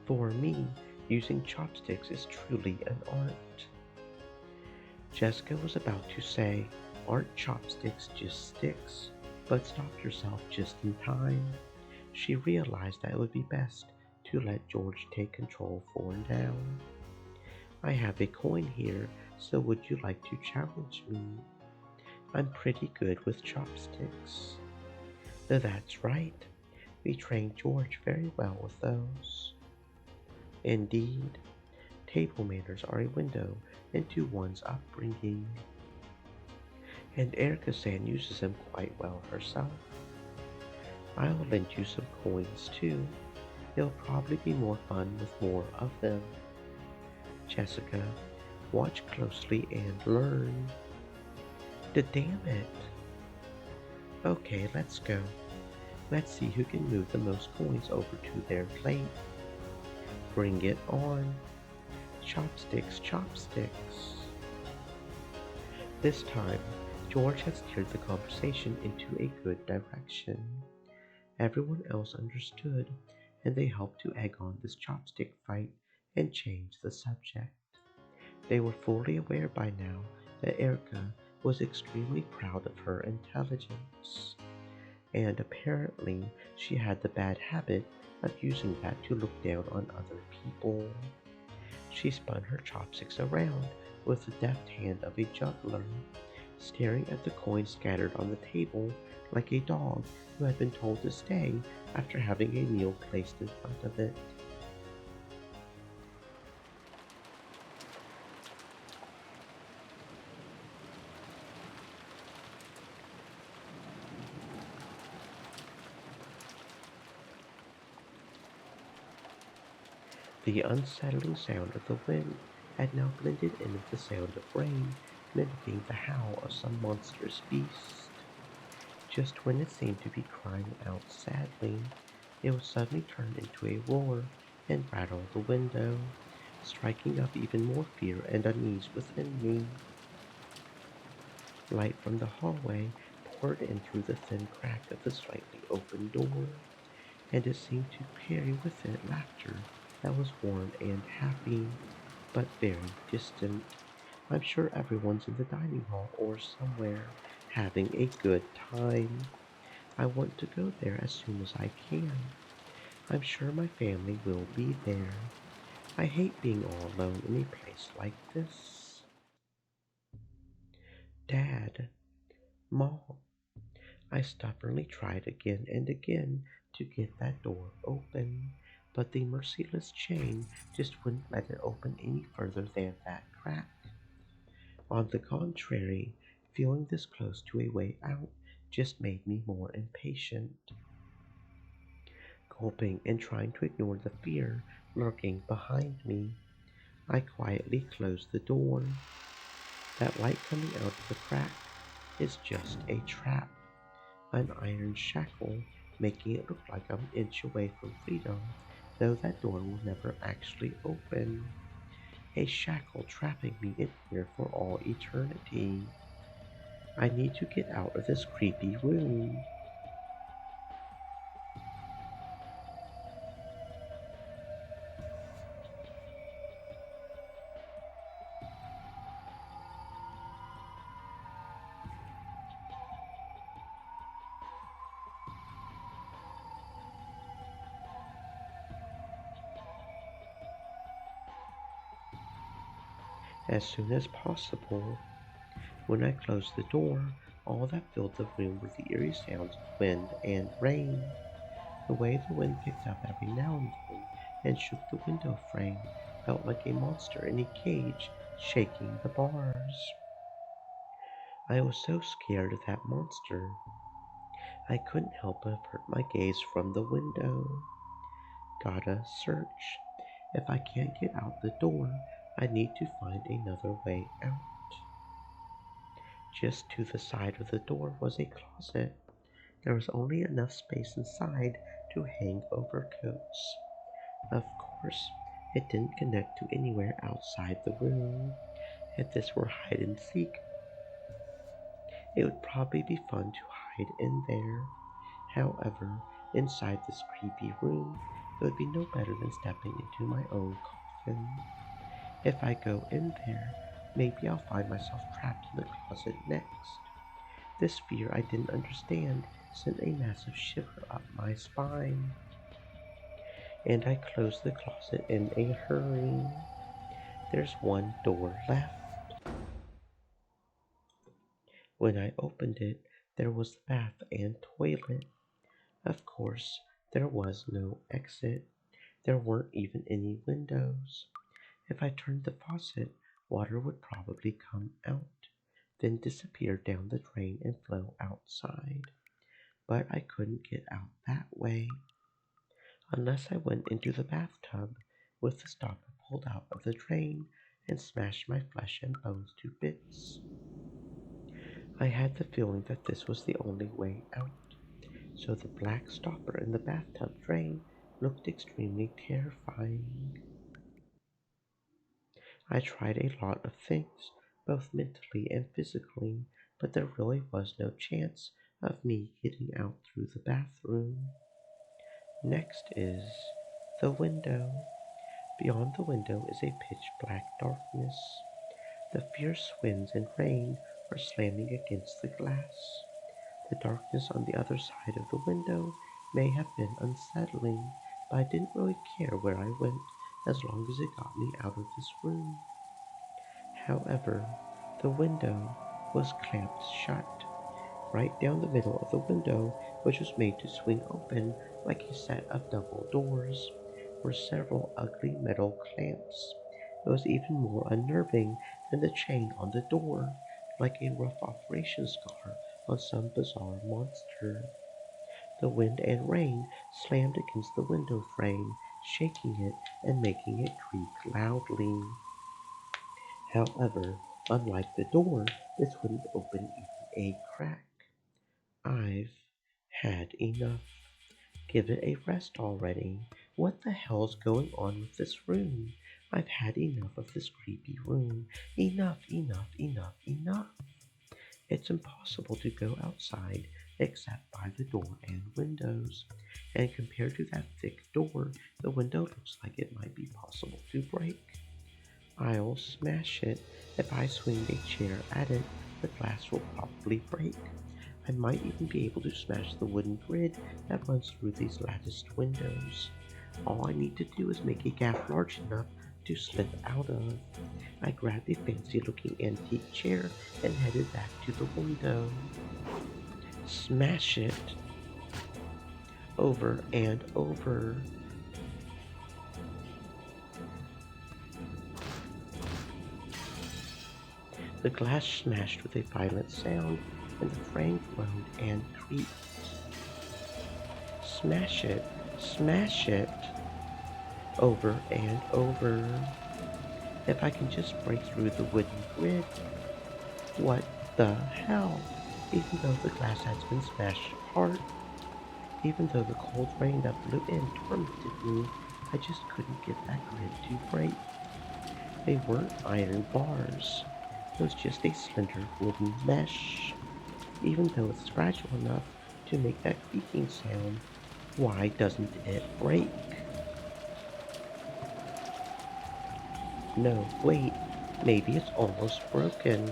B: For me, using chopsticks is truly an art. Jessica was about to say, "Aren't chopsticks just sticks?" but stopped herself just in time. She realized that it would be best to let George take control for now. "I have a coin here, so would you like to challenge me? I'm pretty good with chopsticks." "That's right. We trained George very well with those." Indeed, table manners are a window into one's upbringing, and Erica-san uses them quite well herself. "I'll lend you some coins too. It'll probably be more fun with more of them." "Jessica, watch closely and learn." Damn it! Okay, let's go. Let's see who can move the most coins over to their plate. Bring it on. Chopsticks, chopsticks. This time, George had steered the conversation into a good direction. Everyone else understood, and they helped to egg on this chopstick fight and change the subject. They were fully aware by now that Erica was extremely proud of her intelligence, and apparently she had the bad habit of using that to look down on other people. She spun her chopsticks around with the deft hand of a juggler, staring at the coins scattered on the table like a dog who had been told to stay after having a meal placed in front of it. The unsettling sound of the wind had now blended in with the sound of rain, mimicking the howl of some monstrous beast. Just when it seemed to be crying out sadly, it would suddenly turn into a roar and rattle the window, striking up even more fear and unease within me. Light from the hallway poured in through the thin crack of the slightly open door, and it seemed to carry with it laughter that was warm and happy, but very distant. I'm sure everyone's in the dining hall or somewhere having a good time. I want to go there as soon as I can. I'm sure my family will be there. I hate being all alone in a place like this. Dad, Mom. I stubbornly tried again and again to get that door open, but the merciless chain just wouldn't let it open any further than that crack. On the contrary, feeling this close to a way out just made me more impatient. Gulping and trying to ignore the fear lurking behind me, I quietly closed the door. That light coming out of the crack is just a trap, an iron shackle making it look like I'm an inch away from freedom, though that door will never actually open. A shackle trapping me in here for all eternity. I need to get out of this creepy room. As soon as possible. When I closed the door, all that filled the room were the eerie sounds of wind and rain. The way the wind picked up every now and then and shook the window frame felt like a monster in a cage shaking the bars. I was so scared of that monster, I couldn't help but avert my gaze from the window. Gotta search. If I can't get out the door, I need to find another way out. Just to the side of the door was a closet. There was only enough space inside to hang overcoats. Of course, it didn't connect to anywhere outside the room. If this were hide and seek, it would probably be fun to hide in there. However, inside this creepy room, it would be no better than stepping into my own coffin. If I go in there, maybe I'll find myself trapped in the closet next. This fear I didn't understand sent a massive shiver up my spine, and I closed the closet in a hurry. There's one door left. When I opened it, there was the bath and toilet. Of course, there was no exit. There weren't even any windows. If I turned the faucet, water would probably come out, then disappear down the drain and flow outside. But I couldn't get out that way, unless I went into the bathtub with the stopper pulled out of the drain and smashed my flesh and bones to bits. I had the feeling that this was the only way out, so the black stopper in the bathtub drain looked extremely terrifying. I tried a lot of things, both mentally and physically, but there really was no chance of me getting out through the bathroom. Next is the window. Beyond the window is a pitch black darkness. The fierce winds and rain are slamming against the glass. The darkness on the other side of the window may have been unsettling, but I didn't really care where I went as long as it got me out of this room. However, the window was clamped shut. Right down the middle of the window, which was made to swing open like a set of double doors, were several ugly metal clamps. It was even more unnerving than the chain on the door, like a rough operation scar on some bizarre monster. The wind and rain slammed against the window frame, shaking it and making it creak loudly. However, unlike the door, this wouldn't open even a crack. I've had enough. Give it a rest already. What the hell's going on with this room? I've had enough of this creepy room. Enough, enough, enough, enough. It's impossible to go outside except by the door and windows. And compared to that thick door, the window looks like it might be possible to break. I'll smash it. If I swing a chair at it, the glass will probably break. I might even be able to smash the wooden grid that runs through these latticed windows. All I need to do is make a gap large enough to slip out of. I grabbed a fancy looking antique chair and headed back to the window. Smash it over and over. The glass smashed with a violent sound, and the frame groaned and creaked. Smash it, smash it, over and over. If I can just break through the wooden grid. What the hell? Even though the glass has been smashed apart, even though the cold rain that blew in tormented me, I just couldn't get that grid to break. They weren't iron bars. It was just a slender wooden mesh. Even though it's fragile enough to make that creaking sound, why doesn't it break? No, wait, maybe it's almost broken.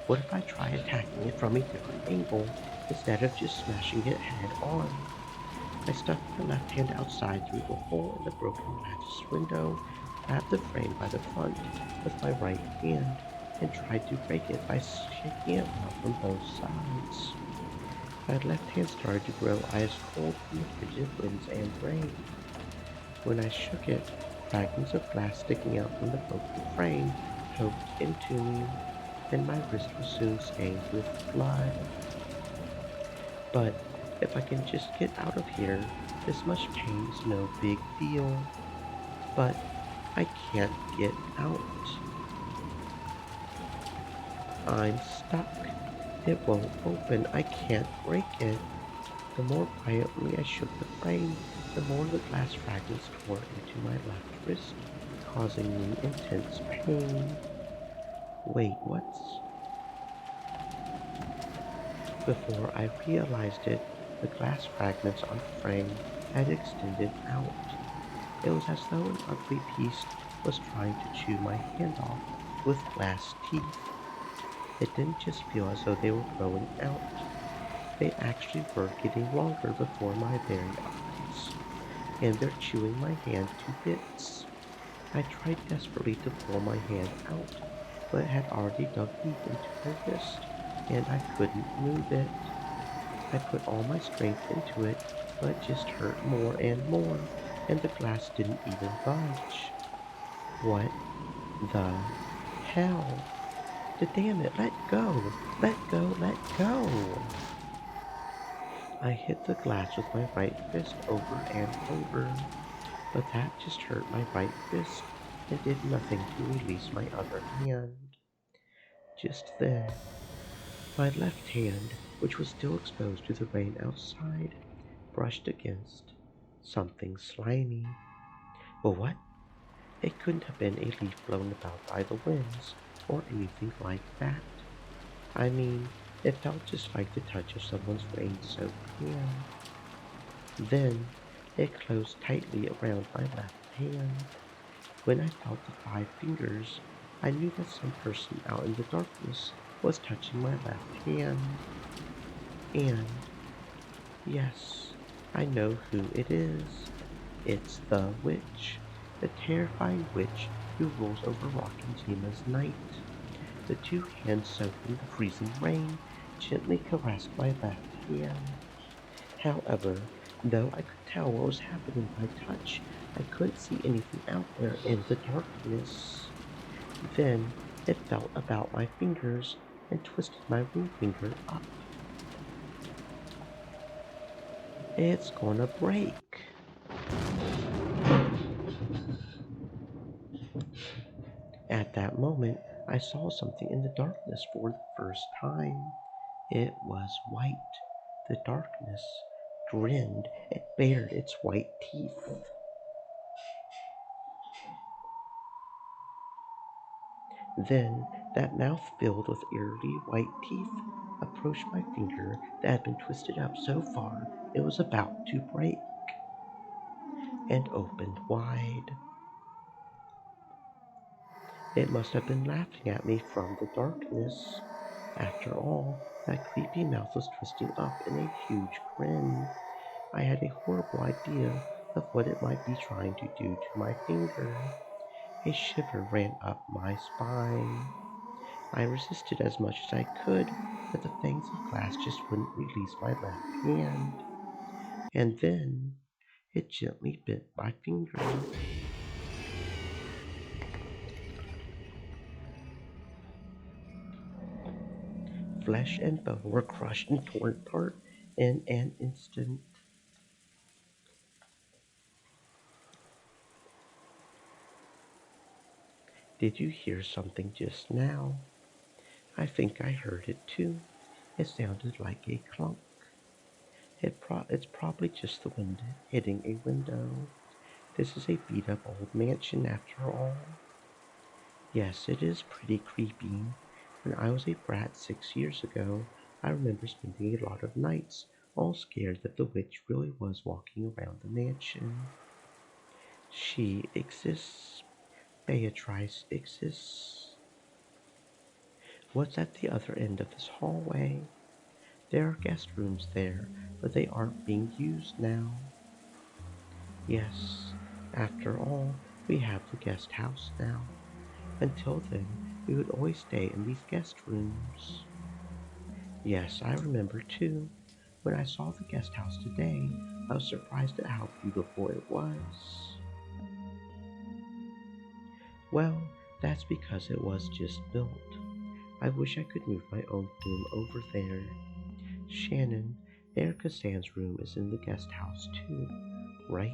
B: What if I try attacking it from a different angle instead of just smashing it head on? I stuck my left hand outside through the hole in the broken glass window, grabbed the frame by the front with my right hand, and tried to break it by shaking it out from both sides. My left hand started to grow ice cold from the frigid winds and rain. When I shook it, fragments of glass sticking out from the broken frame poked into me, and my wrist was soon stained with blood. But if I can just get out of here, this much pain is no big deal. But I can't get out. I'm stuck. It won't open. I can't break it. The more violently I shook the frame, the more the glass fragments tore into my left wrist, causing me intense pain. Wait, what's... Before I realized it, the glass fragments on the frame had extended out. It was as though an ugly beast was trying to chew my hand off with glass teeth. It didn't just feel as though they were growing out. They actually were getting longer before my very eyes, and they're chewing my hand to bits. I tried desperately to pull my hand out, but it had already dug deep into my wrist, and I couldn't move it. I put all my strength into it, but it just hurt more and more, and the glass didn't even budge. What the hell? Damn it, let go! Let go, let go! I hit the glass with my right fist over and over, but that just hurt my right wrist and did nothing to release my other hand. Just then, my left hand, which was still exposed to the rain outside, brushed against something slimy. Well, what? It couldn't have been a leaf blown about by the winds or anything like that. I mean, it felt just like the touch of someone's rain-soaked hand. Then it closed tightly around my left hand. When I felt the 5 fingers, I knew that some person out in the darkness was touching my left hand. And, yes, I know who it is. It's the witch, the terrifying witch who rules over Rockinjima's night. The 2 hands soaked in the freezing rain gently caressed my left hand. However, though I could tell what was happening by touch, I couldn't see anything out there in the darkness. Then it felt about my fingers and twisted my ring finger up. It's gonna break. At that moment, I saw something in the darkness for the first time. It was white. The darkness grinned. It bared its white teeth. Then that mouth filled with eerily white teeth approached my finger that had been twisted up so far it was about to break, and opened wide. It must have been laughing at me from the darkness. After all, that creepy mouth was twisting up in a huge grin. I had a horrible idea of what it might be trying to do to my finger. A shiver ran up my spine. I resisted as much as I could, but the fangs of glass just wouldn't release my left hand. And then it gently bit my finger. Flesh and bone were crushed and torn apart in an instant. Did you hear something just now? I think I heard it too. It sounded like a clunk. It's probably just the wind hitting a window. This is a beat up old mansion after all. Yes, it is pretty creepy. When I was a brat 6 years ago, I remember spending a lot of nights all scared that the witch really was walking around the mansion. She exists. Beatrice exists. What's at the other end of this hallway? There are guest rooms there, but they aren't being used now. Yes, after all, we have the guest house now. Until then, we would always stay in these guest rooms. Yes, I remember too. When I saw the guest house today, I was surprised at how beautiful it was. Well, that's because it was just built. I wish I could move my own room over there. Shannon, Erica Sand's room is in the guest house too, right?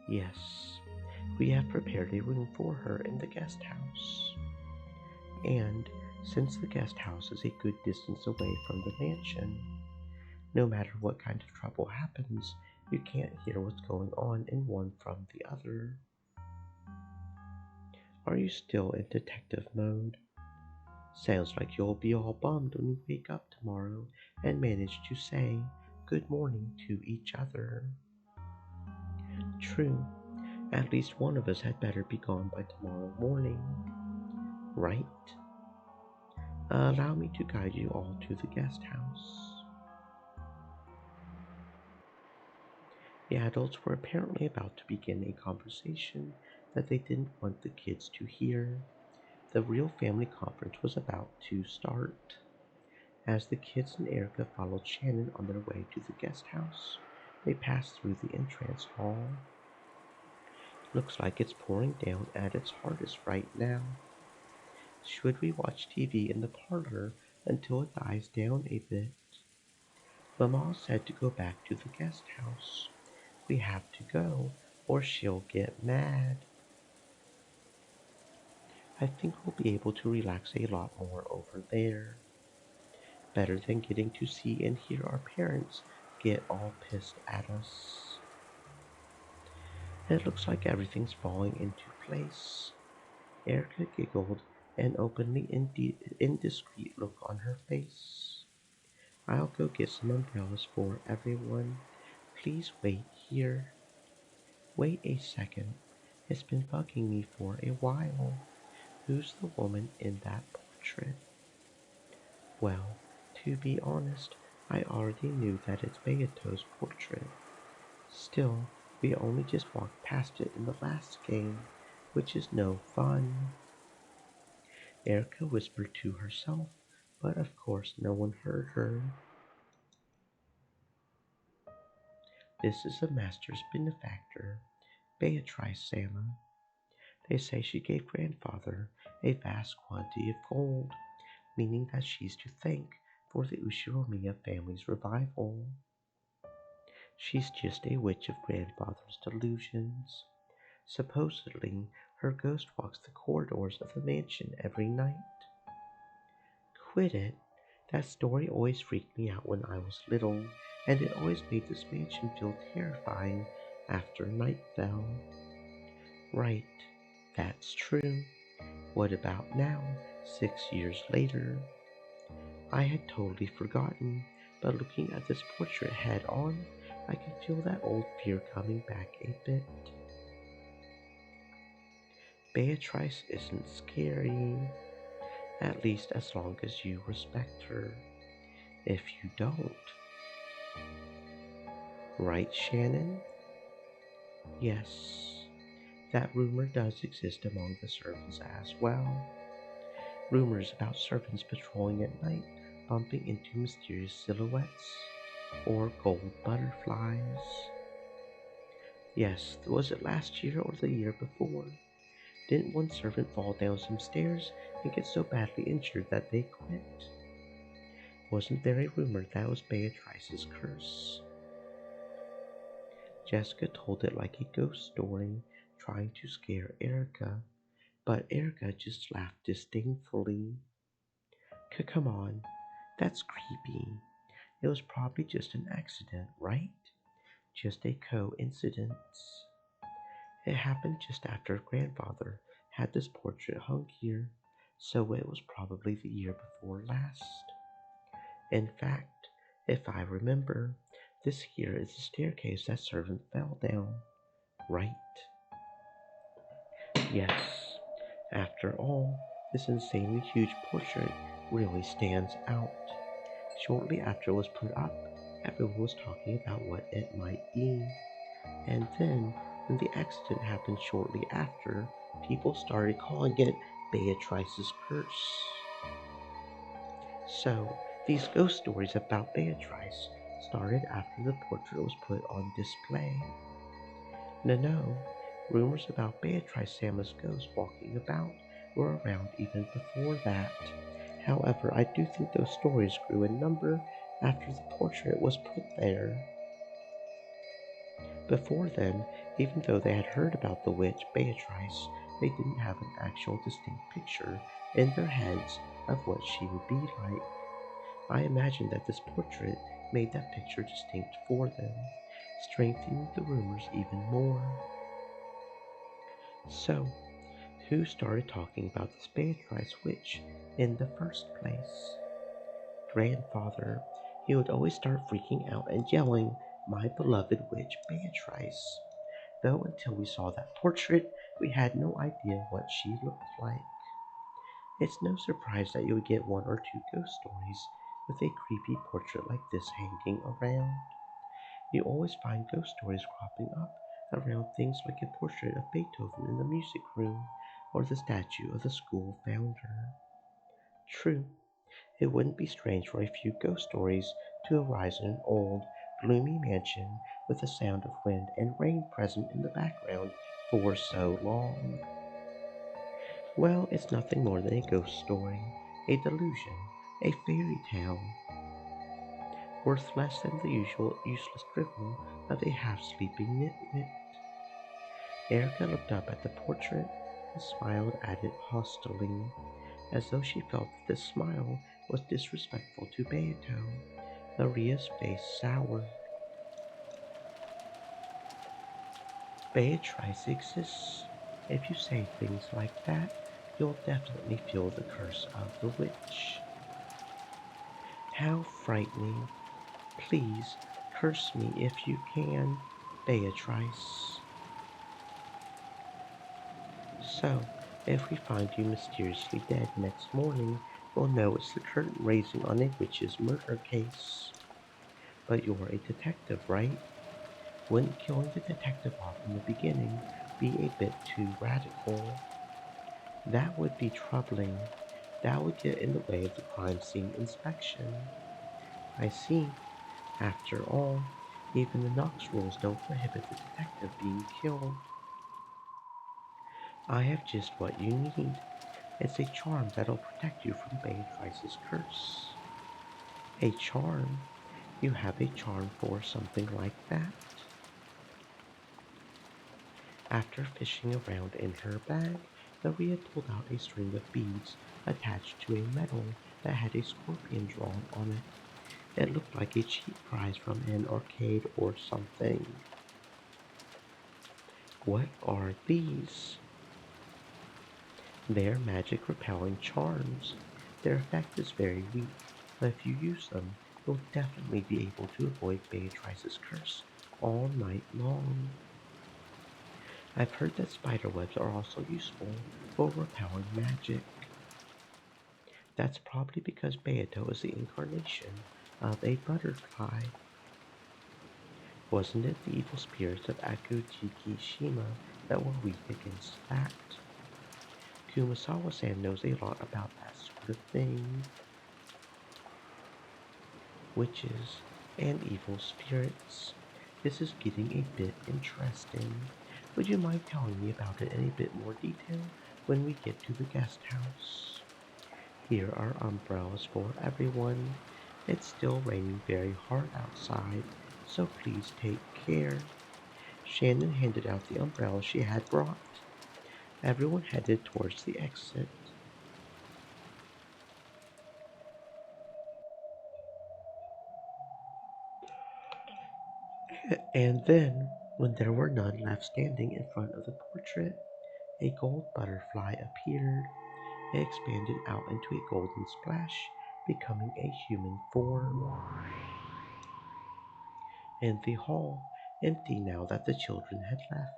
B: Yes, we have prepared a room for her in the guest house. And since the guest house is a good distance away from the mansion, no matter what kind of trouble happens, you can't hear what's going on in one from the other. Are you still in detective mode? Sounds like you'll be all bummed when you wake up tomorrow and manage to say good morning to each other. True, at least one of us had better be gone by tomorrow morning, right? Allow me to guide you all to the guest house. The adults were apparently about to begin a conversation that they didn't want the kids to hear. The real family conference was about to start. As the kids and Erica followed Shannon on their way to the guest house, they passed through the entrance hall. Looks like it's pouring down at its hardest right now. Should we watch TV in the parlor until it dies down a bit? Mama said to go back to the guest house. We have to go, or she'll get mad. I think we'll be able to relax a lot more over there. Better than getting to see and hear our parents get all pissed at us. It looks like everything's falling into place. Erica giggled, an openly indiscreet look on her face. I'll go get some umbrellas for everyone. Please wait here. Wait a second. It's been bugging me for a while. Who's the woman in that portrait? Well, to be honest, I already knew that it's Beato's portrait. Still, we only just walked past it in the last game, which is no fun. Erica whispered to herself, but of course no one heard her. This is the master's benefactor, Beatrice Sala. They say she gave grandfather a vast quantity of gold, meaning that she's to thank for the Ushiromiya family's revival. She's just a witch of grandfather's delusions. Supposedly, her ghost walks the corridors of the mansion every night. Quit it. That story always freaked me out when I was little, and it always made this mansion feel terrifying after night fell. Right, that's true. What about now, 6 years later? I had totally forgotten, but looking at this portrait head on, I can feel that old fear coming back a bit. Beatrice isn't scary, at least as long as you respect her. If you don't, right, Shannon? Yes. That rumor does exist among the servants as well. Rumors about servants patrolling at night, bumping into mysterious silhouettes or gold butterflies. Yes, was it last year or the year before? Didn't one servant fall down some stairs and get so badly injured that they quit? Wasn't there a rumor that was Beatrice's curse? Jessica told it like a ghost story, trying to scare Erica, but Erica just laughed disdainfully. Come on, that's creepy. It was probably just an accident, right? Just a coincidence. It happened just after grandfather had this portrait hung here, so it was probably the year before last. In fact, if I remember, this here is the staircase that servant fell down, right? Yes. After all, this insanely huge portrait really stands out. Shortly after it was put up, everyone was talking about what it might be. And then, when the accident happened shortly after, people started calling it Beatrice's curse. So, these ghost stories about Beatrice started after the portrait was put on display. No, rumors about Beatrice Samma's ghost walking about were around even before that. However, I do think those stories grew in number after the portrait was put there. Before then, even though they had heard about the witch Beatrice, they didn't have an actual distinct picture in their heads of what she would be like. I imagine that this portrait made that picture distinct for them, strengthening the rumors even more. So, who started talking about this Beatrice witch in the first place? Grandfather. He would always start freaking out and yelling, "My beloved witch Beatrice," though until we saw that portrait, we had no idea what she looked like. It's no surprise that you would get one or two ghost stories with a creepy portrait like this hanging around. You always find ghost stories cropping up around things like a portrait of Beethoven in the music room or the statue of the school founder. True, it wouldn't be strange for a few ghost stories to arise in an old, gloomy mansion with the sound of wind and rain present in the background for so long. Well, it's nothing more than a ghost story, a delusion, a fairy tale, worth less than the usual useless drivel of a half-sleeping nitwit. Erica looked up at the portrait and smiled at it hostilely, as though she felt that this smile was disrespectful to Beato. Maria's face soured. Beatrice exists. If you say things like that, you'll definitely feel the curse of the witch. How frightening. Please, curse me if you can, Beatrice. So, if we find you mysteriously dead next morning, we'll know it's the curtain raising on a witch's murder case. But you're a detective, right? Wouldn't killing the detective off in the beginning be a bit too radical? That would be troubling. That would get in the way of the crime scene inspection. I see. After all, even the Knox rules don't prohibit the detective being killed. I have just what you need. It's a charm that'll protect you from Beatrice's curse. A charm? You have a charm for something like that? After fishing around in her bag, Maria pulled out a string of beads attached to a medal that had a scorpion drawn on it. It looked like a cheap prize from an arcade or something. What are these? They're magic repelling charms. Their effect is very weak, but if you use them, you'll definitely be able to avoid Beatrice's curse all night long. I've heard that spider webs are also useful for repelling magic. That's probably because Beato is the incarnation of a butterfly. Wasn't it the evil spirits of Akujiki Shima that were weak against that. Kumasawa-san knows a lot about that sort of thing. Witches and evil spirits. This is getting a bit interesting. Would you mind telling me about it in a bit more detail when we get to the guest house? Here are umbrellas for everyone. It's still raining very hard outside, so please take care. Shannon handed out the umbrella she had brought. Everyone headed towards the exit. And then, when there were none left standing in front of the portrait, a gold butterfly appeared. It expanded out into a golden splash, becoming a human form. In the hall, empty now that the children had left,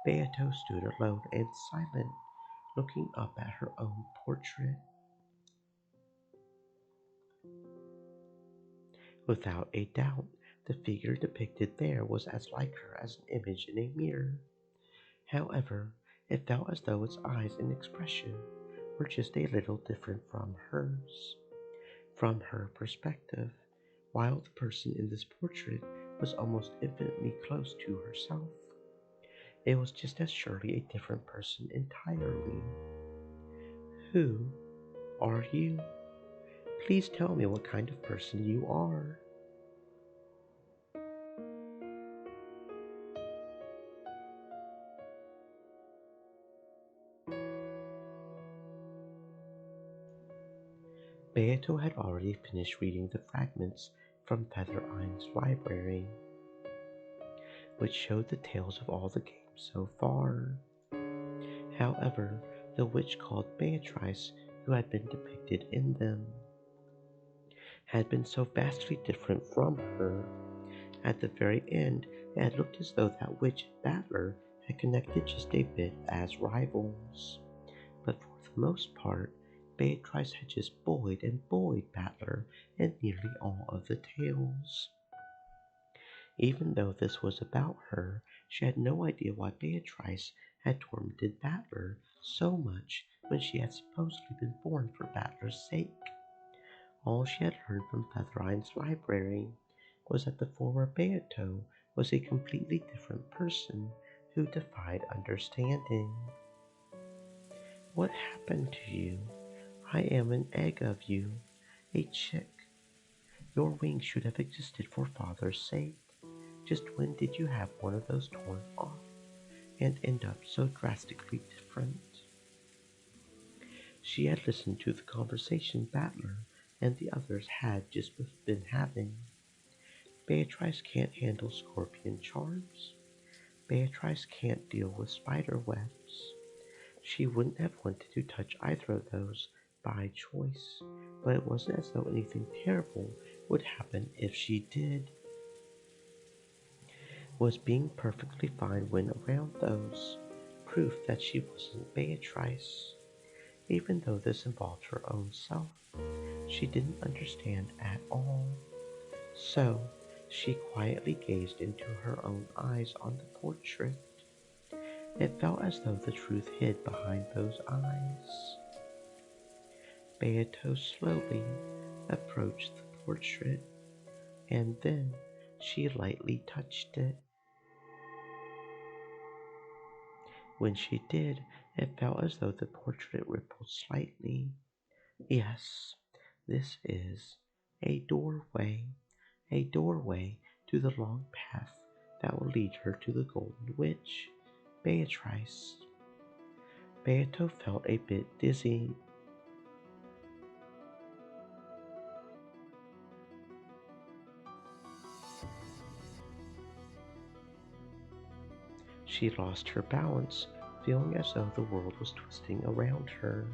B: Beato stood alone and silent, looking up at her own portrait. Without a doubt, the figure depicted there was as like her as an image in a mirror. However, it felt as though its eyes and expression were just a little different from hers. From her perspective, while the person in this portrait was almost infinitely close to herself, it was just as surely a different person entirely. Who are you? Please tell me what kind of person you are. Beato had already finished reading the fragments from Feather Ein's library, which showed the tales of all the games so far. However, the witch called Beatrice, who had been depicted in them, had been so vastly different from her. At the very end, it had looked as though that witch and Battler had connected just a bit as rivals. But for the most part, Beatrice had just bullied Battler in nearly all of the tales. Even though this was about her, she had no idea why Beatrice had tormented Battler so much when she had supposedly been born for Battler's sake. All she had learned from Featherine's library was that the former Beato was a completely different person who defied understanding. What happened to you? I am an egg of you, a chick. Your wings should have existed for father's sake. Just when did you have one of those torn off and end up so drastically different? She had listened to the conversation Battler and the others had just been having. Beatrice can't handle scorpion charms. Beatrice can't deal with spider webs. She wouldn't have wanted to touch either of those by choice, but it wasn't as though anything terrible would happen if she did. Was being perfectly fine when around those, proof that she wasn't Beatrice. Even though this involved her own self, she didn't understand at all. So, she quietly gazed into her own eyes on the portrait. It felt as though the truth hid behind those eyes. Beato slowly approached the portrait, and then she lightly touched it. When she did, it felt as though the portrait rippled slightly. Yes, this is a doorway to the long path that will lead her to the Golden Witch, Beatrice. Beato felt a bit dizzy. She lost her balance, feeling as though the world was twisting around her.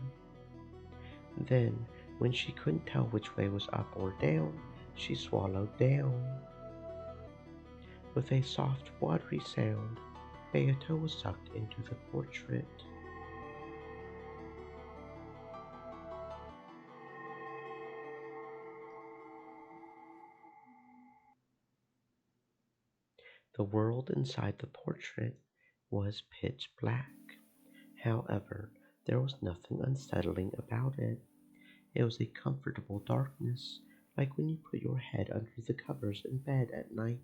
B: Then, when she couldn't tell which way was up or down, she swallowed down. With a soft, watery sound, Beato was sucked into the portrait. The world inside the portrait was pitch black. However, there was nothing unsettling about it. It was a comfortable darkness, like when you put your head under the covers in bed at night.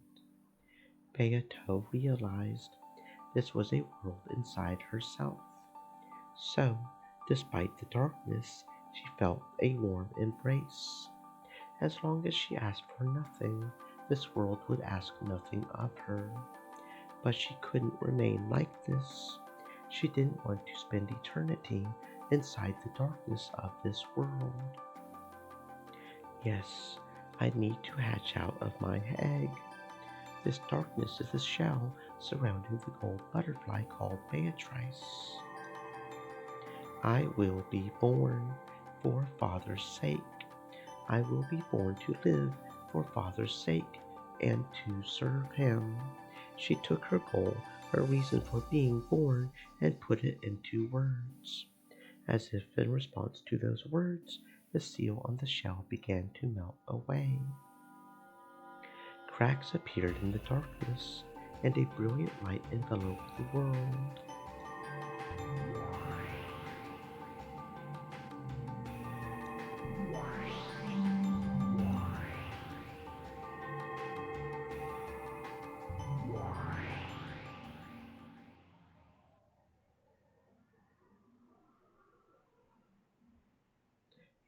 B: Beato realized this was a world inside herself. So, despite the darkness, she felt a warm embrace. As long as she asked for nothing, this world would ask nothing of her. But she couldn't remain like this. She didn't want to spend eternity inside the darkness of this world. Yes, I need to hatch out of my egg. This darkness is the shell surrounding the gold butterfly called Beatrice. I will be born for Father's sake. I will be born to live for Father's sake and to serve him. She took her goal, her reason for being born, and put it into words. As if in response to those words, the seal on the shell began to melt away. Cracks appeared in the darkness, and a brilliant light enveloped the world.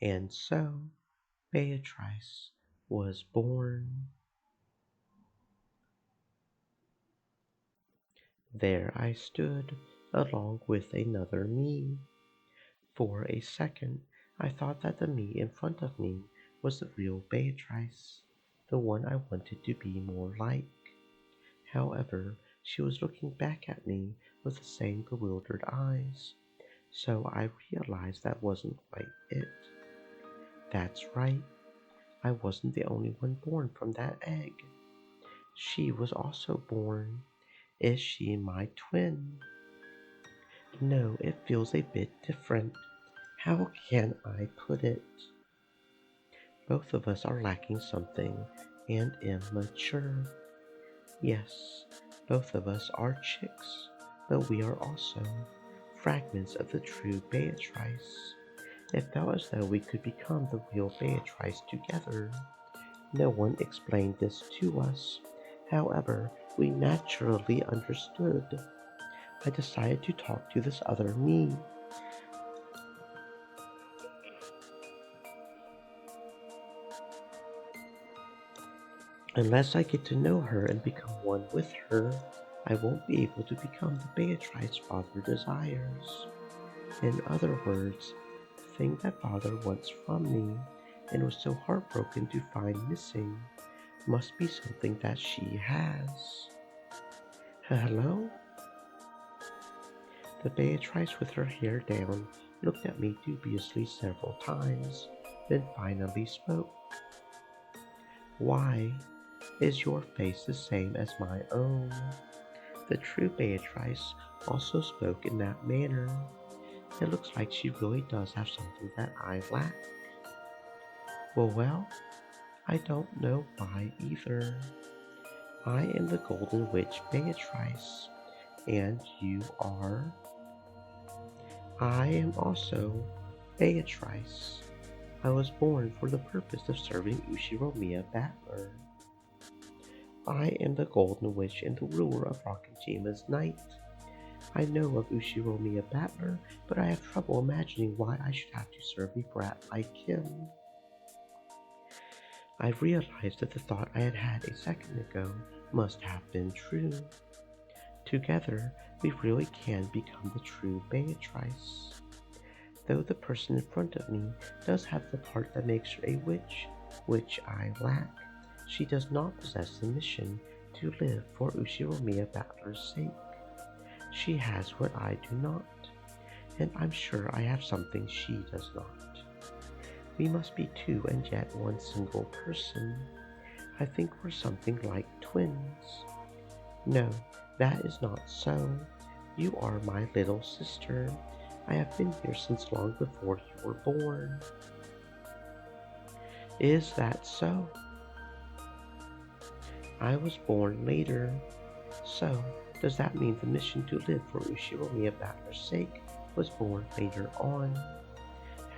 B: And so Beatrice was born. There I stood, along with another me. For a second, I thought that the me in front of me was the real Beatrice, the one I wanted to be more like. However, she was looking back at me with the same bewildered eyes, so I realized that wasn't quite it. That's right, I wasn't the only one born from that egg. She was also born. Is she my twin? No, it feels a bit different. How can I put it? Both of us are lacking something and immature. Yes, both of us are chicks, but we are also fragments of the true Beatrice. It felt as though we could become the real Beatrice together. No one explained this to us. However, we naturally understood. I decided to talk to this other me. Unless I get to know her and become one with her, I won't be able to become the Beatrice Father desires. In other words, the thing that Father wants from me and was so heartbroken to find missing must be something that she has. Hello? The Beatrice with her hair down looked at me dubiously several times, then finally spoke. Why is your face the same as my own? The true Beatrice also spoke in that manner. It looks like she really does have something that I lack. Well, I don't know why either. I am the Golden Witch Beatrice, and you are? I am also Beatrice. I was born for the purpose of serving Ushiromiya Battler. I am the Golden Witch and the ruler of Rakajima's night. I know of Ushiromiya Battler, but I have trouble imagining why I should have to serve a brat like him. I realized that the thought I had had a second ago must have been true. Together, we really can become the true Beatrice. Though the person in front of me does have the part that makes her a witch, which I lack, she does not possess the mission to live for Ushiromiya Battler's sake. She has what I do not, and I'm sure I have something she does not. We must be two and yet one single person. I think we're something like twins. No, that is not so. You are my little sister. I have been here since long before you were born. Is that so? I was born later. So, Does that mean the mission to live for Ushiromiya Battler's sake was born later on?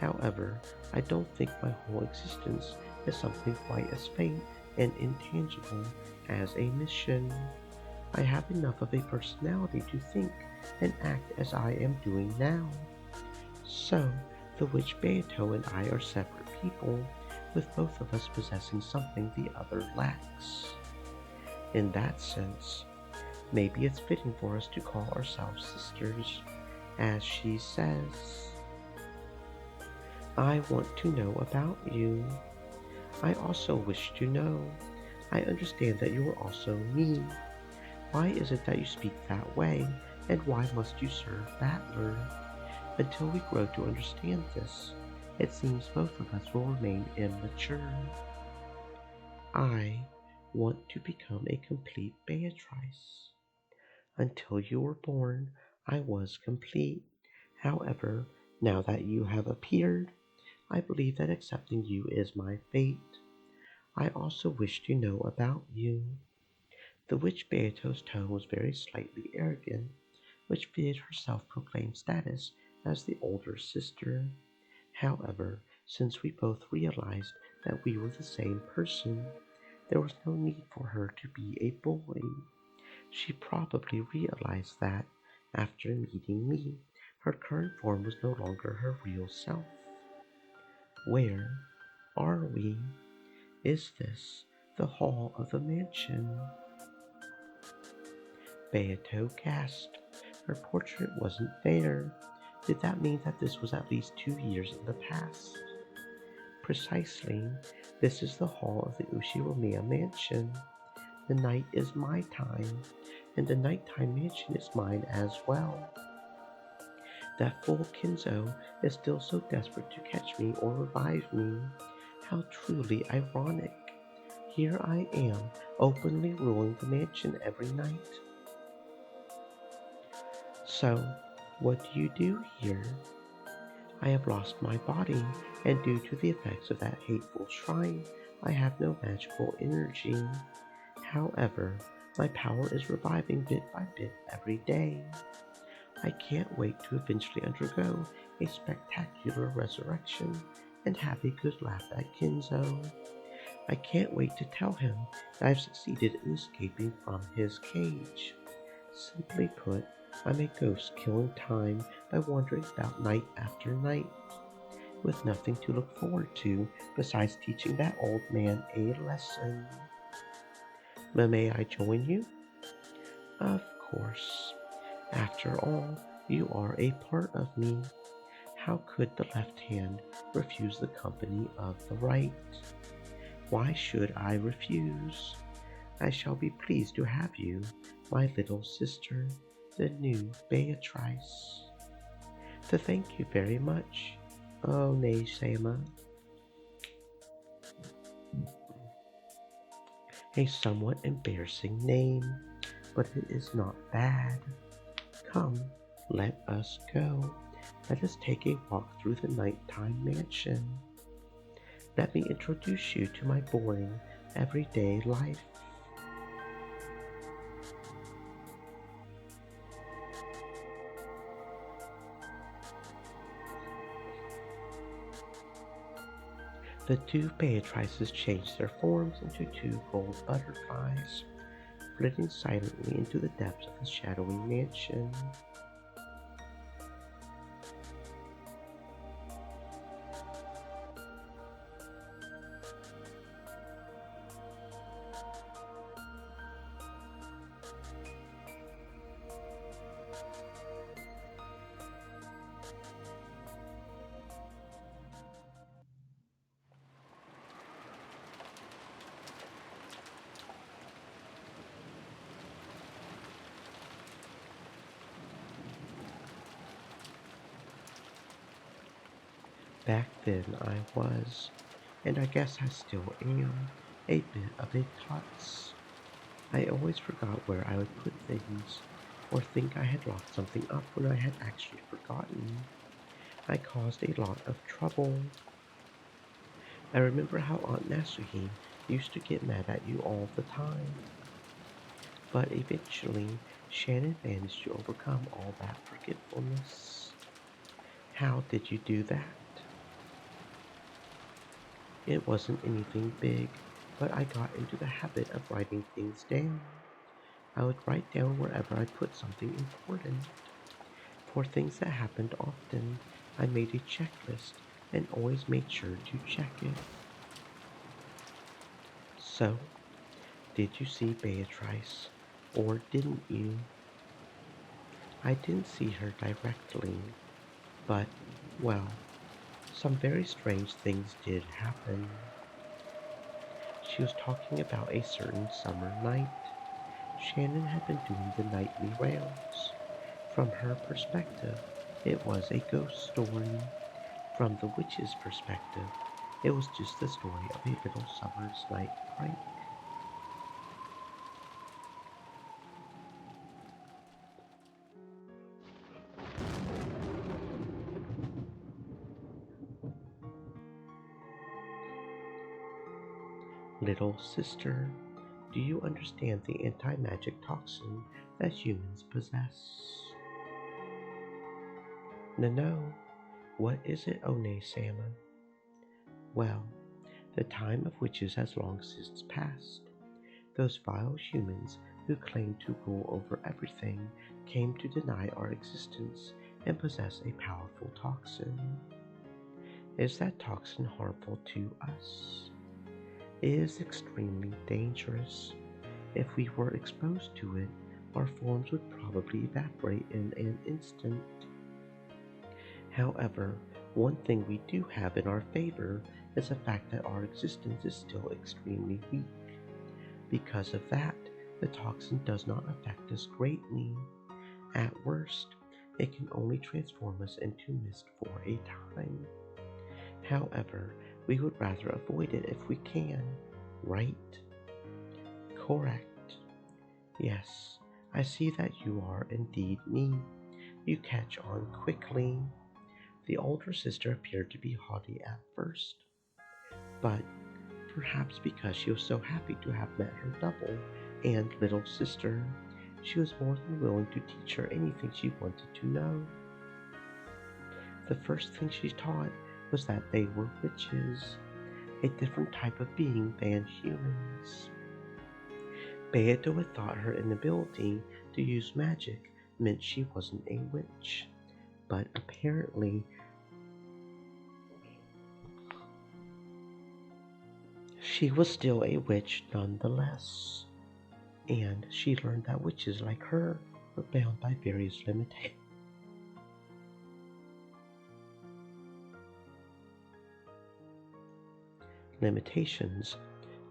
B: However, I don't think my whole existence is something quite as faint and intangible as a mission. I have enough of a personality to think and act as I am doing now. So, the witch Beato and I are separate people, with both of us possessing something the other lacks. In that sense, maybe it's fitting for us to call ourselves sisters, as she says. I want to know about you. I also wish to know. I understand that you are also me. Why is it that you speak that way, and why must you serve Battler? Until we grow to understand this, it seems both of us will remain immature. I want to become a complete Beatrice. Until you were born, I was complete. However, now that you have appeared, I believe that accepting you is my fate. I also wish to know about you. The witch Beato's tone was very slightly arrogant, which fitted her self-proclaimed status as the older sister. However, since we both realized that we were the same person, there was no need for her to be a boy. She probably realized that, after meeting me, her current form was no longer her real self. Where are we? Is this the hall of the mansion? Beato gasped. Her portrait wasn't there. Did that mean that this was at least 2 years in the past? Precisely. This is the hall of the Ushiromiya mansion. The night is my time, and the nighttime mansion is mine as well. That fool Kinzo is still so desperate to catch me or revive me. How truly ironic. Here I am, openly ruling the mansion every night. So, what do you do here? I have lost my body, and due to the effects of that hateful shrine, I have no magical energy. However, my power is reviving bit by bit every day. I can't wait to eventually undergo a spectacular resurrection and have a good laugh at Kinzo. I can't wait to tell him that I've succeeded in escaping from his cage. Simply put, I'm a ghost killing time by wandering about night after night, with nothing to look forward to besides teaching that old man a lesson. But may I join you? Of course. After all, you are a part of me. How could the left hand refuse the company of the right? Why should I refuse? I shall be pleased to have you, my little sister, the new Beatrice. Thank you very much, oh Nei-sama. A somewhat embarrassing name, but it is not bad. Come, let us go. Let us take a walk through the nighttime mansion. Let me introduce you to my boring, everyday life. The two Beatrices changed their forms into two gold butterflies, flitting silently into the depths of the shadowy mansion. Back then I was, and I guess I still am, a bit of a klutz. I always forgot where I would put things, or think I had locked something up when I had actually forgotten. I caused a lot of trouble. I remember how Aunt Nasuhi used to get mad at you all the time. But eventually, Shannon managed to overcome all that forgetfulness. How did you do that? It wasn't anything big, but I got into the habit of writing things down. I would write down wherever I put something important. For things that happened often, I made a checklist and always made sure to check it. So, did you see Beatrice, or didn't you? I didn't see her directly, but, well, some very strange things did happen. She was talking about a certain summer night. Shannon had been doing the nightly rounds. From her perspective, it was a ghost story. From the witch's perspective, it was just the story of a little summer's night prank. Little sister, do you understand the anti-magic toxin that humans possess? No, what is it, One-sama? Well, the time of witches has long since passed. Those vile humans who claimed to rule over everything came to deny our existence and possess a powerful toxin. Is that toxin harmful to us? It is extremely dangerous. If we were exposed to it, our forms would probably evaporate in an instant. However, one thing we do have in our favor is the fact that our existence is still extremely weak. Because of that, the toxin does not affect us greatly. At worst, it can only transform us into mist for a time. However, we would rather avoid it if we can, right? Correct. Yes, I see that you are indeed me. You catch on quickly. The older sister appeared to be haughty at first, but perhaps because she was so happy to have met her double and little sister, she was more than willing to teach her anything she wanted to know. The first thing she taught was that they were witches, a different type of being than humans. Beato had thought her inability to use magic meant she wasn't a witch, but apparently she was still a witch nonetheless, and she learned that witches like her were bound by various limitations,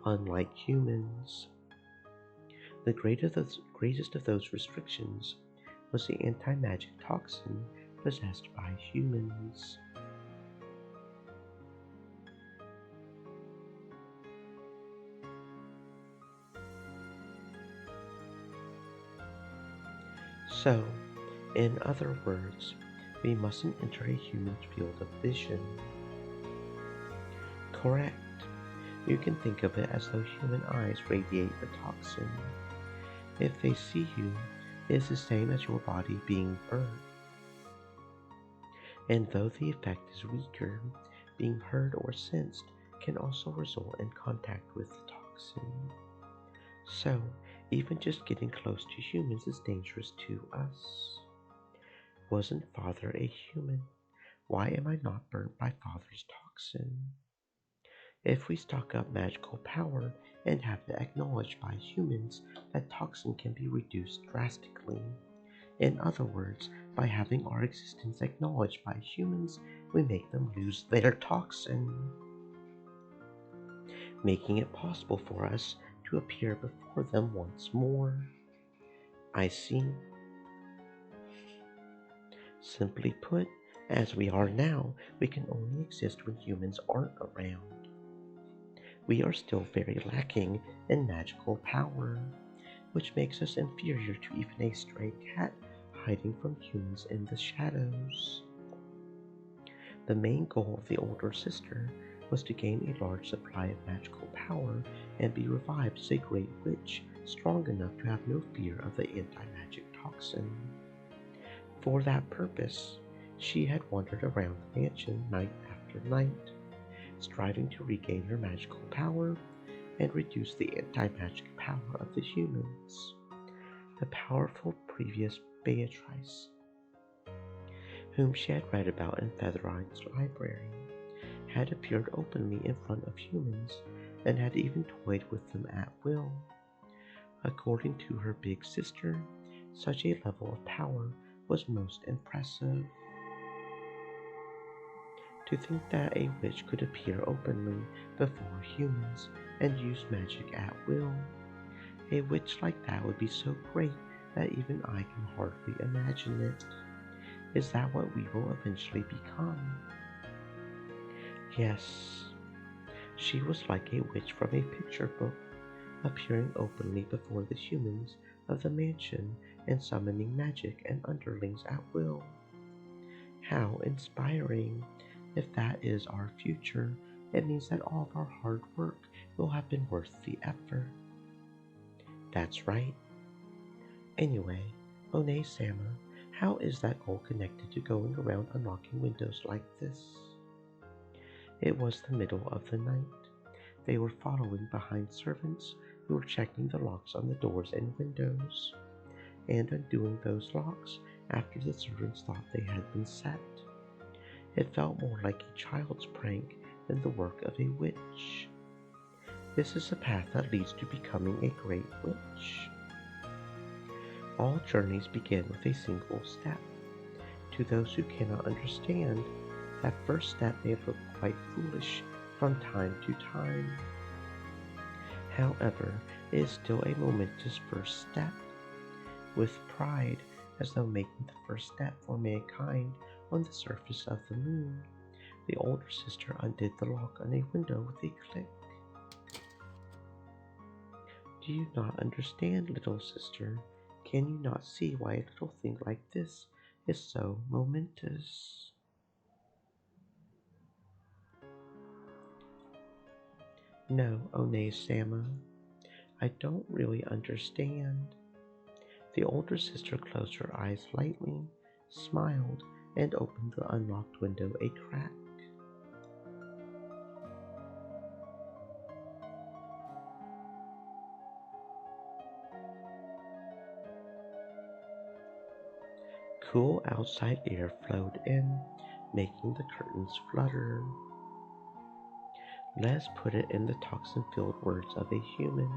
B: unlike humans. The greatest of those restrictions was the anti-magic toxin possessed by humans. So, in other words, we mustn't enter a human's field of vision. Correct. You can think of it as though human eyes radiate the toxin. If they see you, it is the same as your body being burnt. And though the effect is weaker, being heard or sensed can also result in contact with the toxin. So, even just getting close to humans is dangerous to us. Wasn't Father a human? Why am I not burnt by Father's toxin? If we stock up magical power and have it acknowledged by humans, that toxin can be reduced drastically. In other words, by having our existence acknowledged by humans, we make them lose their toxin, making it possible for us to appear before them once more. I see. Simply put, as we are now, we can only exist when humans aren't around. We are still very lacking in magical power, which makes us inferior to even a stray cat hiding from humans in the shadows. The main goal of the older sister was to gain a large supply of magical power and be revived as a great witch strong enough to have no fear of the anti-magic toxin. For that purpose, she had wandered around the mansion night after night, striving to regain her magical power and reduce the anti-magic power of the humans. The powerful previous Beatrice, whom she had read about in Featherine's library, had appeared openly in front of humans and had even toyed with them at will. According to her big sister, such a level of power was most impressive. To think that a witch could appear openly before humans and use magic at will. A witch like that would be so great that even I can hardly imagine it. Is that what we will eventually become? Yes, she was like a witch from a picture book, appearing openly before the humans of the mansion and summoning magic and underlings at will. How inspiring! If that is our future, it means that all of our hard work will have been worth the effort. That's right. Anyway, One-sama, how is that goal connected to going around unlocking windows like this? It was the middle of the night. They were following behind servants who were checking the locks on the doors and windows, and undoing those locks after the servants thought they had been set. It felt more like a child's prank than the work of a witch. This is a path that leads to becoming a great witch. All journeys begin with a single step. To those who cannot understand, that first step may look quite foolish from time to time. However, it is still a momentous first step. With pride, as though making the first step for mankind on the surface of the moon, the older sister undid the lock on a window with a click. Do you not understand, little sister? Can you not see why a little thing like this is so momentous? No, One-sama, I don't really understand. The older sister closed her eyes lightly, smiled, and opened the unlocked window a crack. Cool outside air flowed in, making the curtains flutter. Let's put it in the toxin-filled words of a human.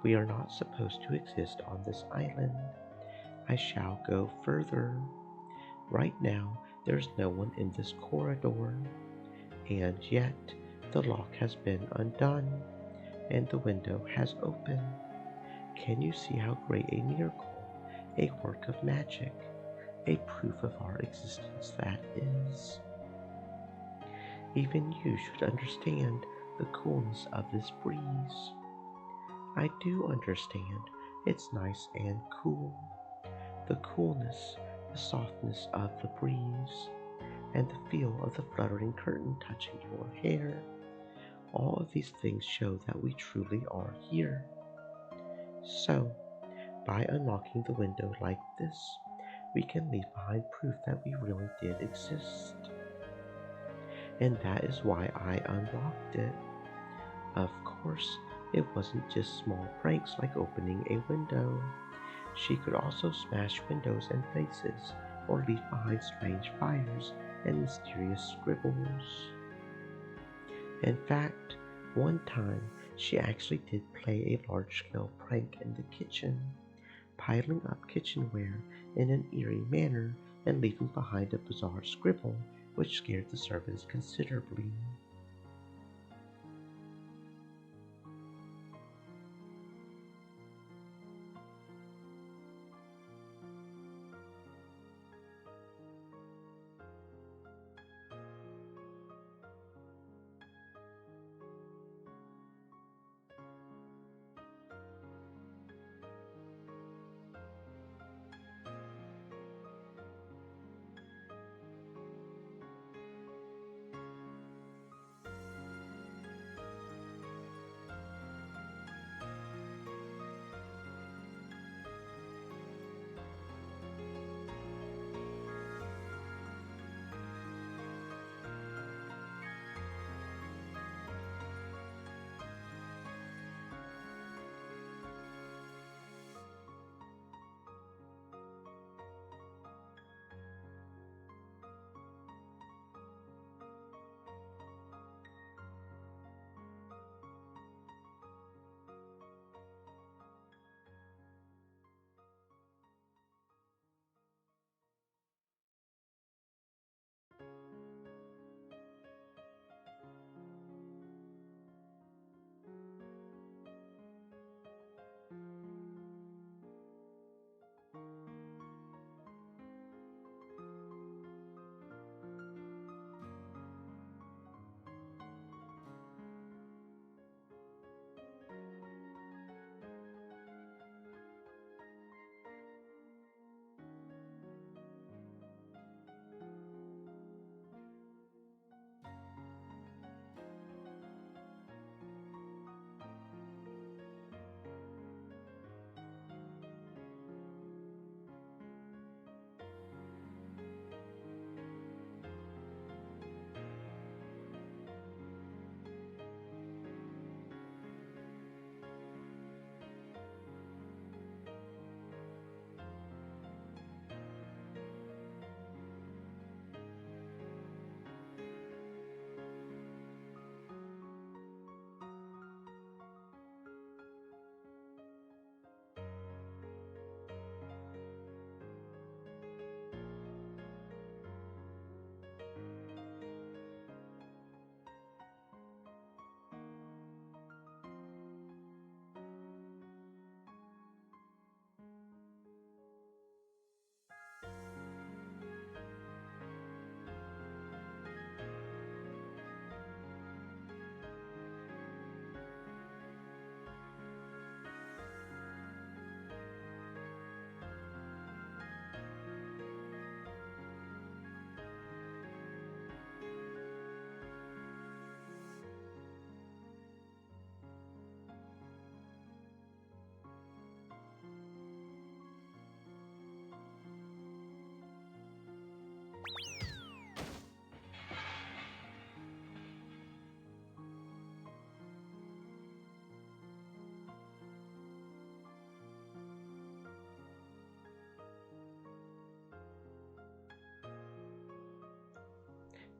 B: We are not supposed to exist on this island. I shall go further. Right now, there's no one in this corridor. And yet, the lock has been undone, and the window has opened. Can you see how great a miracle, a work of magic, a proof of our existence that is? Even you should understand the coolness of this breeze. I do understand. It's nice and cool. The coolness, the softness of the breeze, and the feel of the fluttering curtain touching your hair. All of these things show that we truly are here. So, by unlocking the window like this, we can leave behind proof that we really did exist. And that is why I unlocked it. Of course, it wasn't just small pranks like opening a window. She could also smash windows and faces, or leave behind strange fires and mysterious scribbles. In fact, one time she actually did play a large-scale prank in the kitchen, piling up kitchenware in an eerie manner and leaving behind a bizarre scribble which scared the servants considerably.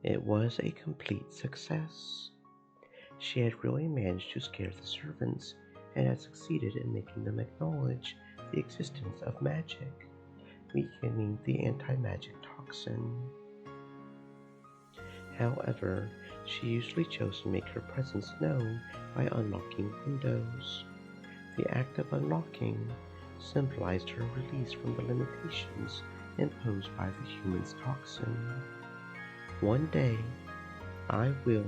B: It was a complete success. She had really managed to scare the servants and had succeeded in making them acknowledge the existence of magic, weakening the anti-magic toxin. However, she usually chose to make her presence known by unlocking windows. The act of unlocking symbolized her release from the limitations imposed by the human's toxin. One day, I will,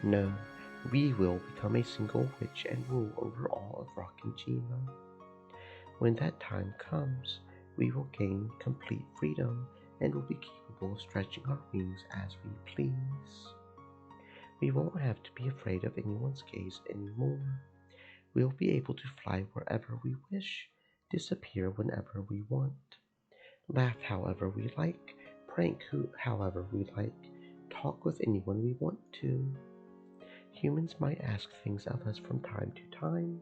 B: no, we will become a single witch and rule over all of Rockinjima. When that time comes, we will gain complete freedom and will be capable of stretching our wings as we please. We won't have to be afraid of anyone's gaze anymore. We'll be able to fly wherever we wish, disappear whenever we want, laugh however we like, prank however we like, talk with anyone we want to. Humans might ask things of us from time to time.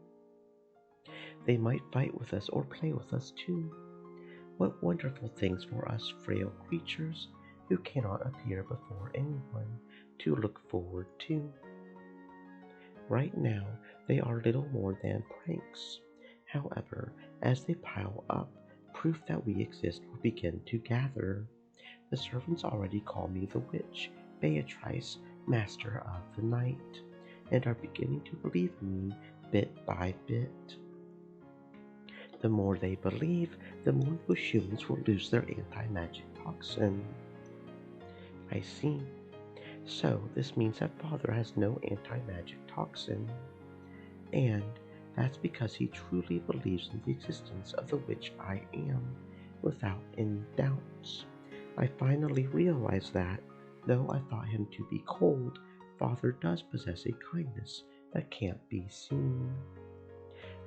B: They might fight with us or play with us too. What wonderful things for us frail creatures who cannot appear before anyone to look forward to. Right now, they are little more than pranks. However, as they pile up, proof that we exist will begin to gather. The servants already call me the witch, Beatrice, master of the night, and are beginning to believe in me bit by bit. The more they believe, the more those humans will lose their anti-magic toxin. I see. So this means that Father has no anti-magic toxin. And that's because he truly believes in the existence of the witch I am, without any doubts. I finally realized that, though I thought him to be cold, Father does possess a kindness that can't be seen.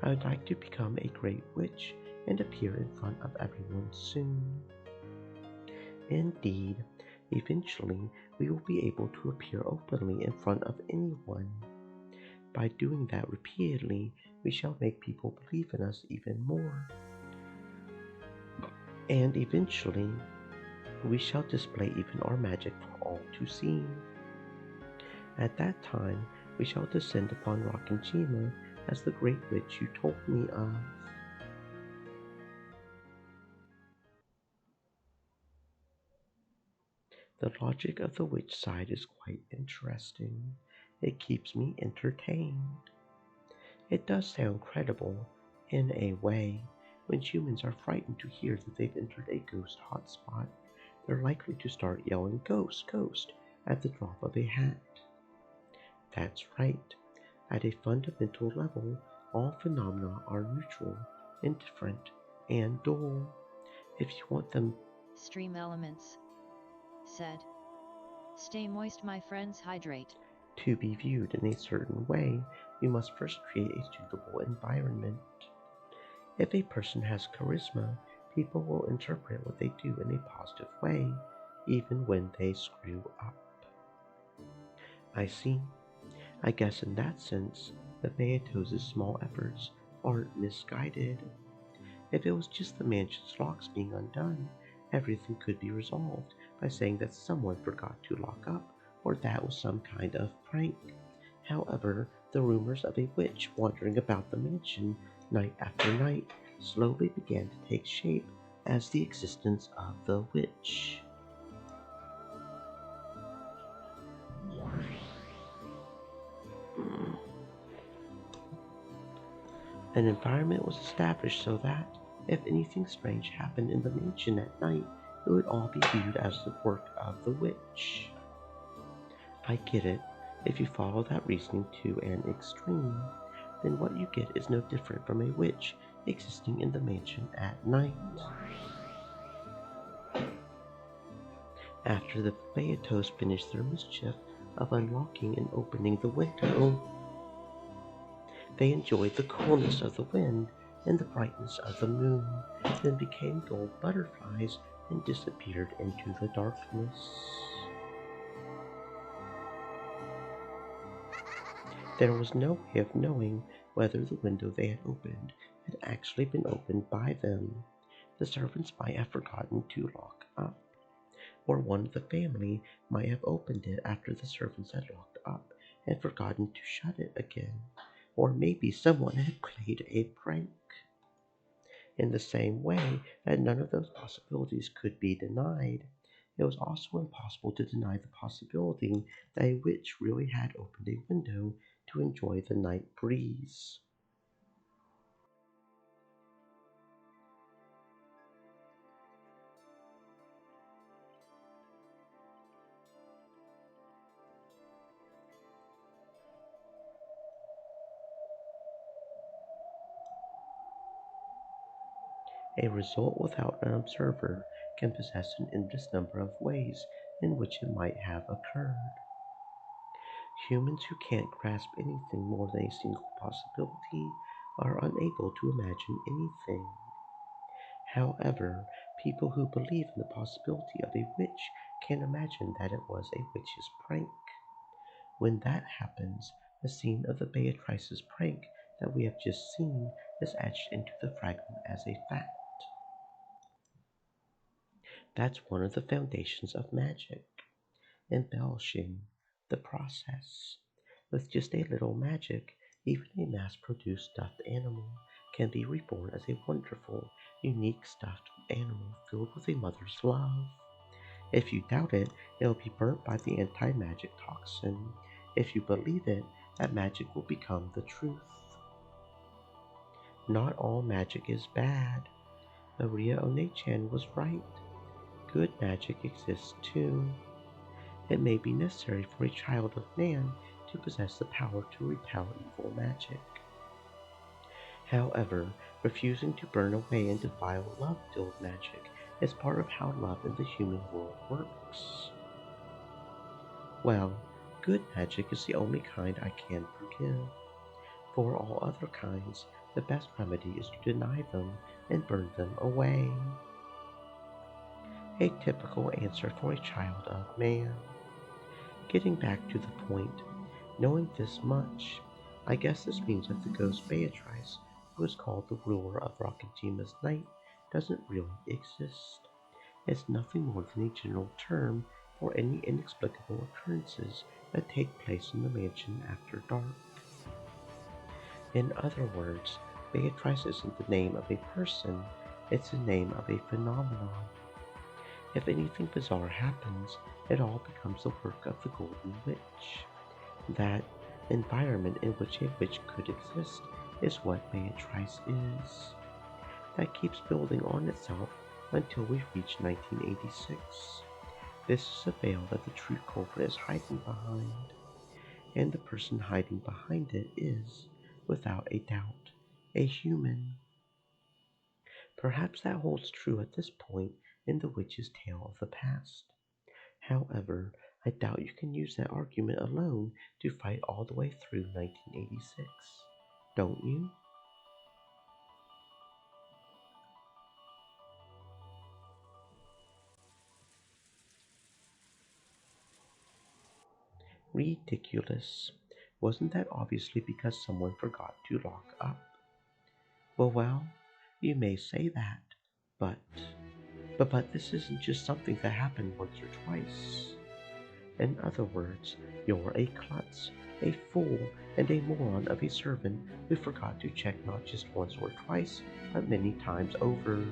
B: I would like to become a great witch and appear in front of everyone soon. Indeed, eventually we will be able to appear openly in front of anyone. By doing that repeatedly, we shall make people believe in us even more. And eventually, we shall display even our magic for all to see. At that time, we shall descend upon Rockinjima as the great witch you told me of. The logic of the witch side is quite interesting. It keeps me entertained. It does sound credible, in a way. When humans are frightened to hear that they've entered a ghost hotspot, they're likely to start yelling "Ghost, ghost" at the drop of a hat. That's right. At a fundamental level, all phenomena are neutral, indifferent, and dual. If you want them
A: Stream elements. Said. Stay moist, my friends, hydrate.
B: to be viewed in a certain way, we must first create a suitable environment. If a person has charisma, people will interpret what they do in a positive way, even when they screw up. I see. I guess in that sense, the Beatos' small efforts aren't misguided. If it was just the mansion's locks being undone, everything could be resolved by saying that someone forgot to lock up, or that was some kind of prank. However, the rumors of a witch wandering about the mansion night after night slowly began to take shape as the existence of the witch. An environment was established so that, if anything strange happened in the mansion at night, it would all be viewed as the work of the witch. I get it. If you follow that reasoning to an extreme, then what you get is no different from a witch existing in the mansion at night. After the Beatos finished their mischief of unlocking and opening the window, they enjoyed the coolness of the wind and the brightness of the moon, then became gold butterflies and disappeared into the darkness. There was no way of knowing whether the window they had opened had actually been opened by them. The servants might have forgotten to lock up. Or one of the family might have opened it after the servants had locked up and forgotten to shut it again. Or maybe someone had played a prank. In the same way that none of those possibilities could be denied, it was also impossible to deny the possibility that a witch really had opened a window to enjoy the night breeze. A result without an observer can possess an endless number of ways in which it might have occurred. Humans who can't grasp anything more than a single possibility are unable to imagine anything. However, people who believe in the possibility of a witch can imagine that it was a witch's prank. When that happens, the scene of the Beatrice's prank that we have just seen is etched into the fragment as a fact. That's one of the foundations of magic, embellishing the process. With just a little magic, even a mass-produced stuffed animal can be reborn as a wonderful, unique stuffed animal filled with a mother's love. If you doubt it, it'll be burnt by the anti-magic toxin. If you believe it, that magic will become the truth. Not all magic is bad. Maria Onechan was right. Good magic exists too. It may be necessary for a child of man to possess the power to repel evil magic. However, refusing to burn away and defile love-filled magic is part of how love in the human world works. Well, good magic is the only kind I can forgive. For all other kinds, the best remedy is to deny them and burn them away. A typical answer for a child of man. Getting back to the point, knowing this much, I guess this means that the ghost Beatrice, who is called the ruler of Rakajima's night, doesn't really exist. It's nothing more than a general term for any inexplicable occurrences that take place in the mansion after dark. In other words, Beatrice isn't the name of a person, it's the name of a phenomenon. If anything bizarre happens, it all becomes the work of the Golden Witch. That environment in which a witch could exist is what Beatrice is. That keeps building on itself until we reach 1986. This is a veil that the true culprit is hiding behind, and the person hiding behind it is, without a doubt, a human. Perhaps that holds true at this point in the witch's tale of the past. However, I doubt you can use that argument alone to fight all the way through 1986. Don't you? Ridiculous. Wasn't that obviously because someone forgot to lock up? Well, you may say that, but but this isn't just something that happened once or twice. In other words, you're a klutz, a fool, and a moron of a servant who forgot to check not just once or twice, but many times over.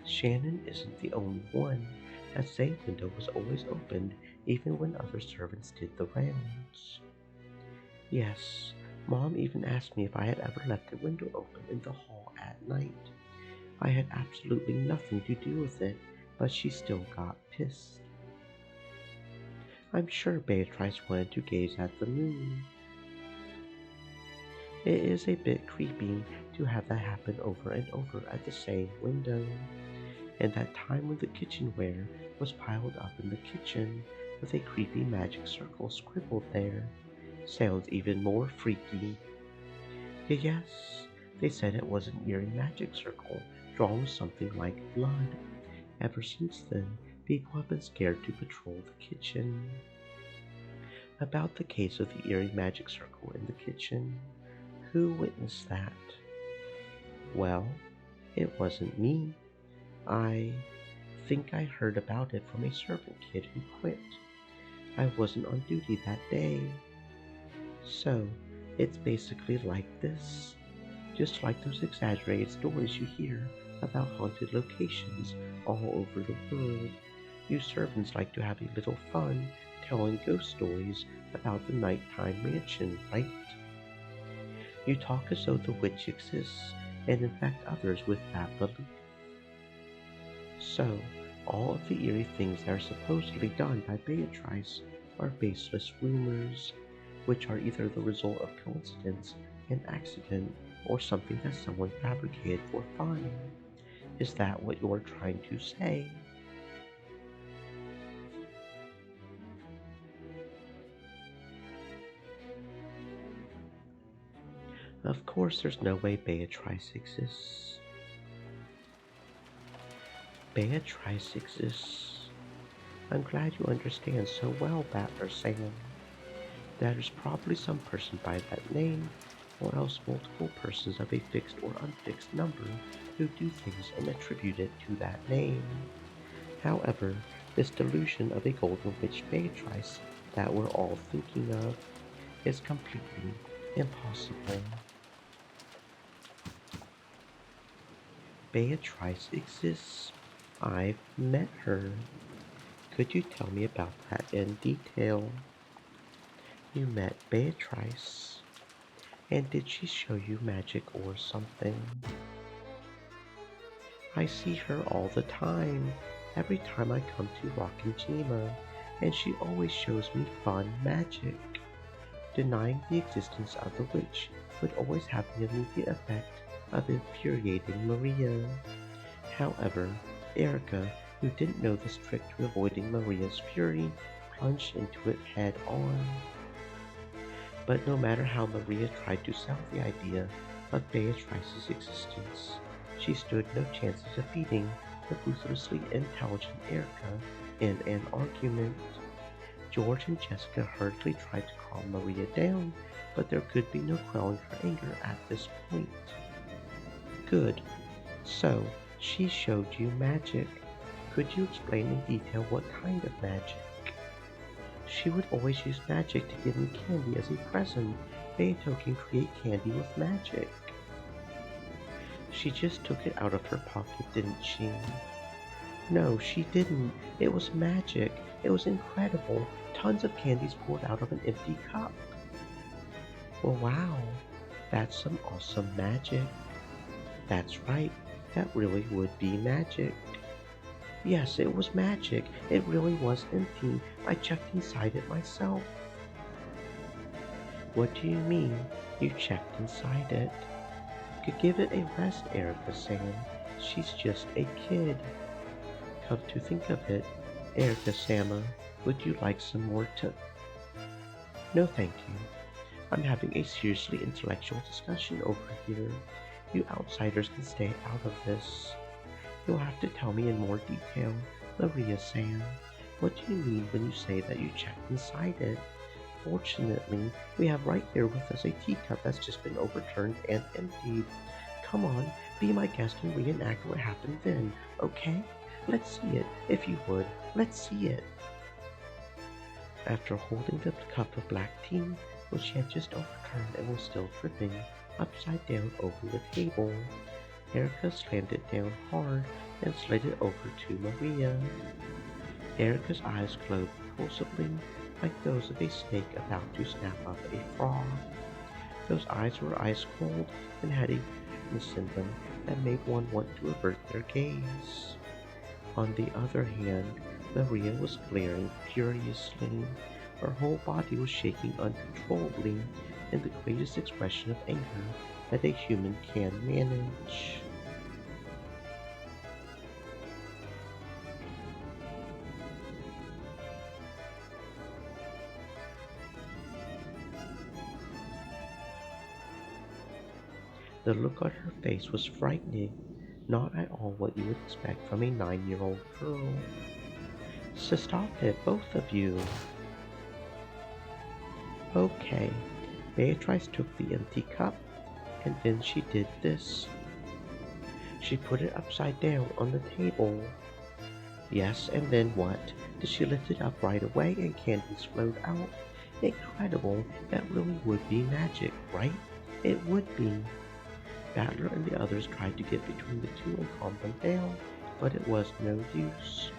B: Shannon isn't the only one. That same window was always opened, even when other servants did the rounds. Yes, Mom even asked me if I had ever left the window open in the hall at night. I had absolutely nothing to do with it, but she still got pissed. I'm sure Beatrice wanted to gaze at the moon. It is a bit creepy to have that happen over and over at the same window. And that time when the kitchenware was piled up in the kitchen with a creepy magic circle scribbled there sounds even more freaky. Yes, they said it was an eerie magic circle drawn with something like blood. Ever since then, people have been scared to patrol the kitchen. About the case of the eerie magic circle in the kitchen, who witnessed that? Well, it wasn't me. I think I heard about it from a servant kid who quit. I wasn't on duty that day. So, it's basically like this. Just like those exaggerated stories you hear about haunted locations all over the world. You servants like to have a little fun telling ghost stories about the nighttime mansion, right? You talk as though the witch exists and infect others with that belief. So, all of the eerie things that are supposedly done by Beatrice are baseless rumors, which are either the result of coincidence, an accident, or something that someone fabricated for fun. Is that what you're trying to say? Of course there's no way Beatrice exists. Beatrice exists. I'm glad you understand so well, Battler Sam. That is probably some person by that name, or else multiple persons of a fixed or unfixed number who do things and attribute it to that name. However, this delusion of a golden witch Beatrice that we're all thinking of is completely impossible. Beatrice exists. I've met her. Could you tell me about that in detail? You met Beatrice. And did she show you magic or something? I see her all the time, every time I come to Rockinjima, and she always shows me fun magic. Denying the existence of the witch would always have the immediate effect of infuriating Maria. However, Erica, who didn't know this trick to avoiding Maria's fury, plunged into it head on. But no matter how Maria tried to sell the idea of Beatrice's existence, she stood no chance of defeating the ruthlessly intelligent Erica in an argument. George and Jessica hurriedly tried to calm Maria down, but there could be no quelling her anger at this point. Good. So, she showed you magic. Could you explain in detail what kind of magic? She would always use magic to give me candy as a present. Beto can create candy with magic. She just took it out of her pocket, didn't she? No, she didn't. It was magic. It was incredible. Tons of candies poured out of an empty cup. Well, wow. That's some awesome magic. That's right. That really would be magic. Yes, it was magic. It really was empty. I checked inside it myself. What do you mean, you checked inside it? Could give it a rest, Erica Sam. She's just a kid. Come to think of it, Erica Sama, would you like some more No, thank you. I'm having a seriously intellectual discussion over here. You outsiders can stay out of this. You'll have to tell me in more detail, Maria-san. What do you mean when you say that you checked inside it? Fortunately, we have right here with us a teacup that's just been overturned and emptied. Come on, be my guest and reenact what happened then, okay? Let's see it, if you would. Let's see it. After holding the cup of black tea, which she had just overturned and was still dripping, upside down over the table, Erica slammed it down hard and slid it over to Maria. Erica's eyes glowed repulsively like those of a snake about to snap up a frog. Those eyes were ice cold and had a darkness in them that made one want to avert their gaze. On the other hand, Maria was glaring furiously. Her whole body was shaking uncontrollably in the greatest expression of anger that a human can manage. The look on her face was frightening, not at all what you would expect from a 9-year-old girl. So stop it, both of you. Okay, Beatrice took the empty cup, and then she did this. She put it upside down on the table. Yes, and then what? Did she lift it up right away and candies flowed out? Incredible. That really would be magic, right? It would be. Battler and the others tried to get between the two and calm them down, but it was no use.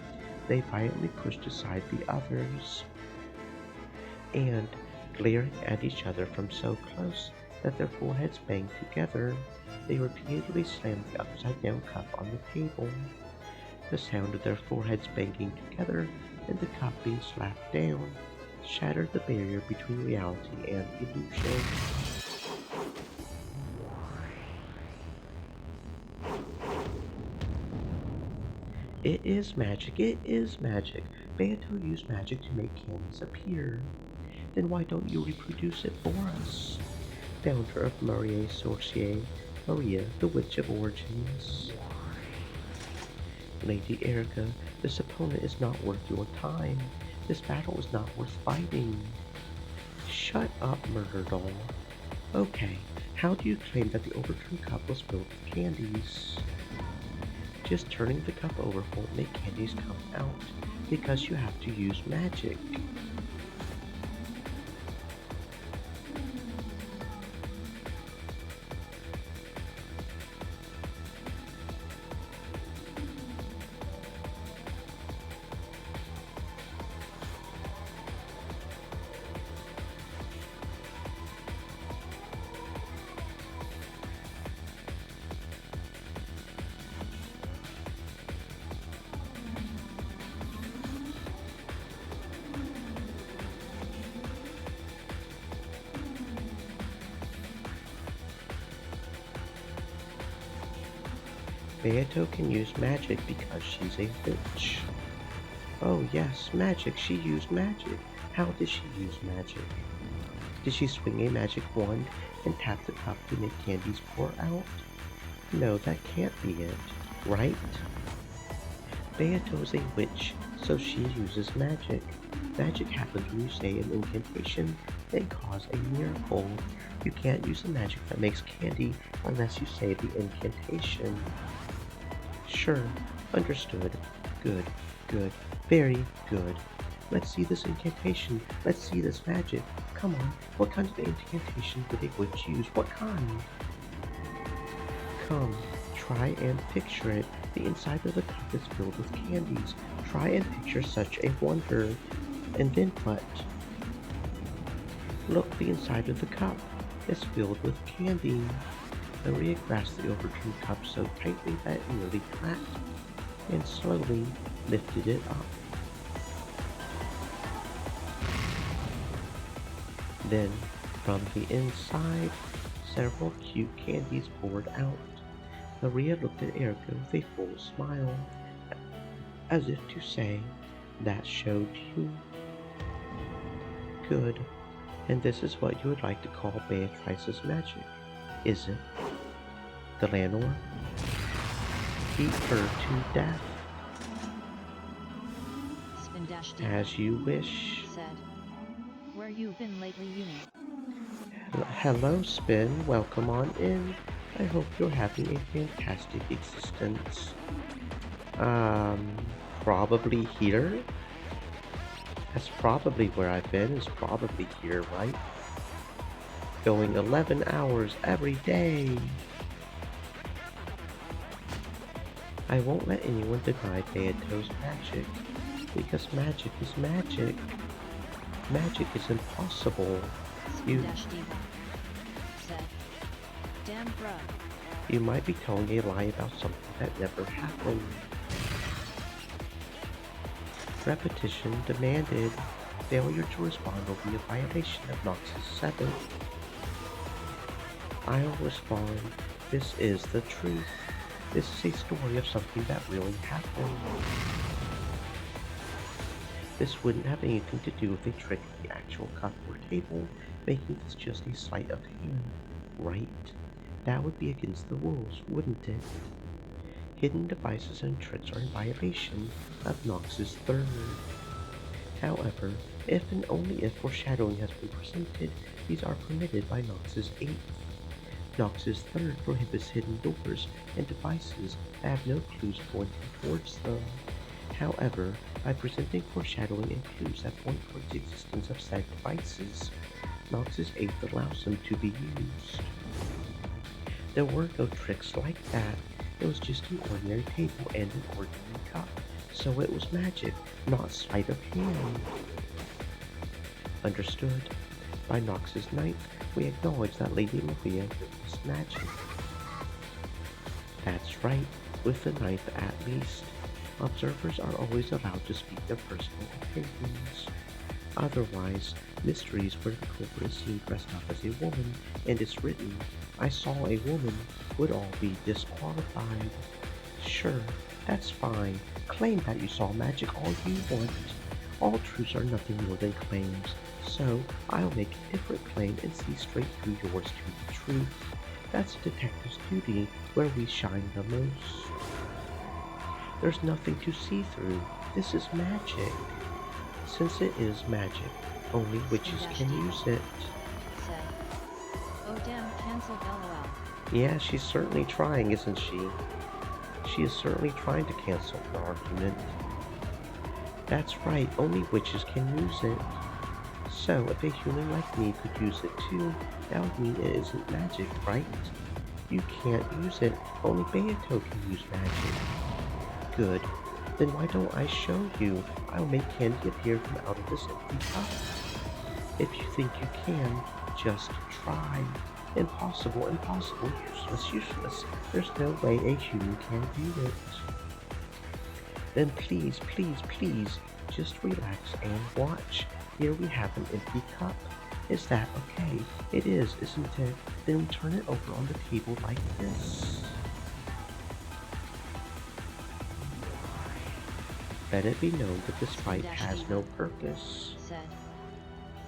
B: They violently pushed aside the others, and, glaring at each other from so close that their foreheads banged together, they repeatedly slammed the upside-down cup on the table. The sound of their foreheads banging together and the cup being slapped down shattered the barrier between reality and illusion. It is magic, it is magic. Beato used magic to make candies appear. Then why don't you reproduce it for us? Founder of Marie Sorcier, Maria, the Witch of Origins. Lady Erica, this opponent is not worth your time. This battle is not worth fighting. Shut up, murder doll. Okay, how do you claim that the overturned cup was filled with candies? Just turning the cup over won't make candies come out, because you have to use magic. Beato can use magic because she's a witch. Oh yes, magic, she used magic. How did she use magic? Did she swing a magic wand and tap the cup to make candies pour out? No, that can't be it, right? Beato is a witch, so she uses magic. Magic happens when you say an incantation and cause a miracle. You can't use the magic that makes candy unless you say the incantation. Sure, understood. Good, good, very good. Let's see this incantation. Let's see this magic. Come on, what kind of incantation would a witch use? What kind? Come, try and picture it. The inside of the cup is filled with candies. Try and picture such a wonder. And then what? Look, the inside of the cup is filled with candy. Maria grasped the overturned cup so tightly that it nearly cracked, and slowly lifted it up. Then, from the inside, several cute candies poured out. Maria looked at Erica with a full smile, as if to say, "That showed you." Good. And this is what you would like to call Beatrice's magic, is it? Delanor? Beat her to death.
A: Spin dash
B: As you wish.
A: said. Where you been lately, Uni?
B: Hello, Spin. Welcome on in. I hope you're having a fantastic existence. Probably here? That's probably where I've been, is probably here, right? Going 11 hours every day. I won't let anyone deny Beato's magic, because magic is magic. Magic is impossible. You
A: said. Damn bruh.
B: You might be telling a lie about something that never happened. Repetition demanded. Failure to respond will be a violation of Nox's 7. I'll respond. This is the truth. This is a story of something that really happened. This wouldn't have anything to do with a trick of the actual cup or table, making this just a sleight of hand, right? That would be against the rules, wouldn't it? Hidden devices and tricks are in violation of Nox's 3rd. However, if and only if foreshadowing has been presented, these are permitted by Nox's 8th. Nox's 3rd prohibits hidden doors and devices that have no clues pointing towards them. However, by presenting foreshadowing and clues that point towards the existence of said devices, Knox's eighth allows them to be used. There were no tricks like that. It was just an ordinary table and an ordinary cup. So it was magic, not sleight of hand. Understood. By Knox's ninth, we acknowledge that Lady Maria witnessed magic. That's right, with the ninth at least. Observers are always allowed to speak their personal opinions. Otherwise, mysteries where the culprit is seen dressed up as a woman and is written, "I saw a woman," would all be disqualified. Sure, that's fine. Claim that you saw magic all you want. All truths are nothing more than claims, so I'll make a different claim and see straight through yours to the truth. That's a detective's duty, where we shine the most. There's nothing to see through. This is magic. Since it is magic, only witches can use it.
A: Said. Oh damn, cancelled lol.
B: Yeah, she's certainly trying, isn't she? She is certainly trying to cancel her argument. That's right, only witches can use it. So, if a human like me could use it too, that would mean it isn't magic, right? You can't use it, only Beato can use magic. Good. Then why don't I show you? I'll make candy appear from out of this empty cup. If you think you can, just try. Impossible, impossible, useless, useless. There's no way a human can do it. Then please, please, please, just relax and watch. Here we have an empty cup. Is that okay? It is, isn't it? Then we turn it over on the table like this. Let it be known that this fight has no purpose.
A: Said.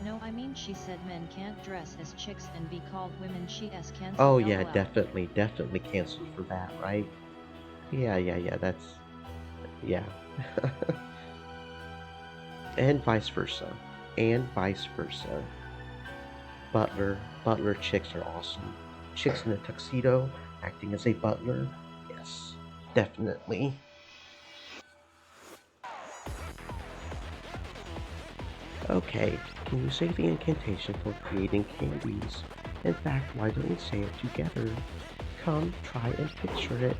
A: No, I mean she said men can't dress as chicks and be called women. She s cancelled.
B: Oh yeah,
A: lol.
B: definitely canceled for that, right? Yeah, that's, yeah. And vice versa. And vice versa. Butler chicks are awesome. Chicks in a tuxedo acting as a butler, yes, definitely. Okay, can you say the incantation for creating candies? In fact, why don't we say it together? Come, try and picture it.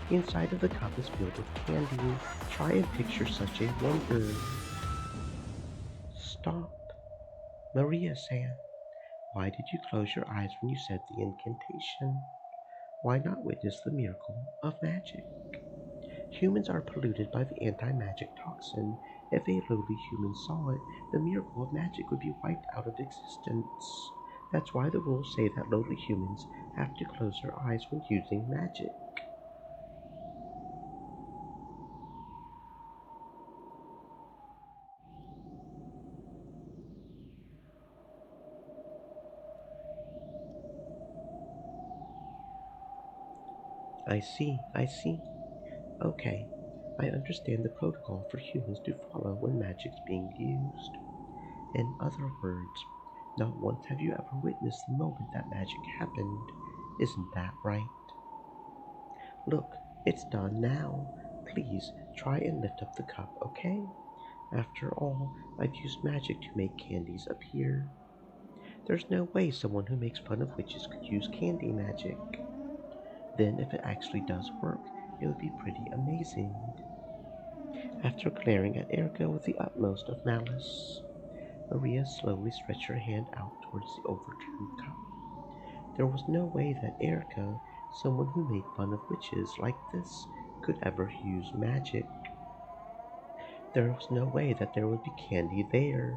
B: The inside of the cup is filled with candy. Try and picture such a wonder. Stop. Maria-san, why did you close your eyes when you said the incantation? Why not witness the miracle of magic? Humans are polluted by the anti-magic toxin. If a lowly human saw it, the miracle of magic would be wiped out of existence. That's why the rules say that lowly humans have to close their eyes when using magic. I see. Okay, I understand the protocol for humans to follow when magic's being used. In other words, not once have you ever witnessed the moment that magic happened. Isn't that right? Look, it's done now. Please try and lift up the cup, okay? After all, I've used magic to make candies appear. There's no way someone who makes fun of witches could use candy magic. Then, if it actually does work, it would be pretty amazing. After glaring at Erica with the utmost of malice, Maria slowly stretched her hand out towards the overturned cup. There was no way that Erica, someone who made fun of witches like this, could ever use magic. There was no way that there would be candy there.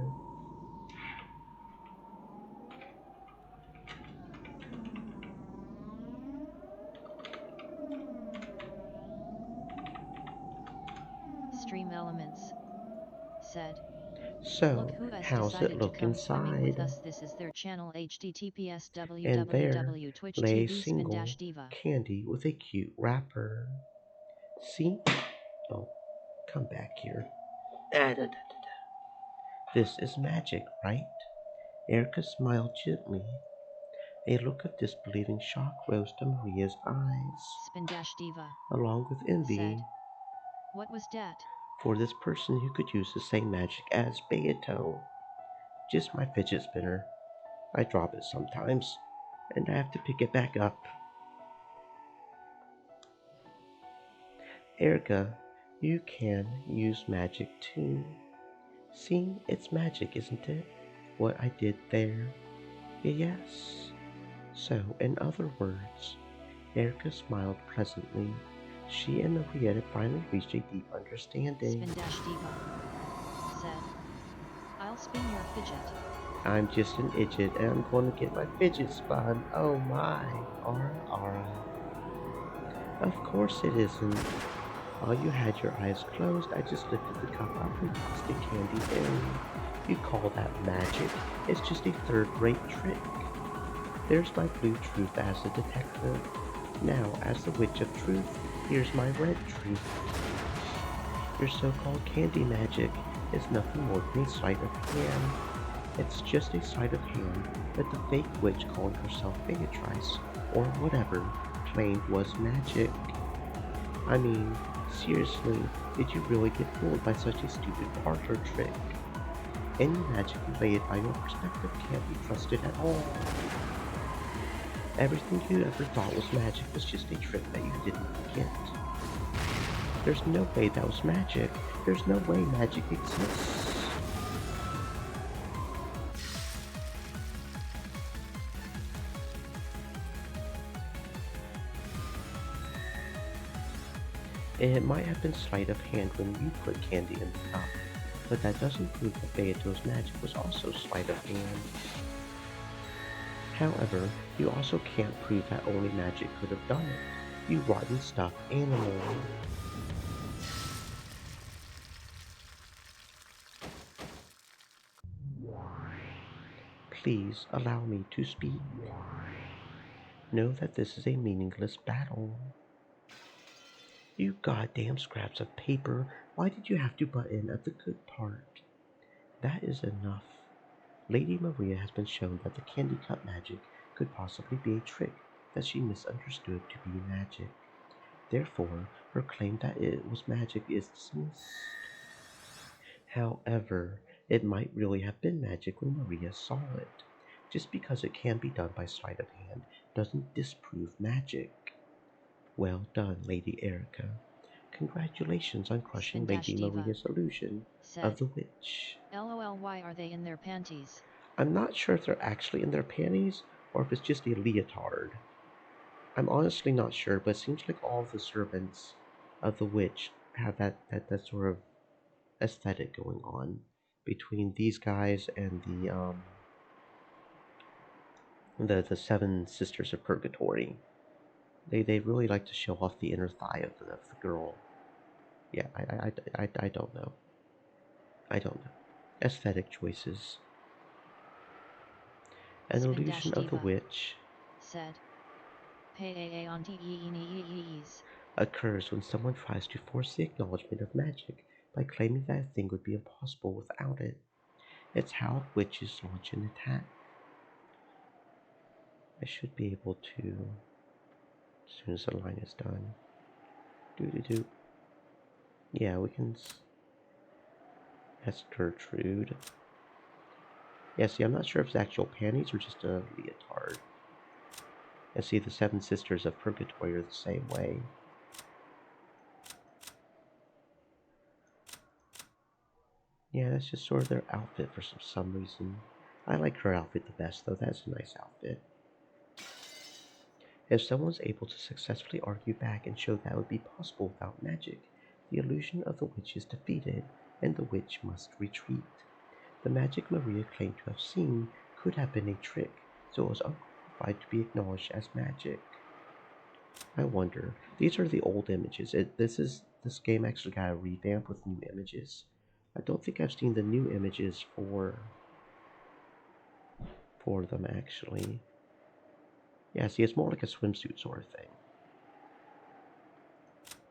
A: Stream Elements. Said. Look
B: So,
A: who has
B: how's it
A: decided to
B: look
A: come swimming with
B: inside?
A: us. This is their channel https
B: And there lay a
A: www.twitch.tv
B: single
A: diva.
B: candy with a cute wrapper. See? Oh, come back here. This is magic, right? Erica smiled gently. A look of disbelieving shock rose to Maria's eyes,
A: Spin-diva.
B: along with envy.
A: Said. What was dat?
B: for this person who could use the same magic as Beato. Just my fidget spinner. I drop it sometimes, and I have to pick it back up. Erica, you can use magic too. See, it's magic, isn't it? What I did there? Yes. So, in other words, Erica smiled pleasantly. She and Maria had finally reached a deep understanding.
A: Spin-Diva said, I'll spin your fidget.
B: I'm just an idiot and I'm going to get my fidget spun. Oh my, Ara. Of course it isn't. While you had your eyes closed, I just lifted the cup up and tossed a candy in. You call that magic? It's just a third-rate trick. There's my blue truth as a detective. Now, as the witch of truth, here's my red truth. Your so-called candy magic is nothing more than a sleight of hand. It's just a sleight of hand that the fake witch calling herself Beatrice, or whatever, claimed was magic. I mean, seriously, did you really get fooled by such a stupid parlor trick? Any magic related by your perspective can't be trusted at all. Everything you ever thought was magic was just a trick that you didn't get. There's no way that was magic. There's no way magic exists. It might have been sleight of hand when you put candy in the cup, but that doesn't prove that Beato's magic was also sleight of hand. However, you also can't prove that only magic could have done it. You rotten stuffed animal. Please allow me to speak. Know that this is a meaningless battle. You goddamn scraps of paper, why did you have to butt in at the good part? That is enough. Lady Maria has been shown that the candy cup magic could possibly be a trick that she misunderstood to be magic. Therefore, her claim that it was magic is dismissed. However, it might really have been magic when Maria saw it. Just because it can be done by sleight of hand doesn't disprove magic. Well done, Lady Erica. Congratulations on crushing Lady
A: Spin-Diva
B: Maria's illusion of
A: said,
B: the witch.
A: LOL, why are they in their panties?
B: I'm not sure if they're actually in their panties or if it's just a leotard. I'm honestly not sure, but it seems like all the servants of the witch have that sort of aesthetic going on between these guys and the seven sisters of purgatory. They really like to show off the inner thigh of the girl. Yeah, I don't know. I don't know. Aesthetic choices. An illusion of the
A: Spin-Diva
B: witch
A: said, Pay on tees.
B: occurs when someone tries to force the acknowledgement of magic by claiming that a thing would be impossible without it. It's how witches launch an attack. I should be able to, as soon as the line is done. Do. Yeah, we can. That's Gertrude. Yeah, see, I'm not sure if it's actual panties or just a leotard. And see, the seven sisters of purgatory are the same way. Yeah, that's just sort of their outfit for some reason. I like her outfit the best, though. That's a nice outfit. If someone's able to successfully argue back and show that it would be possible without magic, the illusion of the witch is defeated, and the witch must retreat. The magic Maria claimed to have seen could have been a trick, so it was unqualified to be acknowledged as magic. I wonder. These are the old images. This game actually got a revamp with new images. I don't think I've seen the new images for them actually. Yeah, see, it's more like a swimsuit sort of thing.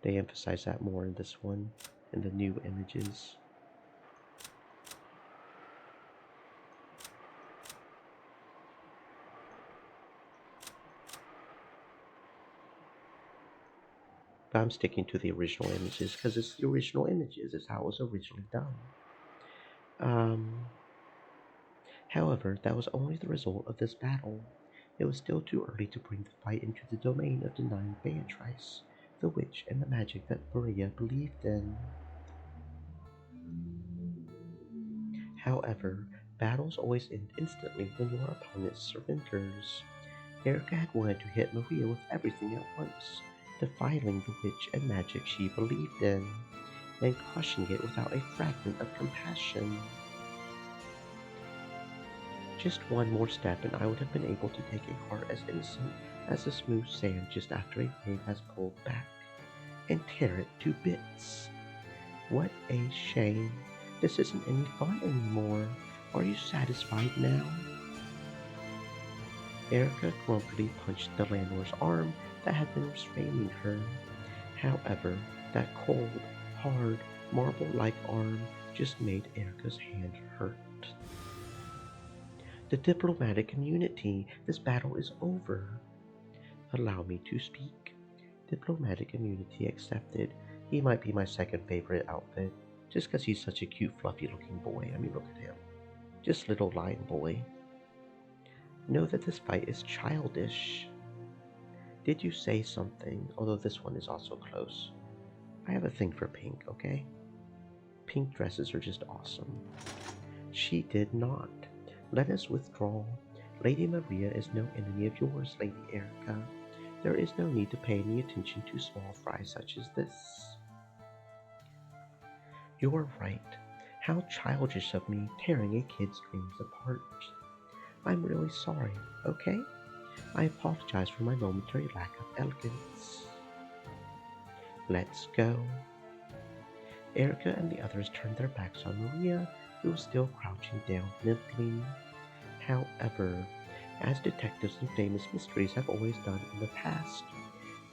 B: They emphasize that more in this one, in the new images. But I'm sticking to the original images because it's the original images. It's how it was originally done. Um, However, that was only the result of this battle. It was still too early to bring the fight into the domain of denying Beatrice, the witch, and the magic that Maria believed in. However, battles always end instantly when your opponent surrenders. Erica had wanted to hit Maria with everything at once, defiling the witch and magic she believed in, and crushing it without a fragment of compassion. Just one more step and I would have been able to take a heart as innocent as the smooth sand just after a wave has pulled back, and tear it to bits. What a shame. This isn't any fun anymore. Are you satisfied now? Erica grumpily punched the landlord's arm that had been restraining her. However, that cold, hard, marble-like arm just made Erica's hand hurt. The diplomatic immunity. This battle is over. Allow me to speak. Diplomatic immunity accepted. He might be my second favorite outfit, just 'cause he's such a cute, fluffy looking boy. I mean, look at him. Just little lion boy. Know that this fight is childish. Did you say something? Although this one is also close. I have a thing for pink, okay? Pink dresses are just awesome. She did not. Let us withdraw. Lady Maria is no enemy of yours, Lady Erica. There is no need to pay any attention to small fry such as this. You are right. How childish of me, tearing a kid's dreams apart. I'm really sorry, okay? I apologize for my momentary lack of elegance. Let's go. Erica and the others turned their backs on Maria, who was still crouching down limply. However, as detectives in famous mysteries have always done in the past,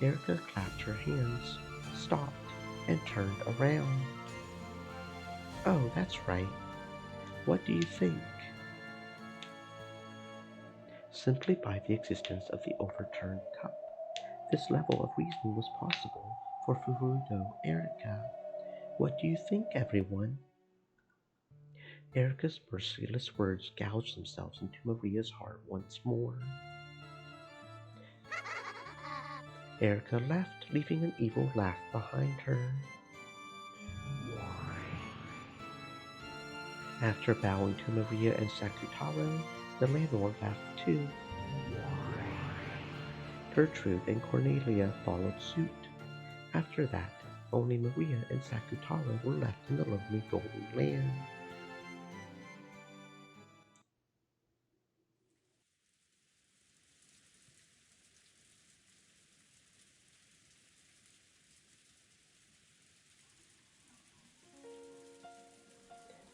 B: Erica clapped her hands, stopped, and turned around. Oh, that's right. What do you think? Simply by the existence of the overturned cup, this level of reasoning was possible for Furudo Erica. What do you think, everyone? Erica's merciless words gouged themselves into Maria's heart once more. Erica left, leaving an evil laugh behind her. After bowing to Maria and Sakutaro, the landlord laughed too. Gertrude and Cornelia followed suit. After that, only Maria and Sakutaro were left in the lonely Golden Land.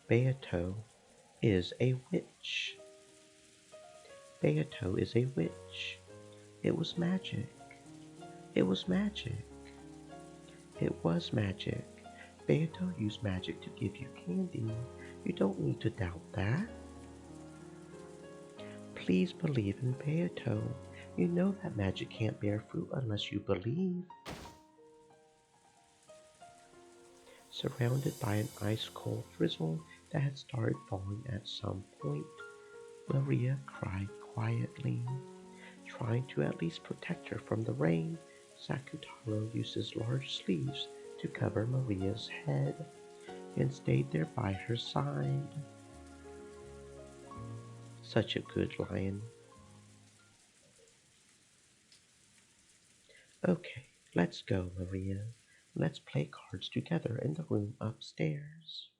B: Beato is a witch. Beato is a witch. It was magic. It was magic. It was magic. Beato used magic to give you candy. You don't need to doubt that. Please believe in Beato. You know that magic can't bear fruit unless you believe. Surrounded by an ice-cold drizzle that had started falling at some point, Maria cried quietly. Trying to at least protect her from the rain, Sakutaro used his large sleeves to cover Maria's head and stayed there by her side. Such a good lion. Okay, let's go, Maria. Let's play cards together in the room upstairs.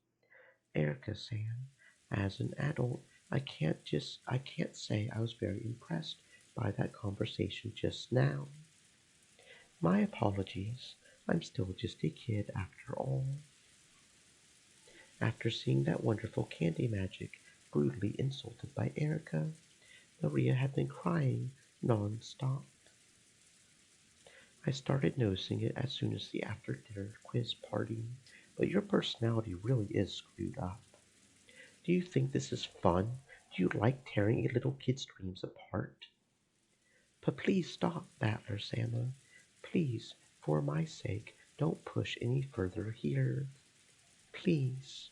B: Erica-san, as an adult, I can't say I was very impressed by that conversation just now. My apologies. I'm still just a kid after all. After seeing that wonderful candy magic brutally insulted by Erica, Maria had been crying non-stop. I started noticing it as soon as the after-dinner quiz party, but your personality really is screwed up. Do you think this is fun? Do you like tearing a little kid's dreams apart? But please stop, Battler Sama. Please, For my sake, don't push any further here. Please.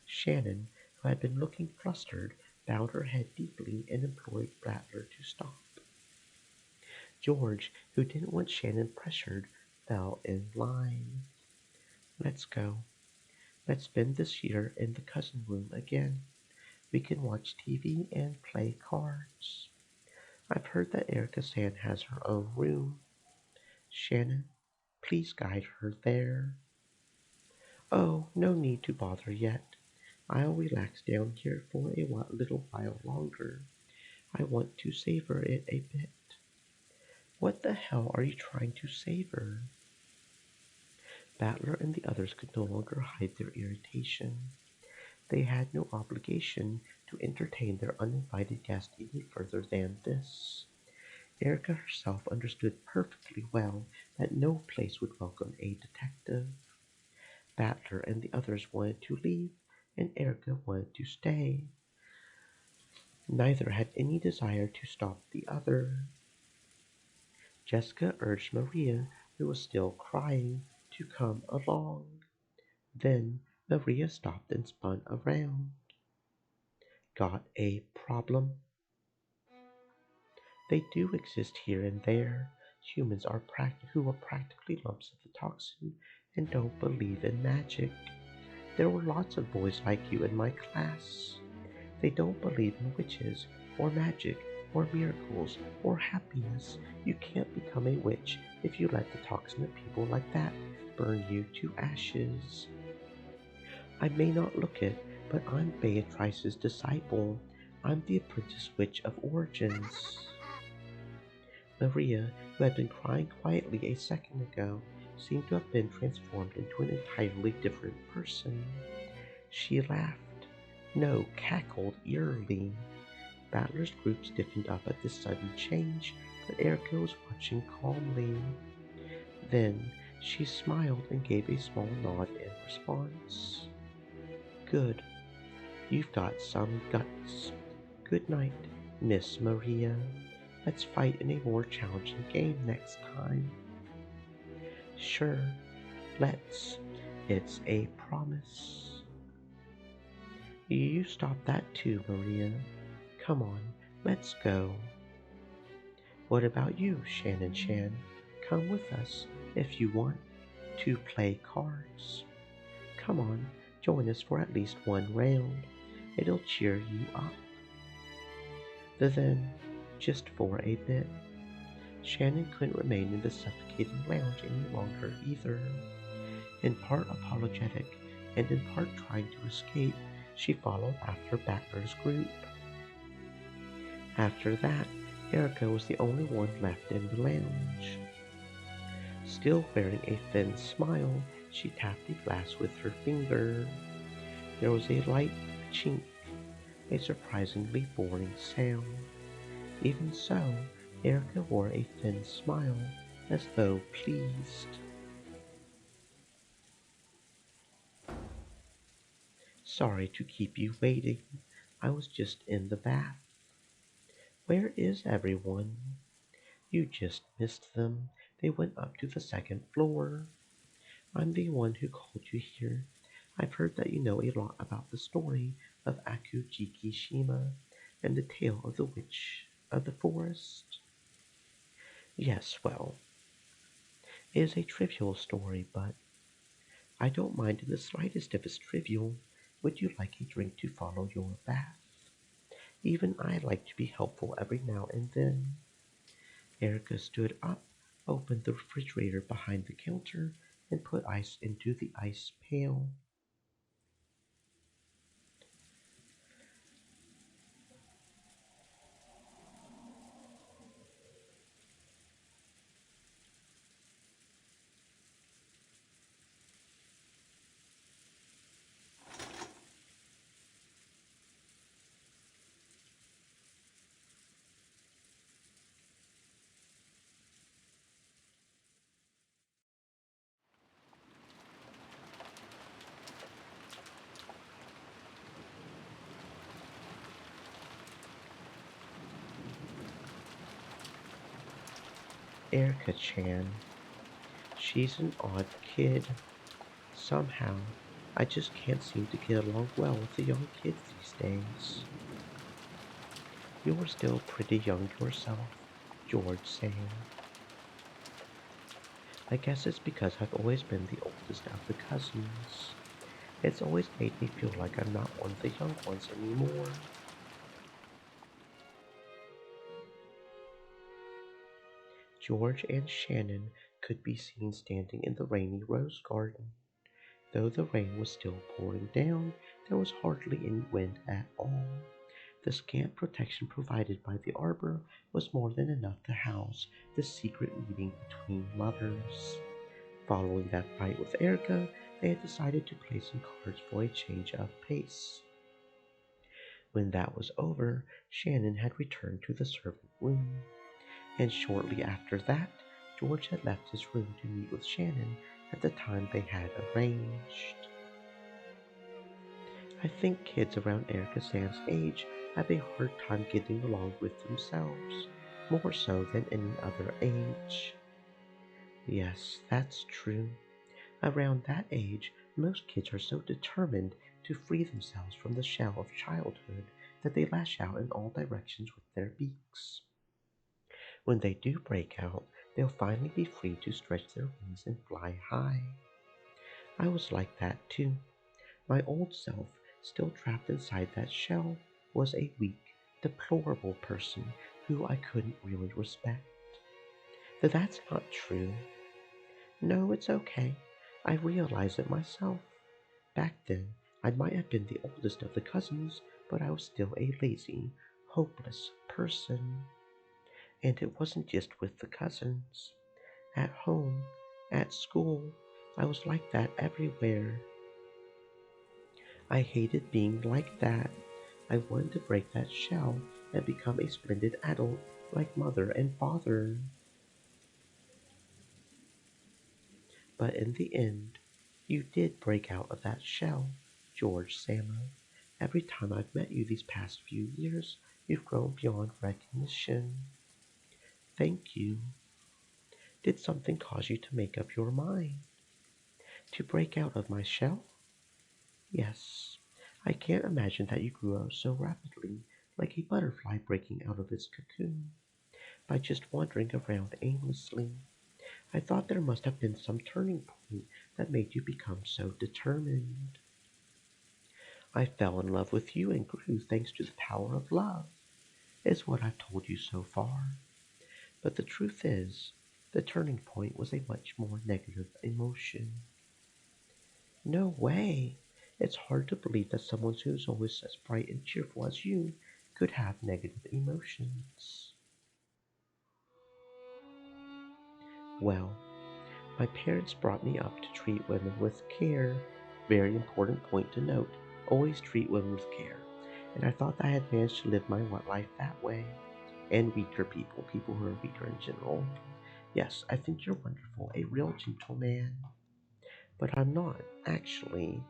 B: Shannon, who had been looking flustered, bowed her head deeply and implored Rattler to stop. George, who didn't want Shannon pressured, fell in line. Let's go. Let's spend this year in the cousin room again. We can watch TV and play cards. I've heard that Erica San has her own room. Shannon, please guide her there. Oh, no need to bother yet. I'll relax down here for a little while longer. I want to savor it a bit. What the hell are you trying to savor? Battler and the others could no longer hide their irritation. They had no obligation to entertain their uninvited guest any further than this. Erica herself understood perfectly well that no place would welcome a detective. Battler and the others wanted to leave, and Erica wanted to stay. Neither had any desire to stop the other. Jessica urged Maria, who was still crying, to come along. Then Maria stopped and spun around. Got a problem? They do exist here and there. Humans who are practically lumps of the toxin and don't believe in magic. There were lots of boys like you in my class. They don't believe in witches, or magic, or miracles, or happiness. You can't become a witch if you let the toxin of people like that burn you to ashes. I may not look it, but I'm Beatrice's disciple. I'm the apprentice witch of Origins. Maria, who had been crying quietly a second ago, seemed to have been transformed into an entirely different person. She laughed. No, cackled eerily. Battler's group stiffened up at this sudden change, but Erica was watching calmly. Then she smiled and gave a small nod in response. Good. You've got some guts. Good night, Miss Maria. Let's fight in a more challenging game next time. Sure, let's. It's a promise. You stop that too, Maria. Come on, let's go. What about you, Shannon Shan? Come with us if you want to play cards. Come on, join us for at least one round. It'll cheer you up. Then, just for a bit. Shannon couldn't remain in the suffocating lounge any longer either. In part apologetic, and in part trying to escape, she followed after Battler's group. After that, Erica was the only one left in the lounge. Still wearing a thin smile, she tapped the glass with her finger. There was a light chink, a surprisingly boring sound. Even so, Erica wore a thin smile, as though pleased. Sorry to keep you waiting. I was just in the bath. Where is everyone? You just missed them. They went up to the second floor. I'm the one who called you here. I've heard that you know a lot about the story of Akujiki Shima and the tale of the witch of the forest. Yes, well, it is a trivial story, but I don't mind in the slightest if it's trivial. Would you like a drink to follow your bath? Even I like to be helpful every now and then. Erica stood up, opened the refrigerator behind the counter, and put ice into the ice pail. Erica Chan. She's an odd kid. Somehow, I just can't seem to get along well with the young kids these days. You're still pretty young yourself, George sang. I guess it's because I've always been the oldest of the cousins. It's always made me feel like I'm not one of the young ones anymore. George and Shannon could be seen standing in the rainy rose garden. Though the rain was still pouring down, there was hardly any wind at all. The scant protection provided by the arbor was more than enough to house the secret meeting between lovers. Following that fight with Erica, they had decided to play some cards for a change of pace. When that was over, Shannon had returned to the servant room, and shortly after that, George had left his room to meet with Shannon at the time they had arranged. I think kids around Erica Sam's age have a hard time getting along with themselves, more so than any other age. Yes, that's true. Around that age, most kids are so determined to free themselves from the shell of childhood that they lash out in all directions with their beaks. When they do break out, they'll finally be free to stretch their wings and fly high. I was like that too. My old self, still trapped inside that shell, was a weak, deplorable person who I couldn't really respect. But that's not true. No, it's okay. I realize it myself. Back then, I might have been the oldest of the cousins, but I was still a lazy, hopeless person. And it wasn't just with the cousins. At home, at school, I was like that everywhere. I hated being like that. I wanted to break that shell and become a splendid adult like mother and father. But in the end, you did break out of that shell, George Samo. Every time I've met you these past few years, you've grown beyond recognition. Thank you. Did something cause you to make up your mind? To break out of my shell? Yes. I can't imagine that you grew up so rapidly, like a butterfly breaking out of its cocoon, by just wandering around aimlessly. I thought there must have been some turning point that made you become so determined. I fell in love with you and grew thanks to the power of love, is what I've told you so far. But the truth is, the turning point was a much more negative emotion. No way! It's hard to believe that someone who's always as bright and cheerful as you could have negative emotions. Well, my parents brought me up to treat women with care. Very important point to note. Always treat women with care. And I thought I had managed to live my life that way. And weaker people, people who are weaker in general. Yes, I think you're wonderful, a real gentleman. But I'm not, actually.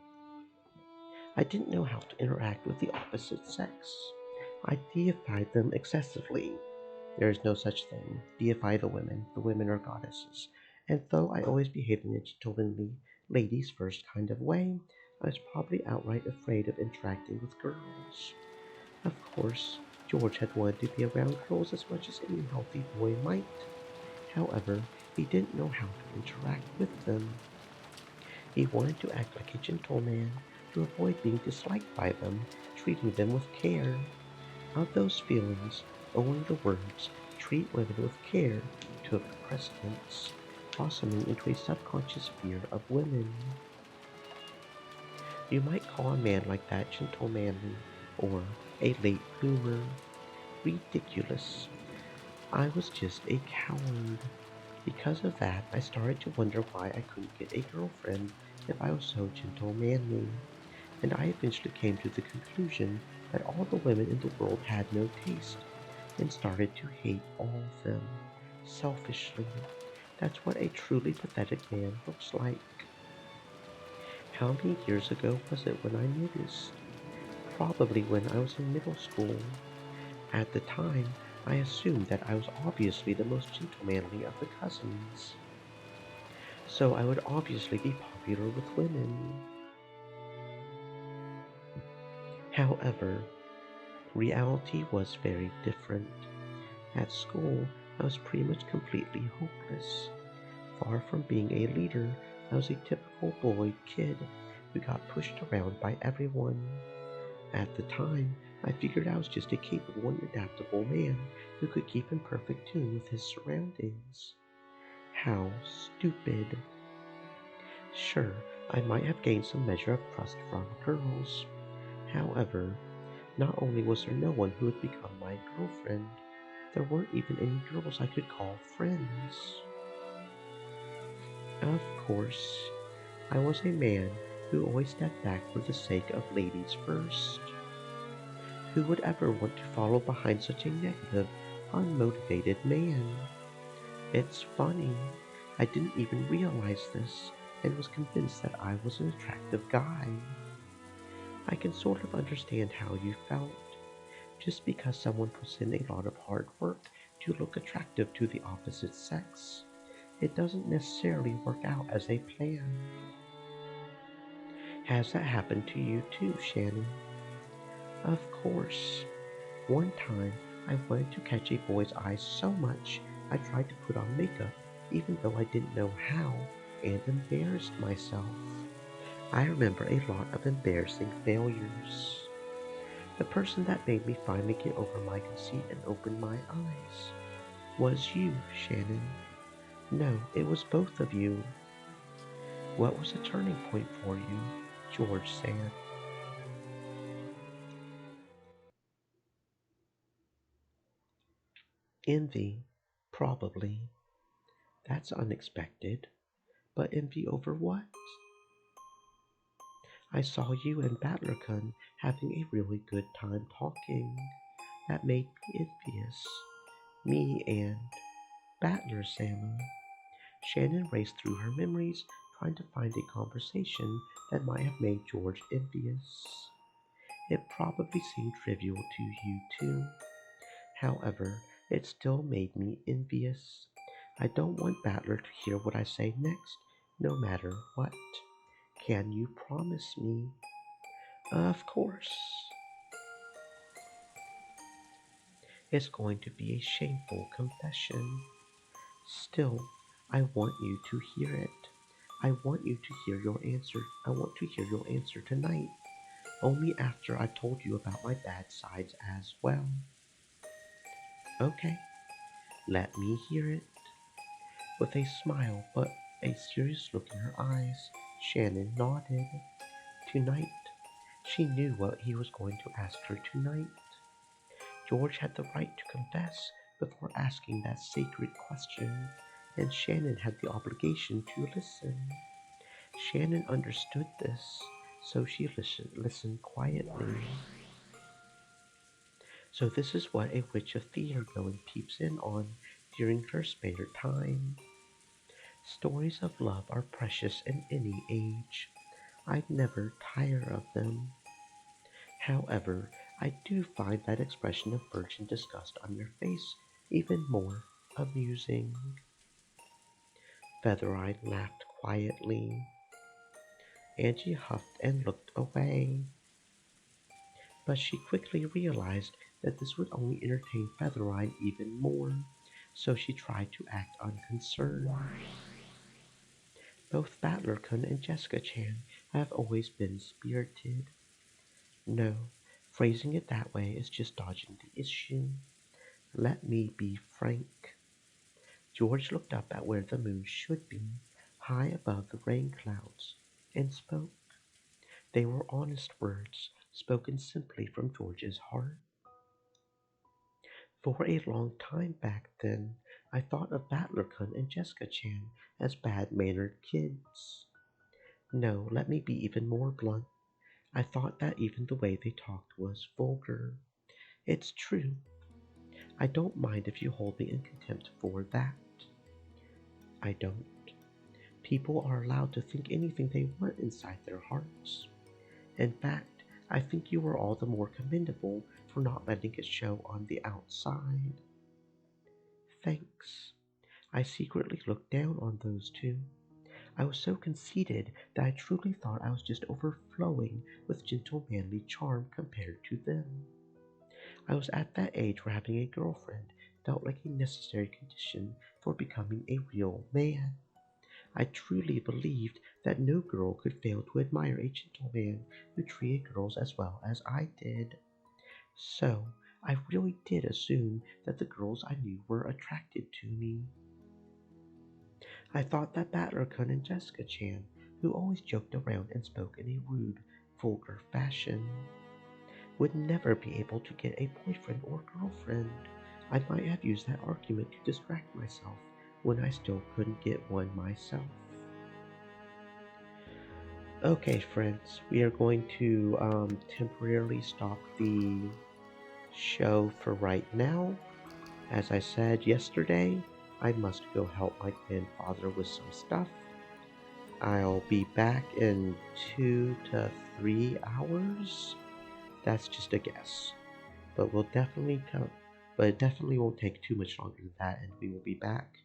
B: I didn't know how to interact with the opposite sex. I deified them excessively. There is no such thing. Deify the women are goddesses. And though I always behaved in a gentlemanly, ladies first kind of way, I was probably outright afraid of interacting with girls. Of course, George had wanted to be around girls as much as any healthy boy might. However, he didn't know how to interact with them. He wanted to act like a gentleman, to avoid being disliked by them, treating them with care. Of those feelings, only the words "treat women with care" took precedence, blossoming into a subconscious fear of women. You might call a man like that gentlemanly, or a late bloomer. Ridiculous. I was just a coward. Because of that, I started to wonder why I couldn't get a girlfriend if I was so gentlemanly, and I eventually came to the conclusion that all the women in the world had no taste, and started to hate all of them, selfishly. That's what a truly pathetic man looks like. How many years ago was it when I noticed? Probably when I was in middle school. At the time, I assumed that I was obviously the most gentlemanly of the cousins. so I would obviously be popular with women. However, reality was very different. At school, I was pretty much completely hopeless. Far from being a leader, I was a typical bullied kid who got pushed around by everyone. At the time, I figured I was just a capable and adaptable man who could keep in perfect tune with his surroundings. How stupid. Sure, I might have gained some measure of trust from girls. However, not only was there no one who would become my girlfriend, there weren't even any girls I could call friends. Of course, I was a man who always stepped back for the sake of ladies first. Who would ever want to follow behind such a negative, unmotivated man? It's funny, I didn't even realize this and was convinced that I was an attractive guy. I can sort of understand how you felt. Just because someone puts in a lot of hard work to look attractive to the opposite sex, it doesn't necessarily work out as they plan. Has that happened to you too, Shannon? Of course. One time, I wanted to catch a boy's eye so much I tried to put on makeup even though I didn't know how and embarrassed myself. I remember a lot of embarrassing failures. The person that made me finally get over my conceit and open my eyes was you, Shannon. No, it was both of you. What was the turning point for you? George said. Envy, probably. That's unexpected. But envy over what? I saw you and Battlercun having a really good time talking. That made me envious. Me and Battler Sama. Shannon raced through her memories, trying to find a conversation that might have made George envious. It probably seemed trivial to you too. However, it still made me envious. I don't want Battler to hear what I say next, no matter what. Can you promise me? Of course. It's going to be a shameful confession. Still, I want you to hear it. I want you to hear your answer. I want to hear your answer tonight. Only after I've told you about my bad sides as well. Okay, let me hear it. With a smile but a serious look in her eyes, Shannon nodded. Tonight. She knew what he was going to ask her tonight. George had the right to confess before asking that sacred question, and Shannon had the obligation to listen. Shannon understood this, so she listened quietly. So this is what a witch of theater going peeps in on during her spare time. Stories of love are precious in any age. I'd never tire of them. However, I do find that expression of virgin disgust on your face even more amusing. Feather-Eye laughed quietly. Angie huffed and looked away. But she quickly realized that this would only entertain Feather-Eye even more, so she tried to act unconcerned. Both Battlercun and Jessica-chan have always been spirited. No, phrasing it that way is just dodging the issue. Let me be frank. George looked up at where the moon should be, high above the rain clouds, and spoke. They were honest words, spoken simply from George's heart. For a long time back then, I thought of Battlercun and Jessica-chan as bad-mannered kids. No, let me be even more blunt. I thought that even the way they talked was vulgar. It's true. I don't mind if you hold me in contempt for that. I don't. People are allowed to think anything they want inside their hearts. In fact, I think you are all the more commendable for not letting it show on the outside. Thanks. I secretly look down on those two. I was so conceited that I truly thought I was just overflowing with gentle manly charm compared to them. I was at that age where having a girlfriend felt like a necessary condition for becoming a real man. I truly believed that no girl could fail to admire a gentleman who treated girls as well as I did. So, I really did assume that the girls I knew were attracted to me. I thought that Battler-kun and Jessica-chan, who always joked around and spoke in a rude, vulgar fashion, would never be able to get a boyfriend or girlfriend. I might have used that argument to distract myself when I still couldn't get one myself. Okay, friends, we are going to temporarily stop the show for right now. As I said yesterday, I must go help my grandfather with some stuff. I'll be back in 2 to 3 hours. That's just a guess. But we'll definitely come. But it definitely won't take too much longer than that, and we will be back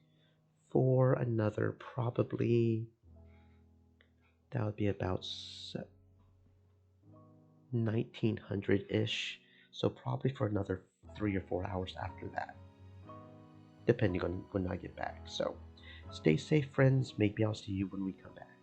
B: for another probably that would be about 1900 ish. So probably for another 3 or 4 hours after that, depending on when I get back. So stay safe, friends. Maybe I'll see you when we come back.